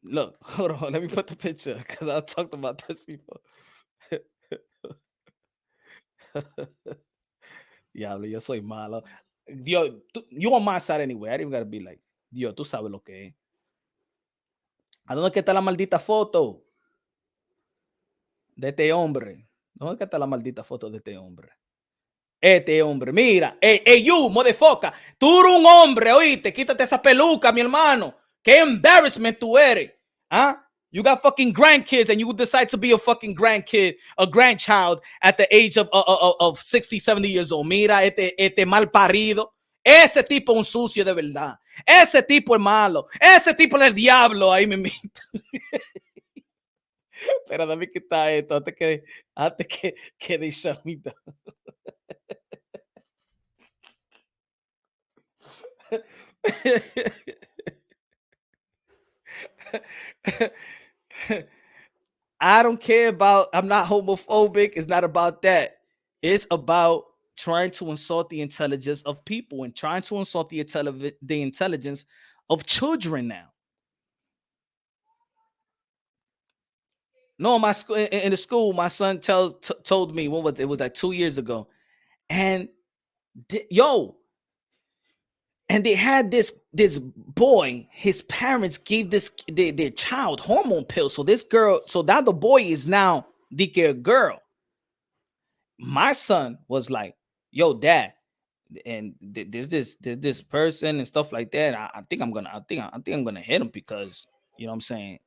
Look, hold on. Let me put the picture because I talked about this before. Diablo, yo soy malo. Dios, you on my side anyway. I didn't gotta be like, Dios, tú sabes lo que es. ¿A dónde que está la maldita foto de este hombre? ¿Dónde que está la maldita foto de este hombre? Este hombre, mira, hey, you, motherfucker, tú eres un hombre, oíste, quítate esa peluca, mi hermano. Qué embarrassment tú eres. ¿Ah? You got fucking grandkids and you decide to be a fucking a grandchild at the age of 60, 70 years old. Mira, este mal parido. Ese tipo es un sucio de verdad. Ese tipo es malo. Ese tipo es el diablo. Ahí me mito. Pero dame quitar esto antes que de chamita. I don't care about, I'm not homophobic. It's not about that. It's about trying to insult the intelligence of people and trying to insult the intelligence of children now. No, my school in the school, my son told me what was it was like 2 years ago, and and they had this boy. His parents gave their child hormone pills. So this girl, so now the boy is now the girl. My son was like, "Yo, dad," and there's this person and stuff like that. I think I'm gonna hit him because you know what I'm saying.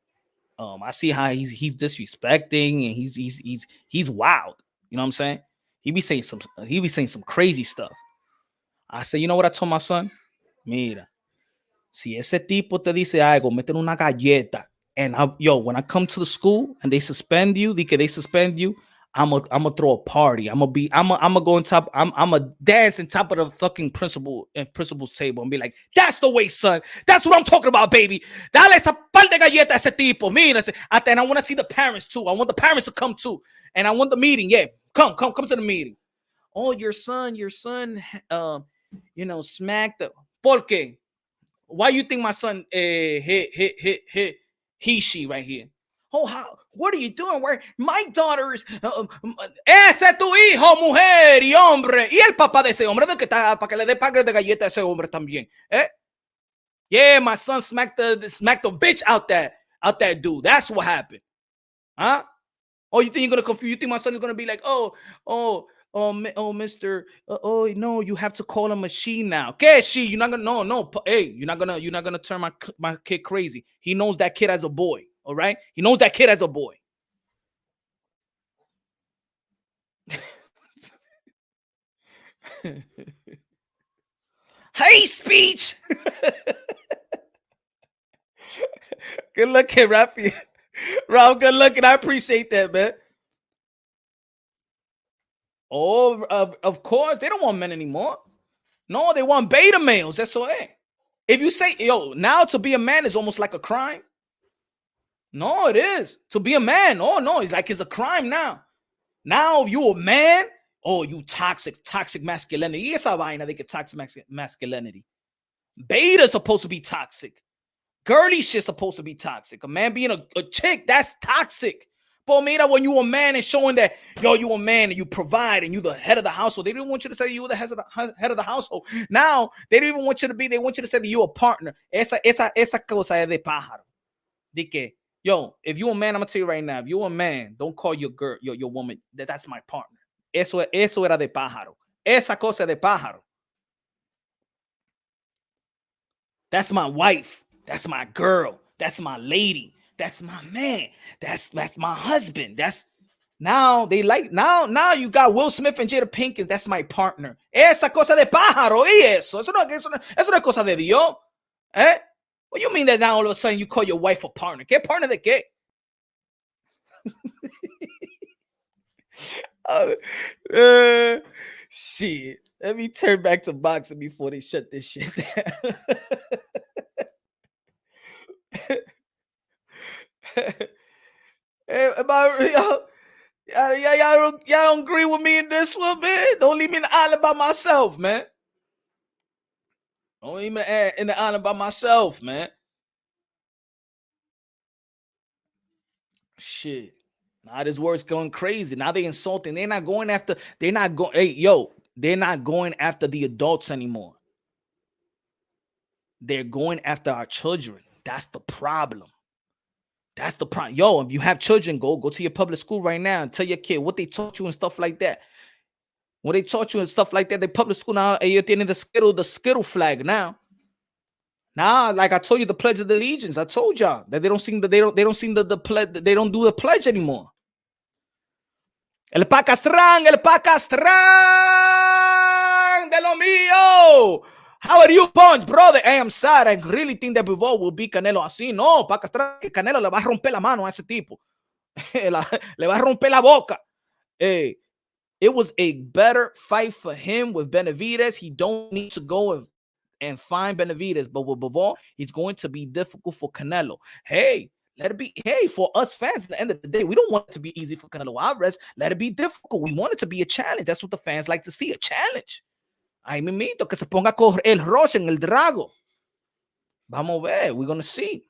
I see how he's disrespecting and he's wild. You know what I'm saying? He be saying some crazy stuff. I said, you know what I told my son? Mira, si ese tipo te dice algo, métele una galleta. And when I come to the school and they suspend you, I'm gonna throw a party. I'm gonna go on top. I'm gonna dance on top of the fucking principal's table and be like, "That's the way, son. That's what I'm talking about, baby. Dale esa par de galleta a ese tipo. Mira, and I want to see the parents too. I want the parents to come too, and I want the meeting. Yeah, come to the meeting. Oh, your son, smacked the. ¿Por qué? Why you think my son hit she right here? Oh, what are you doing? Where my daughter is ese es tu hijo, mujer y hombre, y el papá de ese hombre de que está para que le dé pague de galleta a ese hombre también. Yeah, my son smacked the bitch out that dude. That's what happened. Huh? Oh, you think you're gonna confuse? You think my son is gonna be like, Mister, no, you have to call him a she now. Okay, she, you're not gonna, no, hey, you're not gonna turn my kid crazy. He knows that kid as a boy, all right? He knows that kid as a boy. Hey, speech. Good looking, Rafi. Rob, good looking. I appreciate that, man. Oh, of course, they don't want men anymore. No, they want beta males. That's all. If you say, now to be a man is almost like a crime. No, it is. To be a man, oh no, it's a crime now. Now, if you a man, oh, you toxic masculinity. Esa vaina de que toxic masculinity. Beta's supposed to be toxic. Girly shit's supposed to be toxic. A man being a chick, that's toxic. But mira, when you a man and showing that, you a man and you provide and you the head of the household. They didn't want you to say you were the head of the household. Now, they don't even want you to be, they want you to say that you a partner. Esa cosa es de pájaro. De que, if you a man, I'm gonna tell you right now, if you a man, don't call your girl, your woman, that's my partner. Eso era de pájaro. Esa cosa de pájaro. That's my wife. That's my girl. That's my lady. That's my man. That's my husband. That's now they like now you got Will Smith and Jada Pinkett. That's my partner. Esa cosa de pájaro y eso. Eso no es cosa de Dios. What you mean that now all of a sudden you call your wife a partner? ¿Qué partner de qué? Shit. Let me turn back to boxing before they shut this shit down. Y'all don't agree with me in this one, man. Don't leave me in the island by myself, man. Don't leave me in the island by myself, man. Shit. Now this word's going crazy. Now they insulting. They're not going after. They're not going. Hey, they're not going after the adults anymore. They're going after our children. That's the problem. That's the problem. If you have children, go to your public school right now and tell your kid what they taught you and stuff like that. What they taught you and stuff like that, they public school now, you're getting the Skittle flag now. Now, like I told you, the Pledge of Allegiance. I told y'all that they don't do the pledge anymore. El Pacastrán de lo mío. How are you, Punch, brother? Hey, I'm sad. I really think that Bivol will be Canelo así. No, Pacastrán, que Canelo le va a romper la mano a ese tipo. Le va a romper la boca. Hey, it was a better fight for him with Benavidez. He don't need to go and find Benavidez, but with Bivol, he's going to be difficult for Canelo. Hey, let it be. Hey, for us fans, at the end of the day, we don't want it to be easy for Canelo Alvarez. Let it be difficult. We want it to be a challenge. That's what the fans like to see, a challenge. Ay, mimito, que se ponga a correr el roce en el drago. Vamos a ver. We're going to see.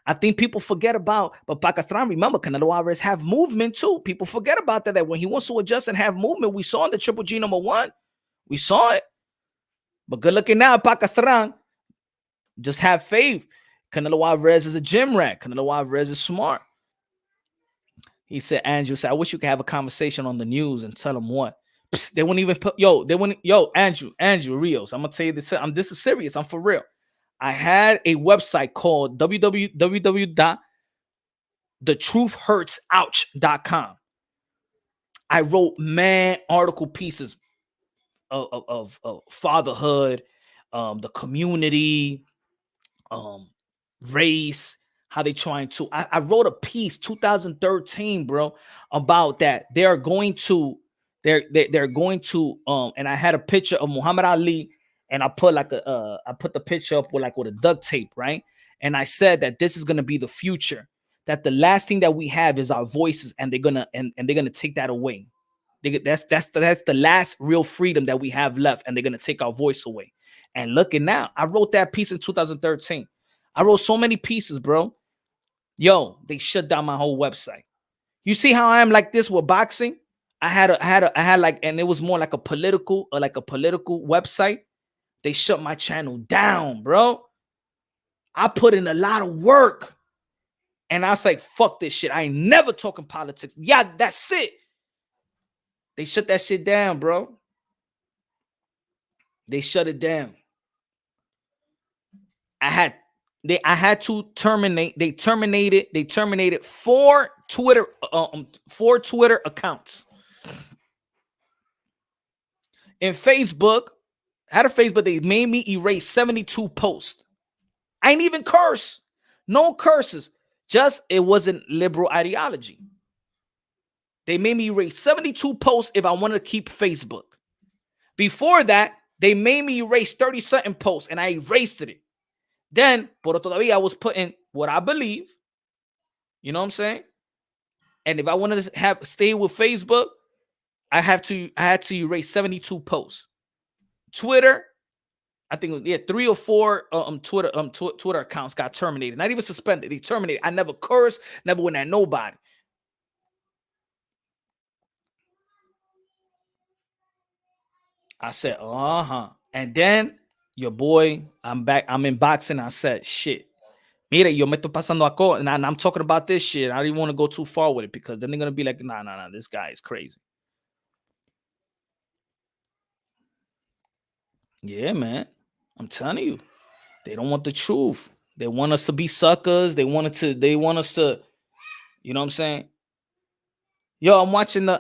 I think people forget about, but Pakistan, remember, Canelo Alvarez have movement too. People forget about that when he wants to adjust and have movement, we saw in the Triple G #1. We saw it. But good looking now, Pakistan. Just have faith. Canelo Alvarez is a gym rat. Canelo Alvarez is smart. He said, Andrew said, I wish you could have a conversation on the news and tell them what. Psst, they wouldn't even put, Andrew Rios. I'm going to tell you this. This is serious. I'm for real. I had a website called www.thetruthhurtsouch.com. I wrote article pieces of fatherhood, the community, race, how they trying to. I wrote a piece 2013, bro, about that. They're going to and I had a picture of Muhammad Ali, and I put like I put the picture up with a duct tape, right? And I said that this is gonna be the future. That the last thing that we have is our voices, and they're gonna take that away. That's the last real freedom that we have left, and they're gonna take our voice away. And look at now, I wrote that piece in 2013. I wrote so many pieces, bro. Yo, they shut down my whole website. You see how I am like this with boxing? I had like, and it was more like a political website. They shut my channel down, bro. I put in a lot of work, and I was like, fuck this shit. I ain't never talking politics. Yeah, that's it. They shut that shit down, bro. They shut it down. I had to terminate. They terminated four Twitter accounts. In Facebook, I had a Facebook. They made me erase 72 posts. I ain't even curse. No curses. Just it wasn't liberal ideology. They made me erase 72 posts if I wanted to keep Facebook. Before that, they made me erase 30-something posts, and I erased it. Then, pero todavía I was putting what I believe. You know what I'm saying? And if I wanted to stay with Facebook, I had to erase 72 posts. Twitter, I think 3 or 4 Twitter accounts got terminated. Not even suspended. They terminated. I never cursed, never went at nobody. I said, and then your boy, I'm back. I'm in boxing. I said, shit. Mira, yo me estoy pasando a and I'm talking about this shit. I didn't want to go too far with it because then they're gonna be like, nah, this guy is crazy. Yeah, man. I'm telling you, they don't want the truth. They want us to be suckers. They want us to, you know what I'm saying? Yo, I'm watching the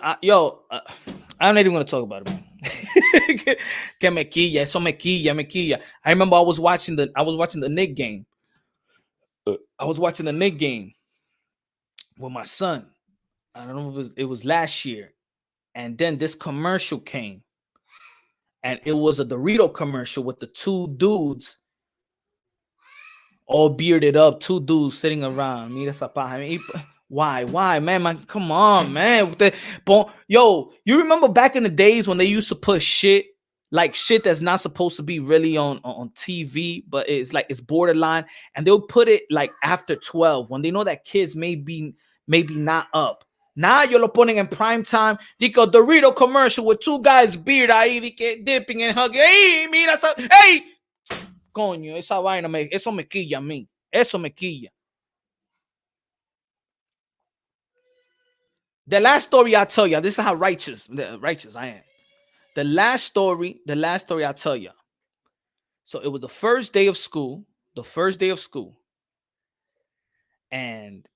I'm not even gonna talk about it, man. Que me quilla, eso me quilla. I remember I was watching the Knick game. I was watching the Knick game with my son. I don't know if it was last year. And then this commercial came. And it was a Dorito commercial with the two dudes all bearded up, two dudes sitting around. Mira esa paja. I mean, why, man? Come on, man. Yo, you remember back in the days when they used to put shit that's not supposed to be really on TV, but it's borderline, and they'll put it like after 12 when they know that kids may be not up. Now you're poning in prime time. Dico Dorito commercial with two guys beard ahí dipping and hugging. Hey, mira, hey. Coño, esa vaina eso me quilla a mí. Eso me quilla. The last story I tell you, this is how righteous I am. The last story I tell you. So it was the first day of school. And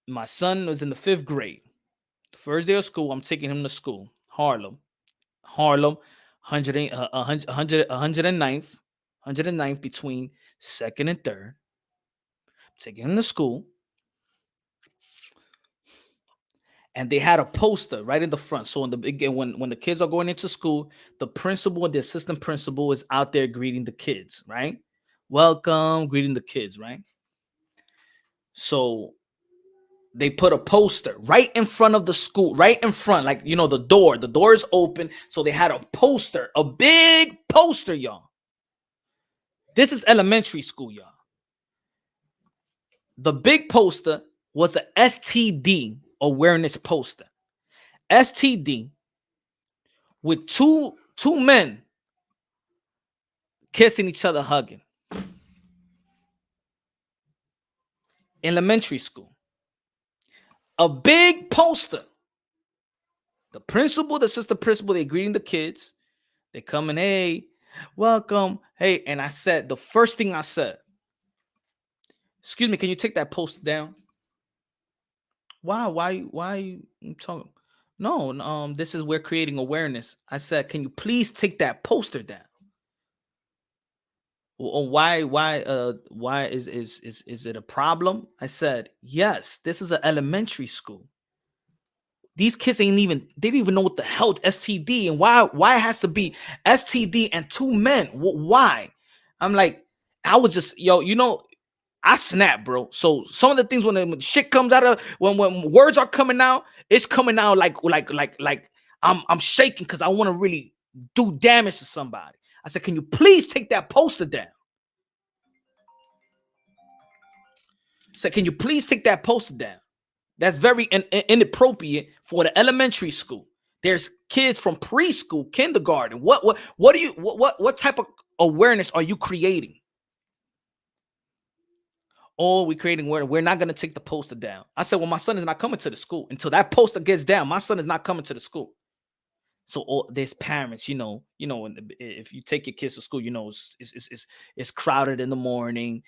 my son was in the 5th grade. The first day of school, I'm taking him to school. Harlem, 109th between 2nd and 3rd. Taking him to school. And they had a poster right in the front. So in the beginning, when the kids are going into school, the principal and the assistant principal is out there greeting the kids, right? Welcome, greeting the kids, right? So they put a poster right in front of the school, right in front, like, you know, the door is open. So they had a poster, a big poster, y'all. This is elementary school, y'all. The big poster was a STD awareness poster. STD with two men kissing each other, hugging. Elementary school. A big poster. The principal, the assistant principal, they greeting the kids. They coming, hey, welcome. Hey, and I said, the first thing I said, excuse me, can you take that poster down? Why are you talking? No, this is we're creating awareness. I said, can you please take that poster down? Why is it a problem? I said, yes, this is an elementary school. These kids they didn't even know what the hell STD and why it has to be STD and two men. Why? I'm like, I was just, I snap, bro. So some of the things when shit comes out of when words are coming out, it's coming out like I'm shaking because I want to really do damage to somebody. I said, can you please take that poster down? I said, can you please take that poster down? That's very inappropriate for the elementary school. There's kids from preschool, kindergarten. What type of awareness are you creating? Oh, we're creating where we're not going to take the poster down. I said, well, my son is not coming to the school until that poster gets down. My son is not coming to the school. So there's parents, if you take your kids to school, it's crowded in the morning,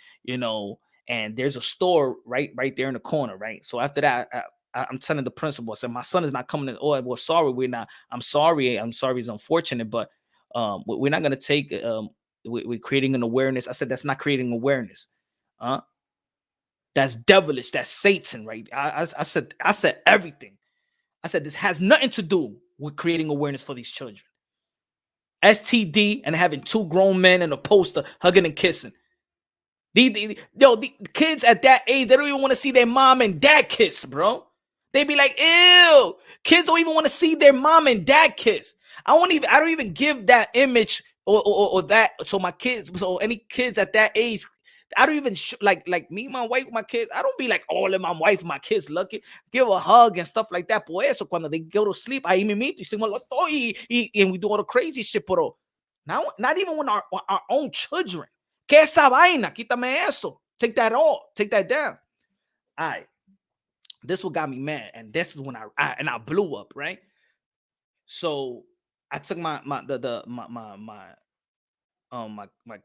and there's a store right there in the corner, right? So after that, I'm telling the principal, I said, my son is not coming. Oh, well, sorry, we're not. I'm sorry. It's unfortunate, but we're not going to take. We're creating an awareness. I said, that's not creating awareness. That's devilish. That's Satan, right? I said everything. I said, this has nothing to do with creating awareness for these children. STD and having two grown men in a poster hugging and kissing. The kids at that age, they don't even want to see their mom and dad kiss, bro. They be like, ew. Kids don't even want to see their mom and dad kiss. I don't even give that image or that. So my kids, so any kids at that age, I don't even like me, my wife, my kids. I don't be like, oh, let my wife, my kids lucky, give a hug and stuff like that. Por eso, cuando they go to sleep, ahí mimito, and we do all the crazy shit, pero now, not even when our own children. ¿Qué esa vaina? Quítame eso. Take that off. Take that down. All right. This what got me mad, and this is when I blew up, right? So I took my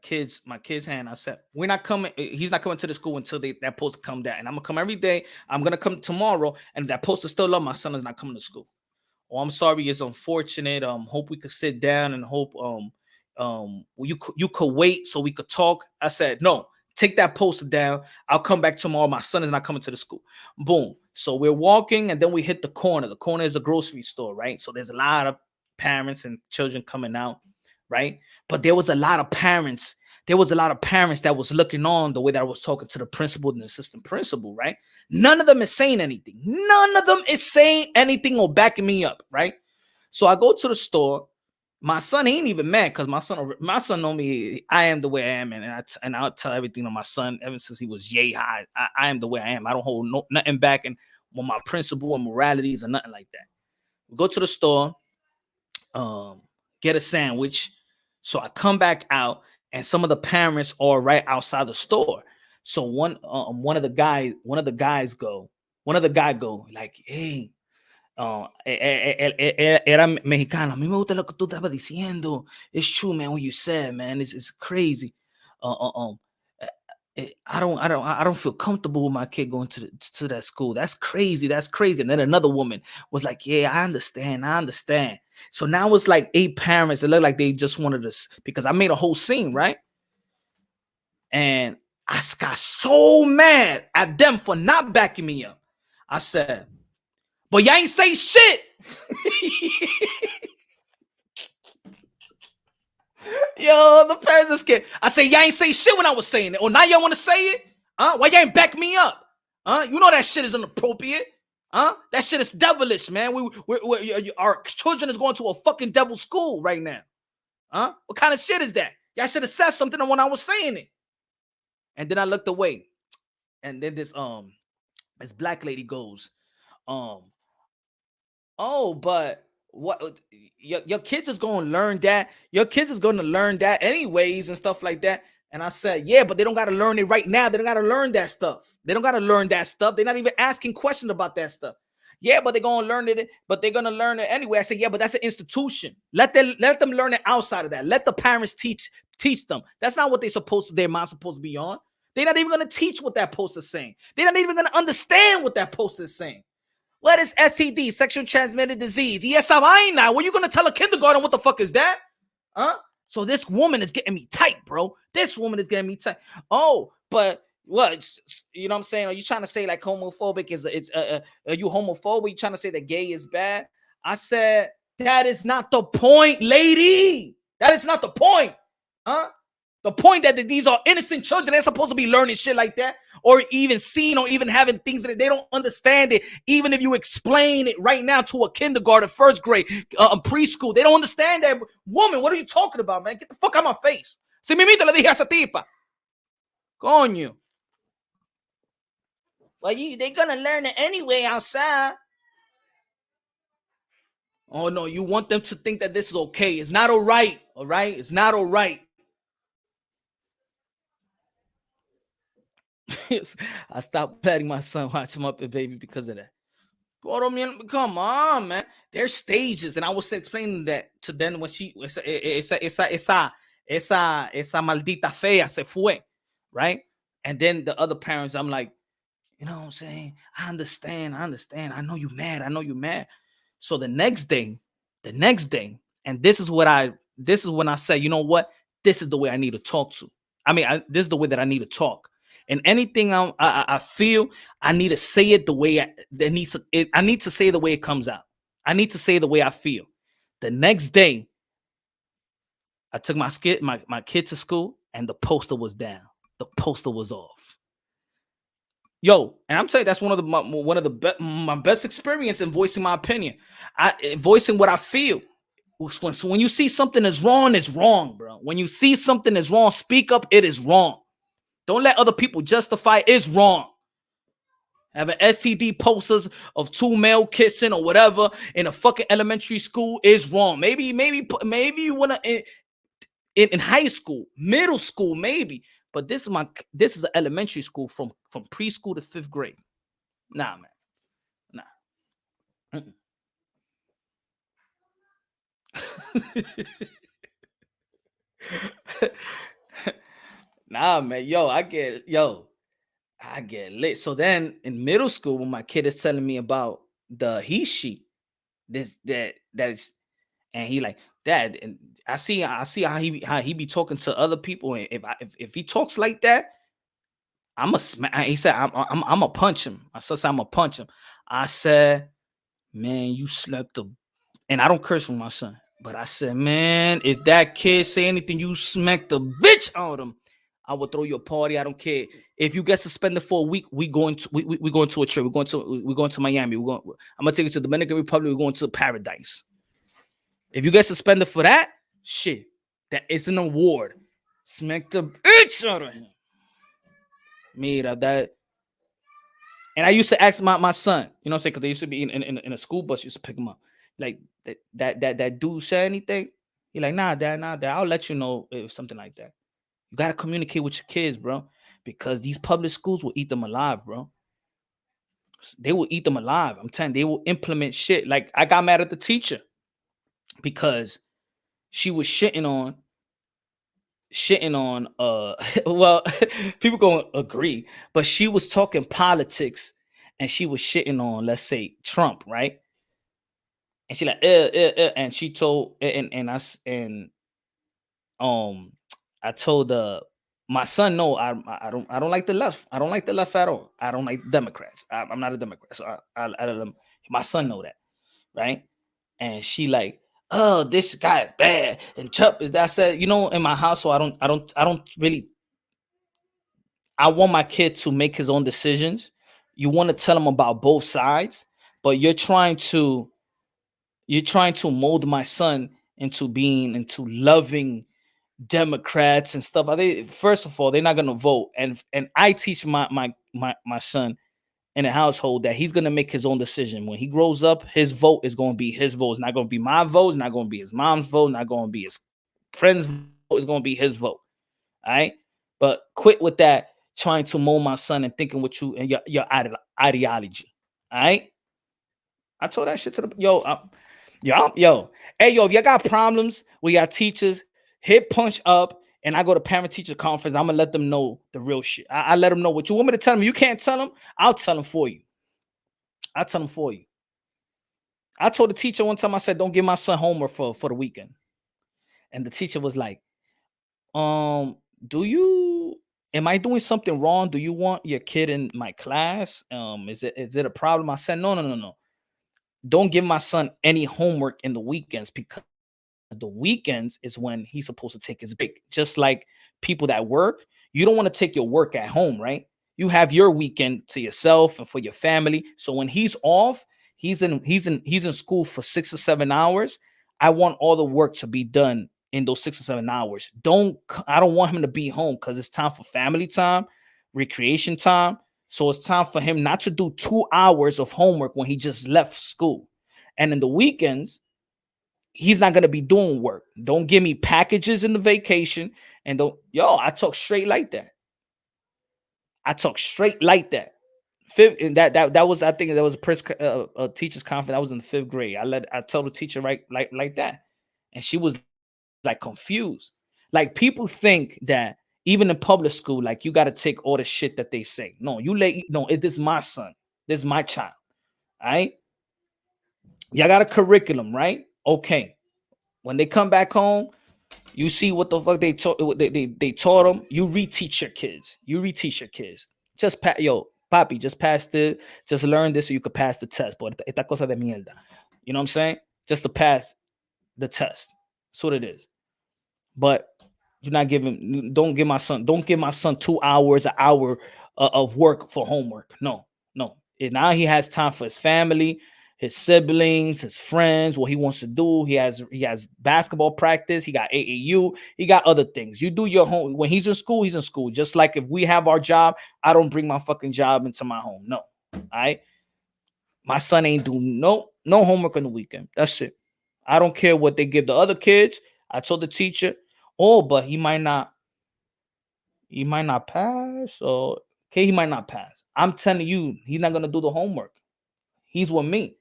kids hand. I said, we're not coming. He's not coming to the school until that poster come down. And I'm gonna come every day. I'm gonna come tomorrow, and if that poster still up, my son is not coming to school. Oh, I'm sorry, it's unfortunate. Hope we could sit down and hope you could wait so we could talk. I said, no, take that poster down. I'll come back tomorrow. My son is not coming to the school. Boom. So we're walking, and then we hit the corner. The corner is a grocery store, right? So there's a lot of parents and children coming out, right? But there was a lot of parents. There was a lot of parents that was looking on the way that I was talking to the principal and the assistant principal, right? None of them is saying anything. None of them is saying anything or backing me up, right? So I go to the store. My son ain't even mad because my son know me. I am the way I am, and I'll tell everything to my son ever since he was yay high. I am the way I am. I don't hold nothing back, and with my principle and moralities or nothing like that. We go to the store, get a sandwich. So I come back out, and some of the parents are right outside the store. So one of the guys go like, hey. Era mexicano. A mí me gusta lo que tú estabas diciendo. It's true, man. What you said, man, it's crazy. I don't feel comfortable with my kid going to that school. That's crazy. And then another woman was like, yeah, I understand. So now it's like 8 parents. It looked like they just wanted us because I made a whole scene, right? And I got so mad at them for not backing me up. I said, but y'all ain't say shit. Yo, the parents are scared. I say, y'all ain't say shit when I was saying it. Or now y'all want to say it? Why y'all ain't back me up? You know that shit is inappropriate. That shit is devilish, man. Our children is going to a fucking devil school right now. What kind of shit is that? Y'all should have said something when I was saying it. And then I looked away. And then this black lady goes, oh, but what your kids is going to learn that. Your kids is going to learn that anyways and stuff like that. And I said, yeah, but they don't got to learn it right now. They don't got to learn that stuff. They don't got to learn that stuff. They're not even asking questions about that stuff. Yeah, but they're going to learn it, but they're going to learn it anyway. I said, yeah, but that's an institution. Let them learn it outside of that. Let the parents teach them. That's not what their mom's supposed to be on. They're not even going to teach what that poster is saying. They're not even going to understand what that poster is saying. What is STD, sexually transmitted disease? Yes, esa vaina. What are you going to tell a kindergarten what the fuck is that? So this woman is getting me tight, bro. This woman is getting me tight. Oh, but what? You know what I'm saying? Are you trying to say like homophobic is are you homophobic? You trying to say that gay is bad? I said that is not the point, lady. That is not the point, huh? The point that these are innocent children. They're supposed to be learning shit like that, or even seeing, or even having things that they don't understand it. Even if you explain it right now to a kindergarten, first grade, preschool, they don't understand that. Woman, what are you talking about, man? Get the fuck out of my face. Si mimita le dije a esa tipa. Coño. Well, they're gonna learn it anyway outside. Oh no, you want them to think that this is okay. It's not all right. All right, it's not all right. I stopped letting my son watch Muppet Baby because of that. Come on, man. There's stages, and I was explaining that to them when esa maldita fea se fue, right? And then the other parents, I'm like, you know what I'm saying? I understand. I know you're mad. So the next day, and this is when I say, you know what? This is the way I need to talk to. This is the way that I need to talk. And anything I feel, I need to say it the way I need to say it the way it comes out. I need to say it the way I feel. The next day, I took my kid to school, and the poster was down. The poster was off. Yo, and I'm telling you, that's my best experience in voicing my opinion. Voicing what I feel. So when you see something is wrong, it's wrong, bro. When you see something is wrong, speak up. It is wrong. Don't let other people justify it's wrong. Having STD posters of two male kissing or whatever in a fucking elementary school is wrong. Maybe you wanna in high school, middle school, maybe. But this is an elementary school from preschool to 5th grade. Nah, man. Nah. Nah, man. I get lit. So then in middle school, when my kid is telling me about the he she, that is, and he like, Dad, and I see how he be talking to other people, and if he talks like that, I'm a smack. He said, I'm a punch him. I said, I'm a punch him. I said, man, you slept a, and I don't curse with my son, but I said, man, if that kid say anything, you smack the bitch out of him. I will throw you a party. I don't care. If you get suspended for a week, we going to a trip. We're going to Miami. I'm gonna take you to the Dominican Republic. We're going to paradise. If you get suspended for that, shit, that is an award. Smack the bitch out of him. Mira that. And I used to ask my son, you know what I'm saying? Because they used to be in a school bus, used to pick him up. Like that dude said anything. He like, nah, dad. I'll let you know if something like that. You gotta communicate with your kids, bro. Because these public schools will eat them alive, bro. They will eat them alive. I'm telling you, they will implement shit. Like I got mad at the teacher because she was shitting on well, people gonna agree, but she was talking politics and she was shitting on, let's say, Trump, right? And she like and she told I told my son, no, I don't like the left. I don't like the left at all. I don't like Democrats. I'm not a Democrat. So I let him, my son know that, right? And she like, oh, this guy is bad and Trump is that. I said, you know, in my household, I don't really. I want my kid to make his own decisions. You want to tell him about both sides, but you're trying to mold my son into loving Democrats and stuff. First of all, they're not gonna vote, and I teach my son in a household that he's gonna make his own decision. When he grows up, his vote is gonna be his vote. It's not gonna be my vote. It's not gonna be his mom's vote. Not gonna be his friend's vote. It's gonna be his vote. All right, but quit with that trying to mold my son and thinking with you and your ideology. All right, I told that shit to the hey yo, if y'all got problems with y'all teachers, hit punch up, and I go to parent teacher conference. I'm gonna let them know the real shit. I let them know what you want me to tell them. You can't tell them. I'll tell them for you. I'll tell them for you. I told the teacher one time. I said, "Don't give my son homework for the weekend," and the teacher was like, Do you am I doing something wrong? Do you want your kid in my class? Is it a problem? I said, no, no, no, no. Don't give my son any homework in the weekends because the weekends is when he's supposed to take his break. Just like people that work, you don't want to take your work at home, right? You have your weekend to yourself and for your family. So when he's off, he's in school for 6 or 7 hours. I want all the work to be done in those 6 or 7 hours. I don't want him to be home because it's time for family time, recreation time. So it's time for him not to do 2 hours of homework when he just left school. And in the weekends, he's not gonna be doing work. Don't give me packages in the vacation, and don't I talk straight like that. I talk straight like that. Fifth, and that was I think that was a teachers conference. I was in the 5th grade. I told the teacher right like that, and she was like confused. Like people think that even in public school, like you got to take all the shit that they say. No, it is my son. This is my child. All right. Y'all got a curriculum, right? Okay. When they come back home, you see what the fuck they taught them. You reteach your kids. Just papi, just pass this. Just learn this so you could pass the test. But esta cosa de mierda. You know what I'm saying? Just to pass the test. That's what it is. But don't give my son 2 hours, an hour of work for homework. No, no. And now he has time for his family, his siblings, his friends, what he wants to do. He has basketball practice. He got AAU. He got other things. You do your home. When he's in school, he's in school. Just like if we have our job, I don't bring my fucking job into my home. No. All right. My son ain't do no homework on the weekend. That's it. I don't care what they give the other kids. I told the teacher, but he might not pass. Or okay, he might not pass. I'm telling you, he's not gonna do the homework. He's with me.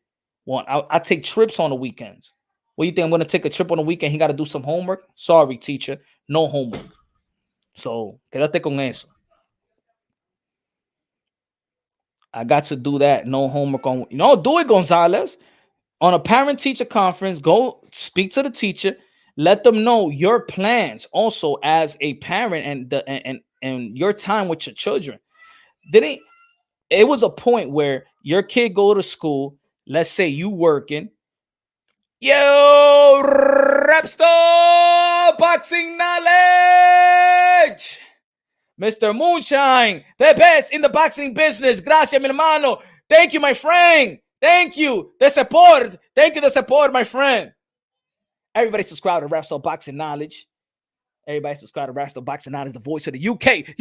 Well, I take trips on the weekends. What do you think? I'm gonna take a trip on the weekend. He got to do some homework. Sorry, teacher, no homework. So quédate con eso. I got to do that. No homework on. Do it, Gonzalez. On a parent-teacher conference, go speak to the teacher. Let them know your plans also as a parent and your time with your children. It was a point where your kid go to school. Let's say you working. Yo, Rapstar Boxing Knowledge. Mr. Moonshine, the best in the boxing business. Gracias, mi hermano. Thank you, my friend. Thank you. The support. Thank you, the support, my friend. Everybody subscribe to Rapstar Boxing Knowledge. Everybody subscribe to Rapstar Boxing Knowledge, the voice of the UK,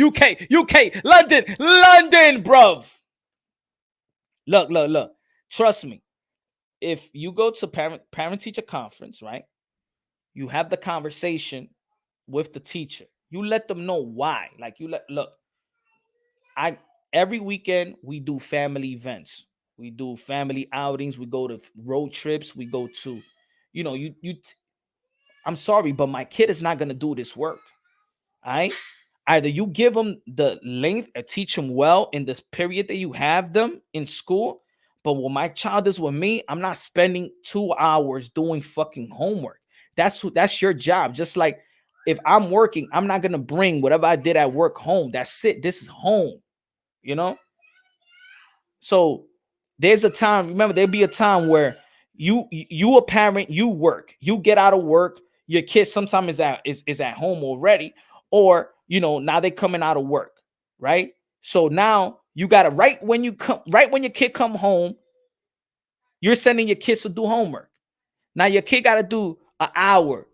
London, bruv. Look. Trust me. If you go to parent-teacher conference, right? You have the conversation with the teacher. You let them know why. Like every weekend we do family events. We do family outings. We go to road trips. We go to, I'm sorry, but my kid is not going to do this work. All right. Either you give them the length and teach them well in this period that you have them in school. But when my child is with me, I'm not spending 2 hours doing fucking homework. That's your job. Just like if I'm working, I'm not going to bring whatever I did at work home. That's it. This is home, So there's a time, remember, there'll be a time where you a parent, you work, you get out of work, your kid sometimes is at home already, or now they coming out of work, right? So now you gotta right when your kid come home, you're sending your kids to do homework. Now your kid gotta do an hour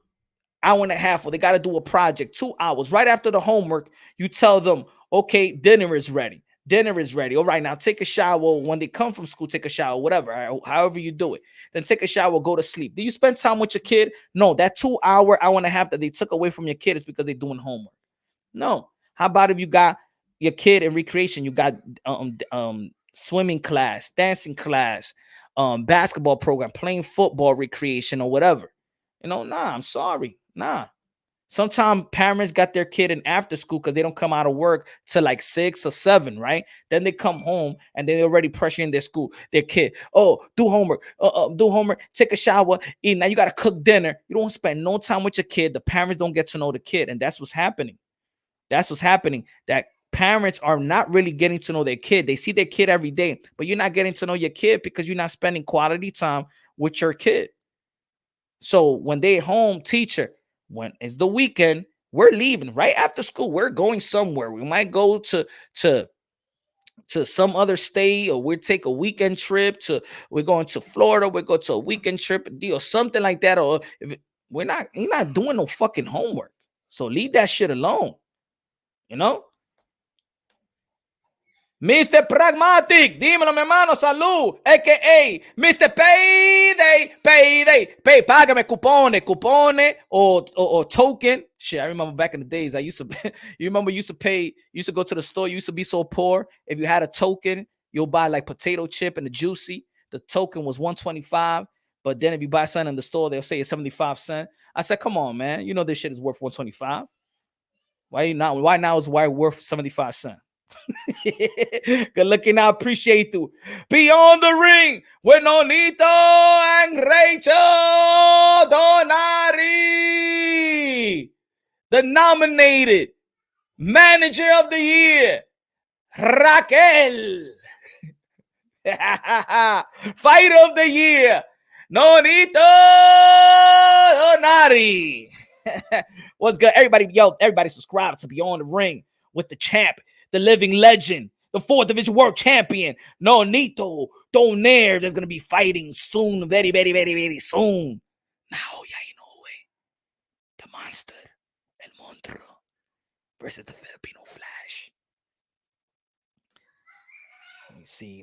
and a half, or they gotta do a project, 2 hours. Right after the homework, you tell them, okay, dinner is ready. All right, now take a shower. When they come from school, take a shower, whatever, however you do it. Then take a shower, go to sleep. Do you spend time with your kid? No, that 2 hour and a half that they took away from your kid is because they're doing homework. No. How about if you got your kid in recreation? You got swimming class, dancing class, basketball program, playing football recreation or whatever. Nah, I'm sorry. Nah. Sometimes parents got their kid in after school because they don't come out of work till like 6 or 7, right? Then they come home and they're already pressuring their kid. Oh, do homework. Do homework. Take a shower. Eat. Now you gotta cook dinner. You don't spend no time with your kid. The parents don't get to know the kid, and that's what's happening. That's what's happening. That parents are not really getting to know their kid. They see their kid every day, but you're not getting to know your kid because you're not spending quality time with your kid. So when they home, teacher, when it's the weekend, we're leaving right after school. We're going somewhere. We might go to some other state, or we'll take a weekend trip to. We're going to Florida. We go to a weekend trip, or something like that. Or if you're not doing no fucking homework. So leave that shit alone. You know. Mr. Pragmatic, dímelo, mi hermano, salud, a.k.a. Mr. Payday, págame cupones, or token. Shit, I remember back in the days, I used to, you used to go to the store, you used to be so poor. If you had a token, you'll buy like potato chip and the juicy. The token was $1.25, but then if you buy something in the store, they'll say it's 75 cents. I said, come on, man, you know this shit is worth $1.25. Why now is worth 75 cents? Good looking, I appreciate you. Beyond the ring with Nonito and Rachel Donari, the nominated manager of the year, Raquel. Fighter of the year, Nonito Donari. What's good, everybody? Everybody subscribe to Beyond the Ring with the champ, the living legend, the 4th Division World Champion, Nonito Donaire. There's going to be fighting soon, very, very, very, very soon. Now, you know it. The monster, El Monstruo, versus the Filipino Flash.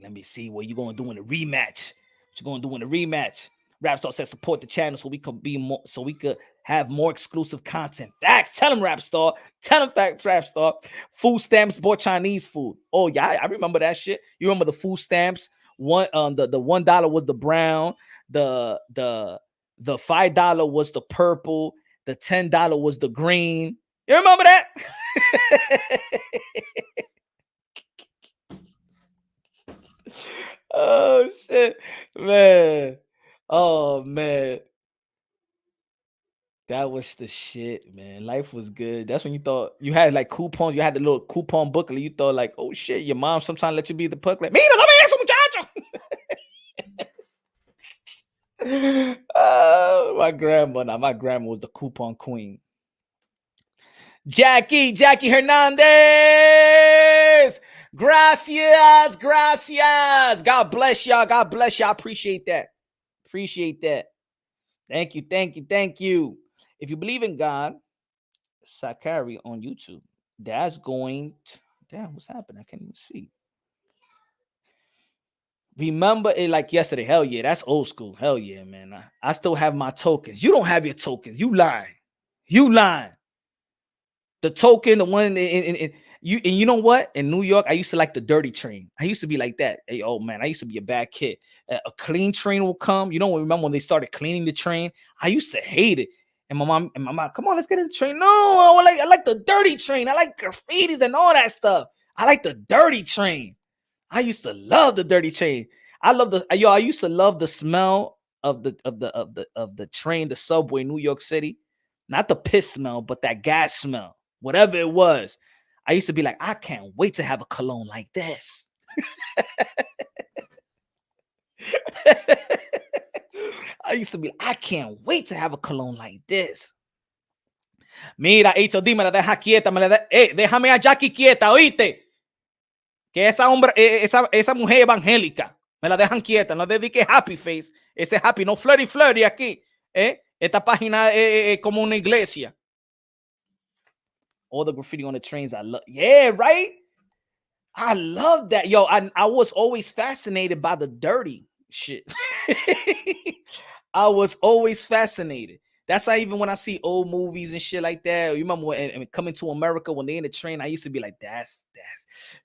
Let me see what you going to do in the rematch. What you going to do in the rematch? Rapstar says support the channel so we could have more exclusive content. Facts. Tell him, Rapstar. Tell him, Rapstar. Food stamps bought Chinese food. Oh yeah, I remember that shit. You remember the food stamps? The $1 was the brown. The $5 was the purple. The $10 was the green. You remember that? Oh shit, man. Oh man. That was the shit, man. Life was good. That's when you thought you had like coupons. You had the little coupon booklet. You thought like, oh shit, your mom sometimes let you be the puck. Like, mira, dame eso, muchacho. My grandma was the coupon queen. Jackie Hernandez. Gracias. God bless y'all. I appreciate that. Thank you. If you believe in God, Sakari on YouTube, that's going to, damn, what's happening? I can't even see. Remember it like yesterday. Hell yeah, that's old school. Hell yeah, man. I still have my tokens. You don't have your tokens. You lying. The token, the one in you know what? In New York, I used to like the dirty train. I used to be like that. Hey, oh man, I used to be a bad kid. A clean train will come. You know, remember when they started cleaning the train? I used to hate it. And my mom, come on, let's get in the train. No, I like the dirty train. I like graffitis and all that stuff. I like the dirty train. I used to love the dirty train. I used to love the smell of the train, the subway, New York City. Not the piss smell, but that gas smell. Whatever it was. I used to be like, I can't wait to have a cologne like this. I used to be, I can't wait to have a cologne like this. Mira, HOD, me la deja quieta, déjame a Jackie quieta, ¿oíste? Que esa mujer evangélica, me la dejan quieta, no dedique happy face, ese happy, no flirty aquí, esta página es como una iglesia. All the graffiti on the trains, I love. Yeah, right? I love that. Yo, I was always fascinated by the dirty shit. I was always fascinated. That's why even when I see old movies and shit like that, you remember when Coming to America, when they in the train, I used to be like,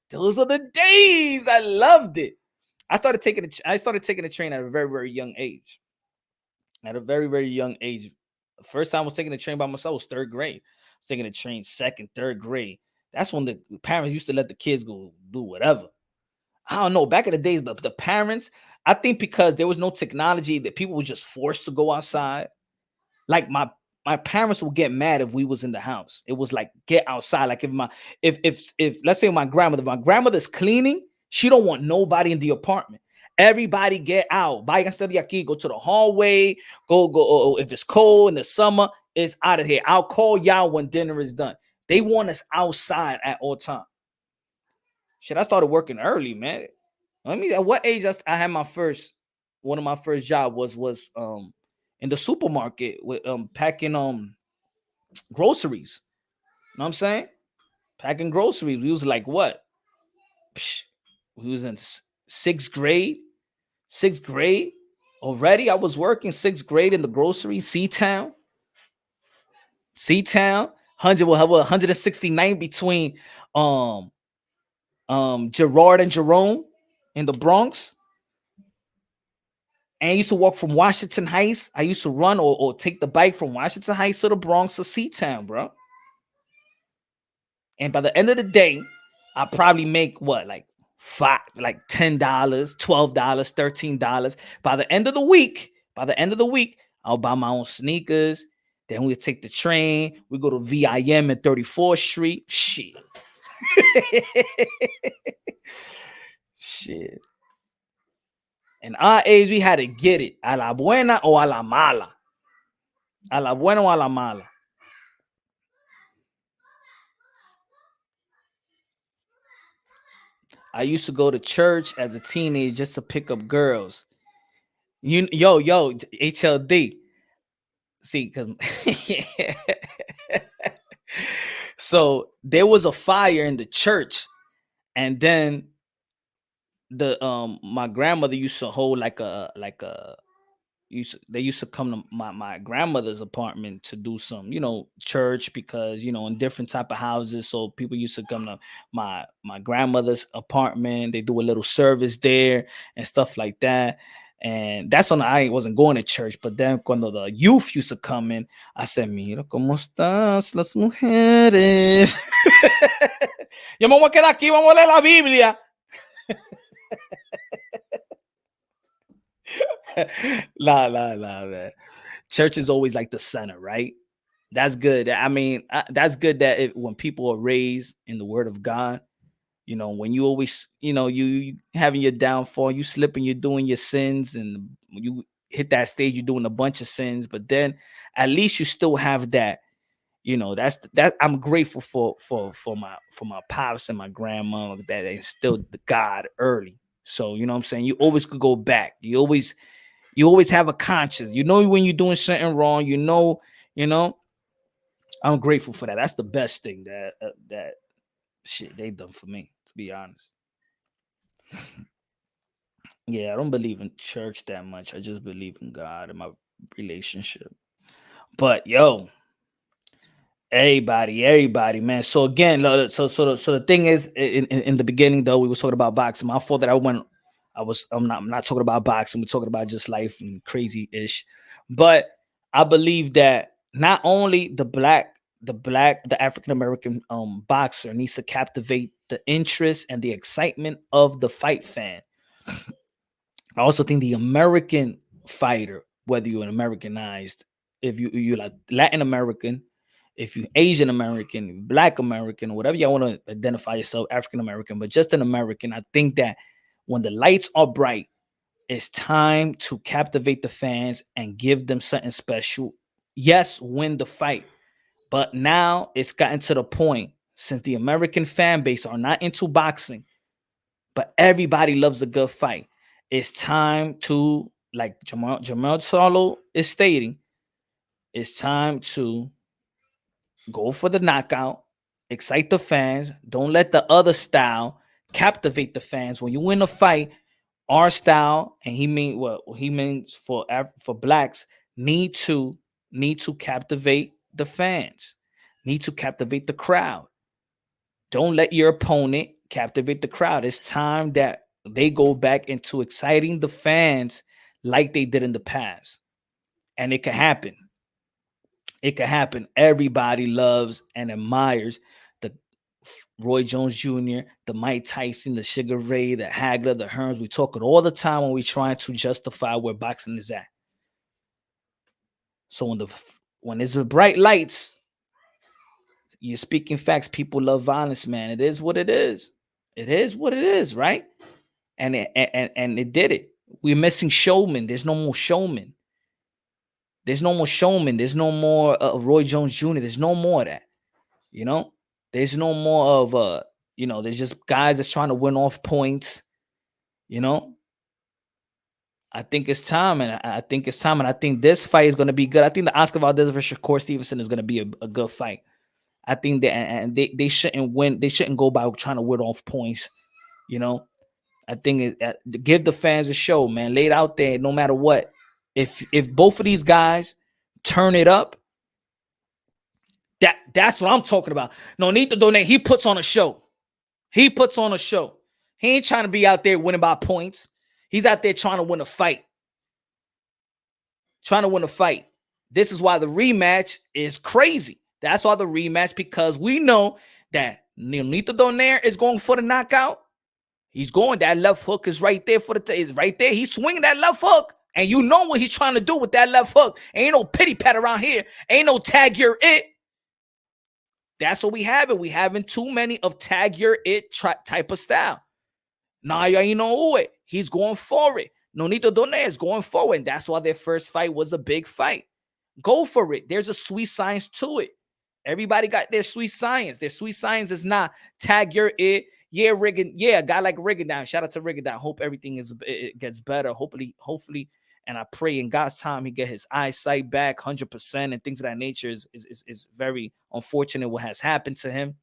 those are the days. I loved it. I started taking the train at a very, very young age. At a very, very young age. The first time I was taking the train by myself was third grade. I was taking the train second, third grade. That's when the parents used to let the kids go do whatever. I don't know. Back in the days, the parents, I think because there was no technology, that people were just forced to go outside. Like my parents would get mad if we was in the house. It was like get outside. Like if let's say my grandmother's cleaning, she don't want nobody in the apartment. Everybody get out. Váyanse de aquí. Go to the hallway. Go. If it's cold in the summer, it's out of here. I'll call y'all when dinner is done. They want us outside at all time. Shit, I started working early, man. I mean, at what age I had one of my first job was in the supermarket with packing groceries. You know what I'm saying? Packing groceries. We was like what? Psh, we was in sixth grade. Sixth grade already. I was working sixth grade in the grocery, C-Town. C-Town, 169 between Gerard and Jerome in the Bronx. And I used to walk from Washington Heights. I used to run or take the bike from Washington Heights to the Bronx to C-Town, bro. And by the end of the day, I probably make what, like $10, $12, $13. By the end of the week, I'll buy my own sneakers. Then we take the train. We go to VIM at 34th Street. Shit. Shit. In our age, we had to get it. A la buena o a la mala. A la buena o a la mala. I used to go to church as a teenager just to pick up girls. Yo, HLD. See, because so there was a fire in the church, and then my grandmother used to hold they used to come to my grandmother's apartment to do some, church, because in different type of houses, so people used to come to my grandmother's apartment. They do a little service there and stuff like that. And that's when I wasn't going to church. But then when the youth used to come in, I said, mira cómo estás las mujeres. Yo me voy a quedar aquí, vamos a leer la Biblia. La, man. Church is always like the center, right? That's good. I mean, that's good that when people are raised in the word of God, when you always, you having your downfall, you slipping, you're doing your sins, and when you hit that stage, you're doing a bunch of sins, but then at least you still have that, that I'm grateful for my pops and my grandma that instilled the God early. So, you know what I'm saying? You always could go back. You always have a conscience. When you're doing something wrong, I'm grateful for that. That's the best thing that shit they done for me, to be honest. Yeah, I don't believe in church that much. I just believe in God and my relationship. But yo, everybody, man. So again, so the thing is, in the beginning though, we was talking about boxing. My fault that I'm not talking about boxing. We're talking about just life and crazy ish. But I believe that not only the African American boxer needs to captivate the interest and the excitement of the fight fan. I also think the American fighter, whether you're an Americanized, if you're like Latin American, if you're Asian American, Black American, whatever you want to identify yourself, African American, but just an American, I think that when the lights are bright, it's time to captivate the fans and give them something special. Yes, win the fight. But now it's gotten to the point, since the American fan base are not into boxing, but everybody loves a good fight. It's time to, like Jermell Charlo is stating, it's time to go for the knockout, excite the fans. Don't let the other style captivate the fans. When you win a fight, our style, and he means for blacks, need to captivate the fans, need to captivate the crowd. Don't let your opponent captivate the crowd. It's time that they go back into exciting the fans like they did in the past. And it can happen. It could happen. Everybody loves and admires the Roy Jones Jr., the Mike Tyson, the Sugar Ray, the Hagler, the Hearns. We talk it all the time when we're trying to justify where boxing is at. So when there's bright lights, you're speaking facts. People love violence, man. It is what it is. It is what it is, right? And it did it. We're missing showmen. There's no more showmen. There's no more showmen. There's no more Roy Jones Jr. There's no more of that. You know, there's no more of there's just guys that's trying to win off points. You know, I think it's time, and I think it's time, and I think this fight is going to be good. I think the Oscar Valdez versus Shakur Stevenson is going to be a good fight. I think that, and they shouldn't win. They shouldn't go by trying to win off points. You know, I think give the fans a show, man. Lay it out there, no matter what. If both of these guys turn it up, that's what I'm talking about. No need to donate. He puts on a show. He puts on a show. He ain't trying to be out there winning by points. He's out there trying to win a fight. Trying to win a fight. This is why the rematch is crazy. That's why the rematch, because we know that Nito Donaire is going for the knockout. He's going. That left hook is right there is right there. He's swinging that left hook. And you know what he's trying to do with that left hook. Ain't no pity pat around here. Ain't no tag your it. That's what we have. We having too many of tag your it type of style. Nah, you ain't know it. He's going for it. Nonito Donaire is going forward. And that's why their first fight was a big fight. Go for it. There's a sweet science to it. Everybody got their sweet science. Their sweet science is not tag your it. Yeah, Riggin. Yeah, a guy like Riggin. Shout out to Riggin. Hope everything it gets better. Hopefully, and I pray in God's time he get his eyesight back 100% and things of that nature is very unfortunate what has happened to him.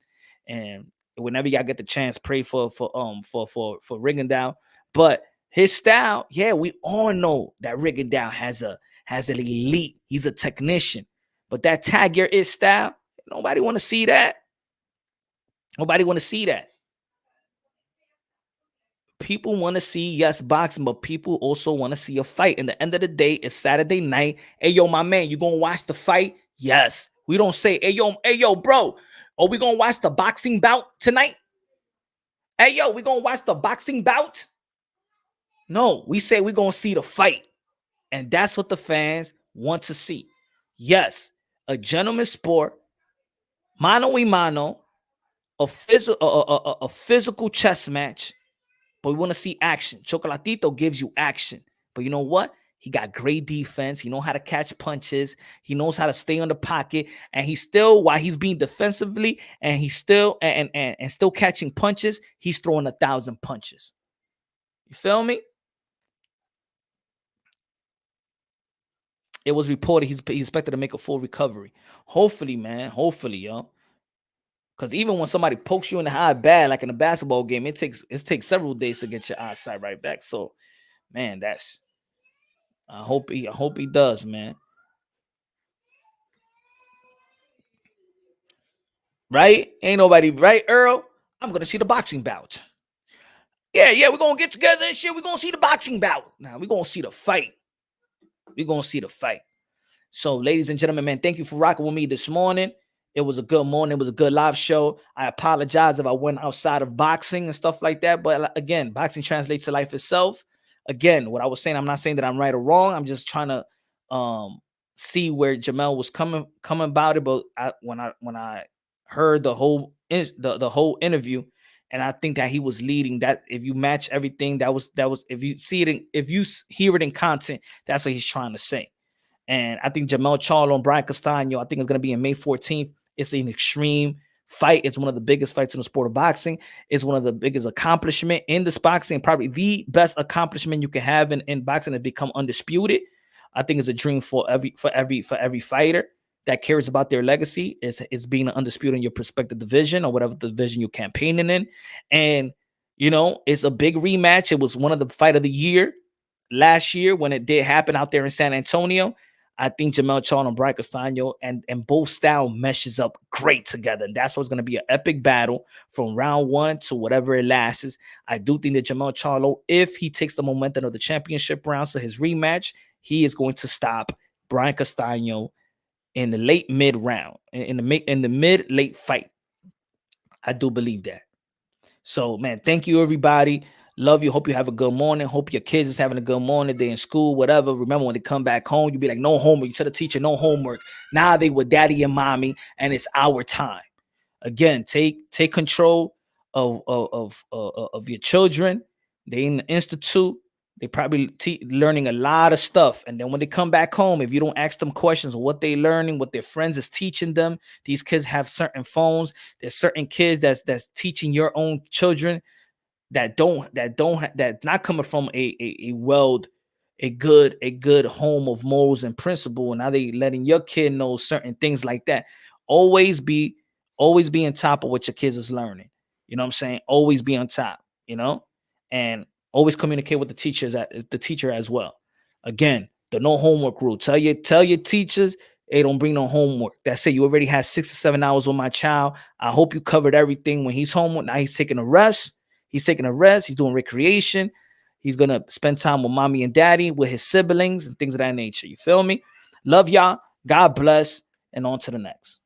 And whenever y'all get the chance, pray for Riggin. But his style, yeah, we all know that Riggin has an elite. He's a technician. But that tag your it style, nobody want to see that. Nobody want to see that. People want to see, yes, boxing, but people also want to see a fight. And the end of the day, it's Saturday night. Hey, yo, my man, you going to watch the fight? Yes. We don't say, hey, yo, bro, are we going to watch the boxing bout tonight? Hey, yo, we going to watch the boxing bout? No, we say we're going to see the fight. And that's what the fans want to see. Yes, a gentleman's sport, mano y mano, a physical chess match, but we want to see action. Chocolatito gives you action. But you know what? He got great defense. He knows how to catch punches. He knows how to stay on the pocket. And he's still, while he's being defensively and he's still and still catching punches, he's throwing 1,000 punches. You feel me? It was reported he's expected to make a full recovery. Hopefully, man. Hopefully, yo. Because even when somebody pokes you in the eye bad, like in a basketball game, it takes several days to get your eyesight right back. So, man, I hope he does, man. Right? Ain't nobody, right, Earl? I'm gonna see the boxing bout. Yeah, we're gonna get together and shit. We're gonna see the boxing bout. Now we're gonna see the fight. We're gonna see the fight. So, ladies and gentlemen, man, thank you for rocking with me this morning. It was a good morning. It was a good live show. I apologize if I went outside of boxing and stuff like that. But again, boxing translates to life itself. Again, what I was saying, I'm not saying that I'm right or wrong. I'm just trying to see where Jermell was coming about it. But when I heard the whole interview, and I think that he was leading that. If you match everything, that was if you see it, if you hear it in content, that's what he's trying to say. And I think Jermell Charlo and Brian Castano, I think it's going to be on May 14th. It's an extreme fight. It's one of the biggest fights in the sport of boxing. It's one of the biggest accomplishment in this boxing, probably the best accomplishment you can have in boxing to become undisputed. I think it's a dream for every fighter that cares about their legacy is being undisputed in your prospective division or whatever division you're campaigning in. And, it's a big rematch. It was one of the fight of the year last year when it did happen out there in San Antonio. I think Jermell Charlo and Brian Castano and both style meshes up great together. And that's what's going to be an epic battle from round one to whatever it lasts. I do think that Jermell Charlo, if he takes the momentum of the championship round, so his rematch, he is going to stop Brian Castano in the late mid round, in the mid late fight. I do believe that. So, man, thank you, everybody. Love you. Hope you have a good morning. Hope your kids is having a good morning. They're in school, whatever. Remember, when they come back home, you be like, no homework. You tell the teacher, no homework. Now they with daddy and mommy, and it's our time. Again, take control of your children. They in the institute. They probably learning a lot of stuff. And then when they come back home, if you don't ask them questions of what they learning, what their friends is teaching them, these kids have certain phones. There's certain kids that's teaching your own children that not coming from a good home of morals and principle. And now they letting your kid know certain things like that. Always be on top of what your kids is learning. You know what I'm saying? Always be on top, and always communicate with the teacher as well. Again, the no homework rule. Tell your teachers, hey, don't bring no homework. That's it. You already had 6 to 7 hours with my child. I hope you covered everything when he's home. Now he's taking a rest. He's doing recreation. He's going to spend time with mommy and daddy, with his siblings and things of that nature. You feel me? Love y'all. God bless. And on to the next.